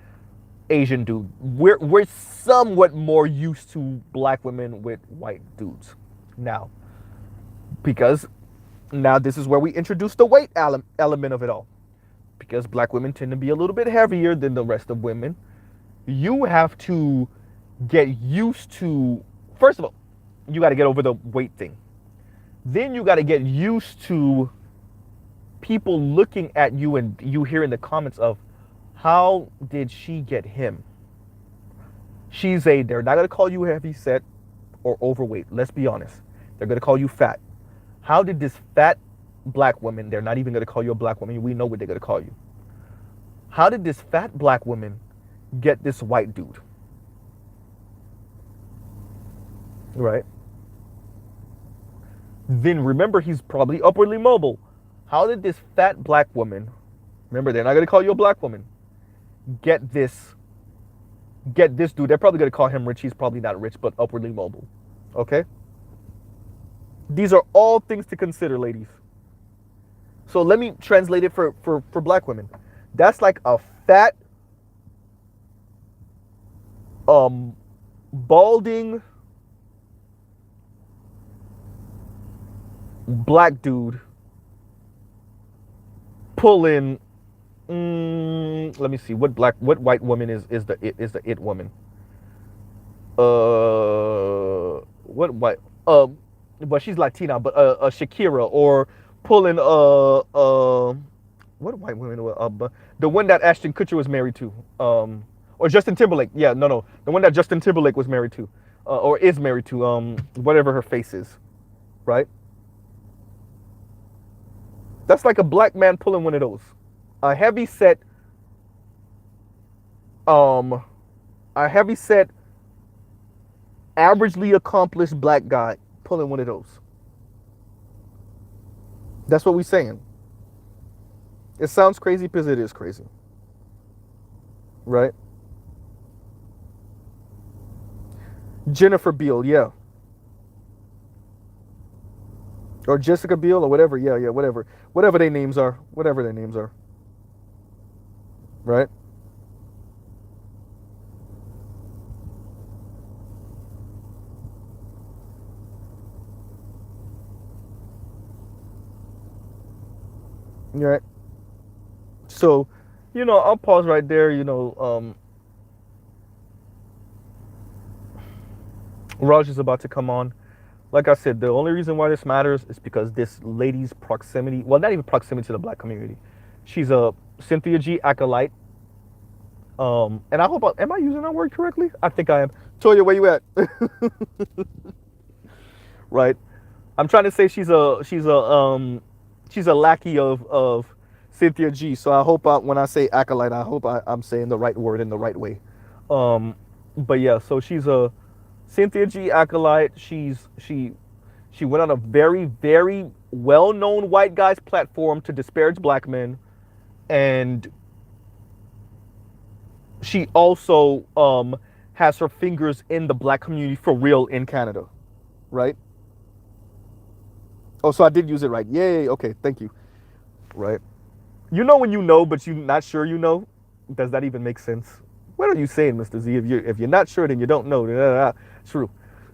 Asian dude. We're somewhat more used to black women with white dudes now, because now this is where we introduce the weight element of it all. Because black women tend to be a little bit heavier than the rest of women, you have to get used to, first of all, you got to get over the weight thing. Then you got to get used to people looking at you and you hearing the comments of, how did she get him? They're not going to call you heavy set or overweight. Let's be honest. They're going to call you fat. How did this fat black woman, they're not even going to call you a black woman. We know what they're going to call you. How did this fat black woman get this white dude? Right? Then remember, he's probably upwardly mobile. How did this fat black woman, remember, they're not going to call you a black woman, get this dude? They're probably going to call him rich. He's probably not rich, but upwardly mobile. Okay? These are all things to consider, ladies. So let me translate it for black women. That's like a fat, balding black dude pulling. Let me see. What white woman is the it woman? What white? But she's Latina. But a Shakira, or pulling what white woman? The one that Ashton Kutcher was married to. Or Justin Timberlake. Yeah, no, the one that Justin Timberlake was married to, or is married to. Whatever her face is, right? That's like a black man pulling one of those. A heavy set, averagely accomplished black guy pulling one of those. That's what we're saying. It sounds crazy because it is crazy. Right? Jennifer Beal, yeah. Or Jessica Biel, or whatever, yeah, whatever. Whatever their names are. Right? Right. So, I'll pause right there. Raj is about to come on. Like I said, the only reason why this matters is because this lady's proximity, well, not even proximity to the black community. She's a Cynthia G acolyte. And I hope, am I using that word correctly? I think I am. Toya, where you at? Right. I'm trying to say she's a lackey of Cynthia G. So I hope when I say acolyte, I hope I'm saying the right word in the right way. But yeah, so she's a Cynthia G acolyte. She went on a very, very well-known white guy's platform to disparage black men, and she also has her fingers in the black community for real in Canada, right? Oh, so I did use it right. Yay. Okay, thank you. Right. When you know, but you're not sure you know. Does that even make sense? What are you saying, Mr. Z? If you're not sure, then you don't know. True.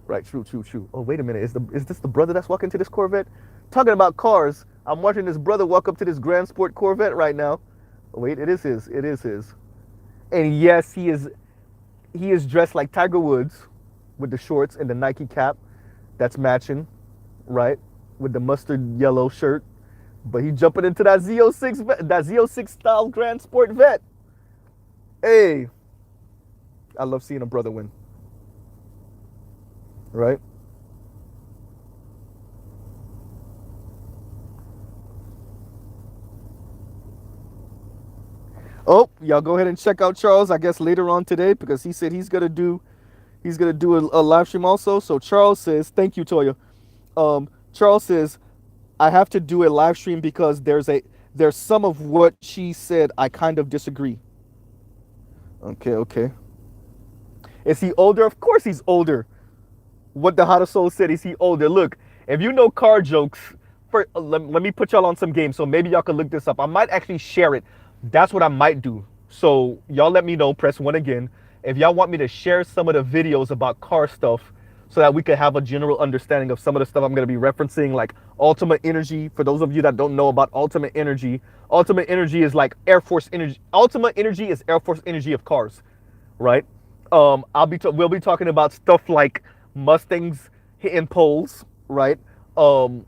Right, true. Oh, wait a minute. Is this the brother that's walking to this Corvette? Talking about cars, I'm watching this brother walk up to this Grand Sport Corvette right now. Oh, wait, it is his. And yes, he is dressed like Tiger Woods with the shorts and the Nike cap that's matching, right? With the mustard yellow shirt. But he jumping into that Z06 style Grand Sport Vet. Hey, I love seeing a brother win. Right? Oh, y'all go ahead and check out Charles, I guess later on today, because he said he's gonna do a live stream also. So Charles says, thank you, Toya. Charles says, I have to do a live stream because there's some of what she said I kind of disagree. Okay. Is he older? Of course he's older. What the How to Soul said is he older. Look, If you know car jokes, let me put y'all on some games. So maybe y'all could look this up. I might actually share it. That's what I might do. So y'all let me know. Press one again if y'all want me to share some of the videos about car stuff, so that we could have a general understanding of some of the stuff I'm going to be referencing, like ultimate energy. For those of you that don't know about ultimate energy is like Air Force energy. Ultimate energy is Air Force energy of cars, right? We'll be talking about stuff like Mustangs hitting poles, right? Um,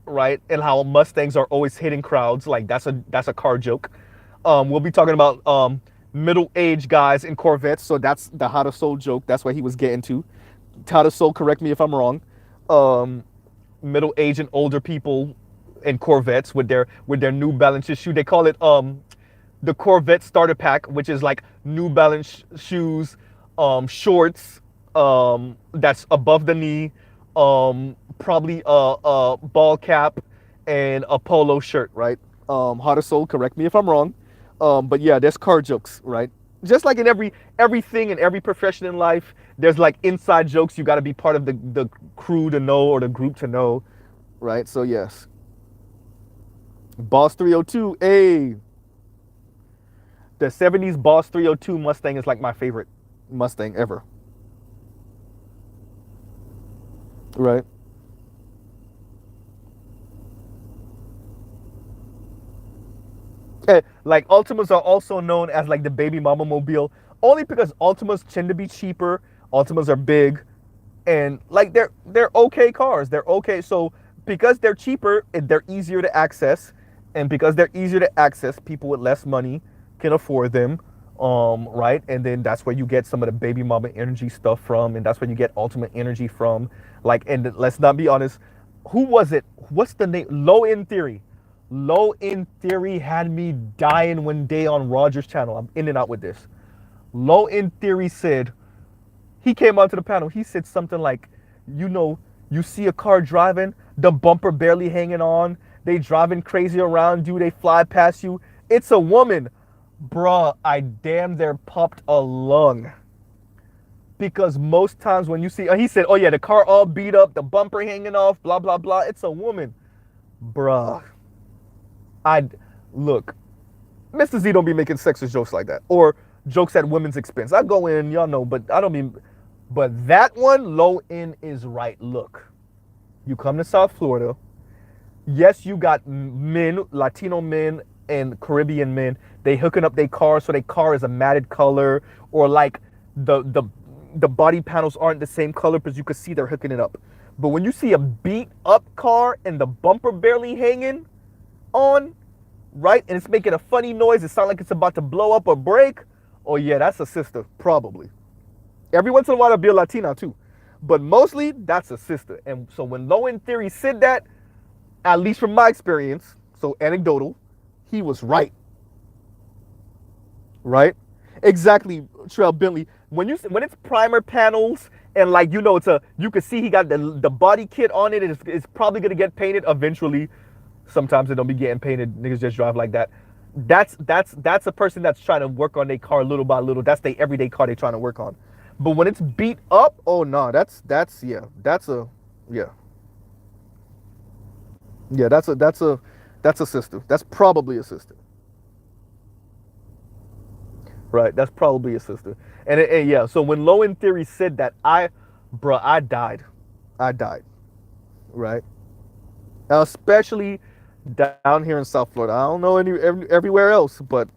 right, and how Mustangs are always hitting crowds. Like that's a car joke. We'll be talking about middle-aged guys in Corvettes. So that's the How to Soul joke. That's what he was getting to. How to Soul, correct me if I'm wrong. Um, Middle-aged and older people in Corvettes with their New Balance shoe. They call it the Corvette starter pack, which is like New Balance shoes, shorts, that's above the knee, probably a ball cap and a polo shirt, right? Heart or soul, correct me if I'm wrong. But yeah, there's car jokes, right? Just like in everything in every profession in life, there's like inside jokes you got to be part of the crew to know, or the group to know, right? So yes, Boss 302, a the 70s Boss 302 Mustang is like my favorite Mustang ever, right? Like Ultimas are also known as like the baby mama mobile, only because Ultimas tend to be cheaper. Ultimas are big, and like they're okay cars. They're okay. So because they're cheaper, they're easier to access, and because they're easier to access, people with less money can afford them. Right, and then that's where you get some of the baby mama energy stuff from, and that's where you get ultimate energy from. Like, and let's not be honest, who was it? What's the name? Low End Theory. Low End Theory had me dying one day on Roger's channel. I'm in and out with this. Low End Theory said, he came onto the panel. He said something like, you see a car driving, the bumper barely hanging on. They driving crazy around you. They fly past you. It's a woman. Bruh, I damn near popped a lung. Because most times when you see, he said, oh yeah, the car all beat up, the bumper hanging off, blah, blah, blah. It's a woman. Bruh. Look, Mr. Z don't be making sexist jokes like that, or jokes at women's expense. I go in, y'all know, but I don't mean, but that one, Low End is right. Look, you come to South Florida. Yes, you got men, Latino men and Caribbean men. They hooking up their cars, so their car is a matted color, or like the body panels aren't the same color, because you can see they're hooking it up. But when you see a beat up car and the bumper barely hanging on, right, and it's making a funny noise, it sounds like it's about to blow up or break, oh yeah, that's a sister, probably. Every once in a while it'll be a Latina too, but mostly that's a sister. And so when Low End Theory said that, at least from my experience, so anecdotal, he was right. Right? Exactly, Trell Bentley. When it's primer panels and like you can see he got the body kit on it, it's probably gonna get painted eventually. Sometimes it don't be getting painted. Niggas just drive like that. That's a person that's trying to work on their car little by little. That's their everyday car they're trying to work on. But when it's beat up, oh no, that's yeah, that's a yeah. Yeah, that's a sister. That's probably a sister. Right, that's probably a sister. And yeah, so when Low End Theory said that, I died. I died. Right? Especially down here in South Florida. I don't know everywhere else, but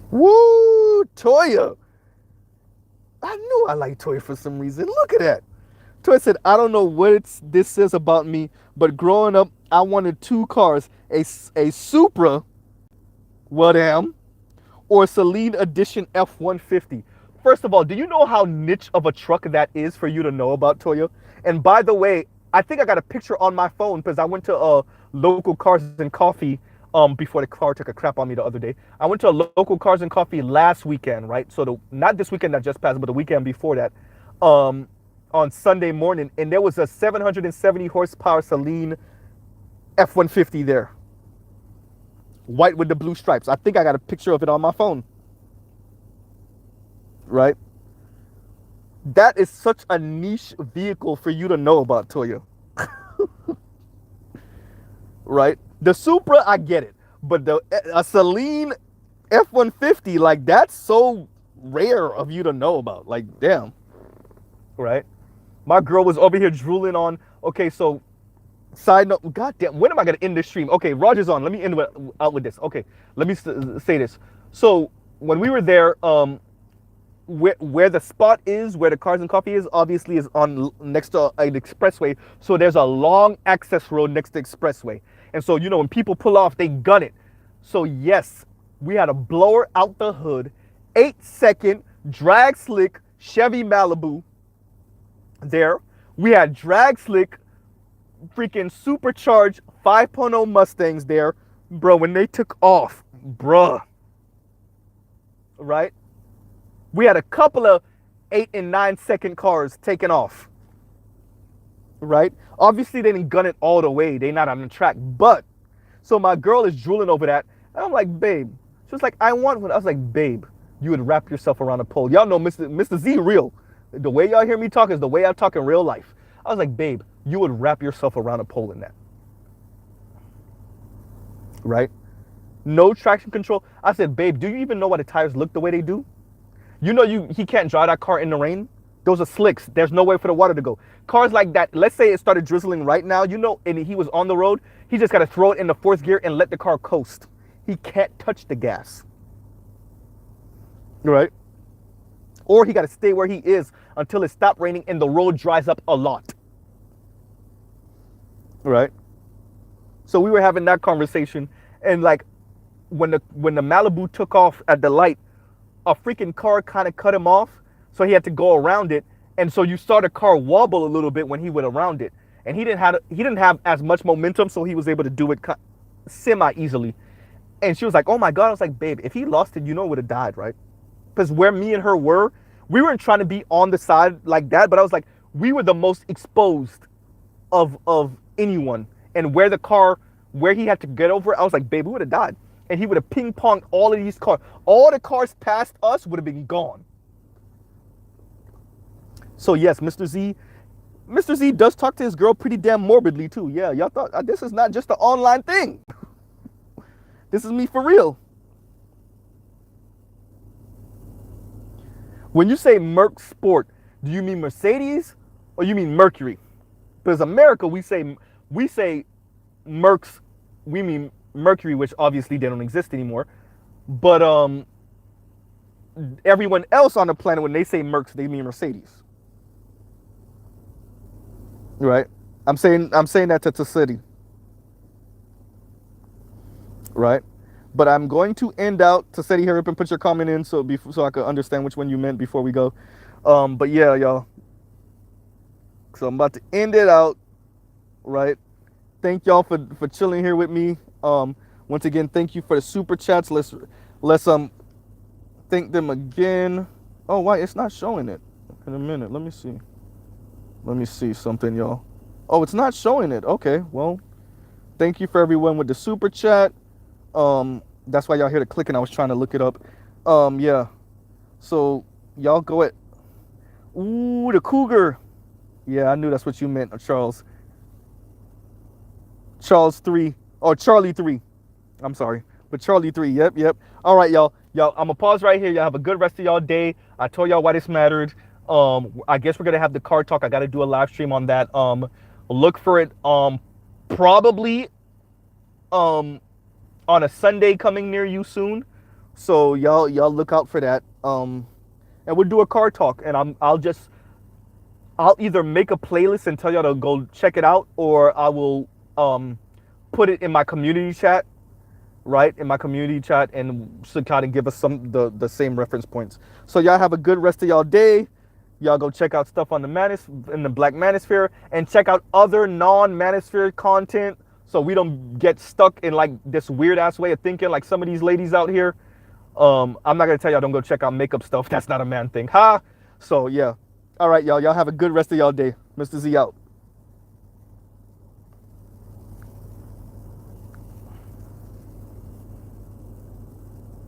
woo, Toya. I knew I liked Toya for some reason. Look at that. Toya said, I don't know what this says about me, but growing up, I wanted two cars, a Supra, well damn, or Celine Edition F-150. First of all, do you know how niche of a truck that is for you to know about, Toya? And by the way, I think I got a picture on my phone because I went to a local Cars and Coffee before the car took a crap on me the other day. I went to a local Cars and Coffee last weekend, right? So not this weekend that just passed, but the weekend before that, on Sunday morning, and there was a 770 horsepower Celine F-150 there. White with the blue stripes. I think I got a picture of it on my phone. right? That is such a niche vehicle for you to know about, Toya. Right? The Supra, I get it. But a Celine F-150, like, that's so rare of you to know about. Like, damn. Right? My girl was over here drooling on, okay, so, side note, goddamn, when am I going to end this stream? Okay, Roger's on. Let me end out with this. Okay, let me say this. So, when we were there, where the spot is, where the Cars and Coffee is, obviously is on next to an expressway. So there's a long access road next to the expressway. And so, you know, when people pull off, they gun it. So yes, we had a blower out the hood, 8-second drag slick Chevy Malibu there. We had drag slick freaking supercharged 5.0 Mustangs there. Bro, when they took off, bruh. Right? We had a couple of 8 and 9-second cars taking off. Right? Obviously, they didn't gun it all the way. They're not on the track. But, so my girl is drooling over that. And I'm like, babe. She was like, I want one. I was like, babe, you would wrap yourself around a pole. Y'all know Mr. Z real. The way y'all hear me talk is the way I talk in real life. I was like, babe, you would wrap yourself around a pole in that. Right? No traction control. I said, babe, do you even know why the tires look the way they do? You know he can't drive that car in the rain. Those are slicks. There's no way for the water to go. Cars like that, let's say it started drizzling right now, you know, and he was on the road, he just got to throw it in the fourth gear and let the car coast. He can't touch the gas. Right? Or he got to stay where he is until it stops raining and the road dries up a lot. Right? So we were having that conversation, and like when the Malibu took off at the light, a freaking car kind of cut him off, so he had to go around it, and so you saw the car wobble a little bit when he went around it, and he didn't have as much momentum, so he was able to do it semi easily. And she was like, "Oh my God!" I was like, "Babe, if he lost it, you know, it would have died, right?" Because where me and her were, we weren't trying to be on the side like that, but I was like, we were the most exposed of anyone, and where he had to get over, I was like, "Babe, we would have died." And he would have ping-ponged all of these cars. All the cars past us would have been gone. So yes, Mr. Z does talk to his girl pretty damn morbidly too. Yeah, y'all thought this is not just an online thing. This is me for real. When you say Merc Sport, do you mean Mercedes or you mean Mercury? Because America, we say Mercs, we mean Mercury, which obviously they don't exist anymore. But everyone else on the planet, when they say Mercs, they mean Mercedes. Right? I'm saying that to City. Right? But I'm going to end out. To City, hurry up and put your comment in so I could understand which one you meant before we go. But yeah, y'all. So I'm about to end it out. Right? Thank y'all for chilling here with me. Once again, thank you for the super chats. Let's thank them again. Oh, why it's not showing it? In a minute, let me see. Let me see something, y'all. Oh, it's not showing it. Okay, well, thank you for everyone with the super chat. That's why y'all hear the clicking. I was trying to look it up. Yeah. So y'all go at. Ooh, the Cougar. Yeah, I knew that's what you meant, Charles. Charles 3. Oh, Charlie 3. I'm sorry. But Charlie 3. Yep. All right, y'all. I'm going to pause right here. Y'all have a good rest of y'all day. I told y'all why this mattered. I guess we're going to have the car talk. I got to do a live stream on that. Look for it probably on a Sunday coming near you soon. So y'all look out for that. And we'll do a car talk. And I'll either make a playlist and tell y'all to go check it out, or I will put it in my community chat, right? In my community chat, and so kind of give us the same reference points. So y'all have a good rest of y'all day. Y'all go check out stuff on in the Black Manosphere, and check out other non-Manosphere content, so we don't get stuck in like this weird ass way of thinking like some of these ladies out here. I'm not gonna tell y'all don't go check out makeup stuff. That's not a man thing. Ha! So yeah. All right, y'all. Y'all have a good rest of y'all day. Mr. Z out.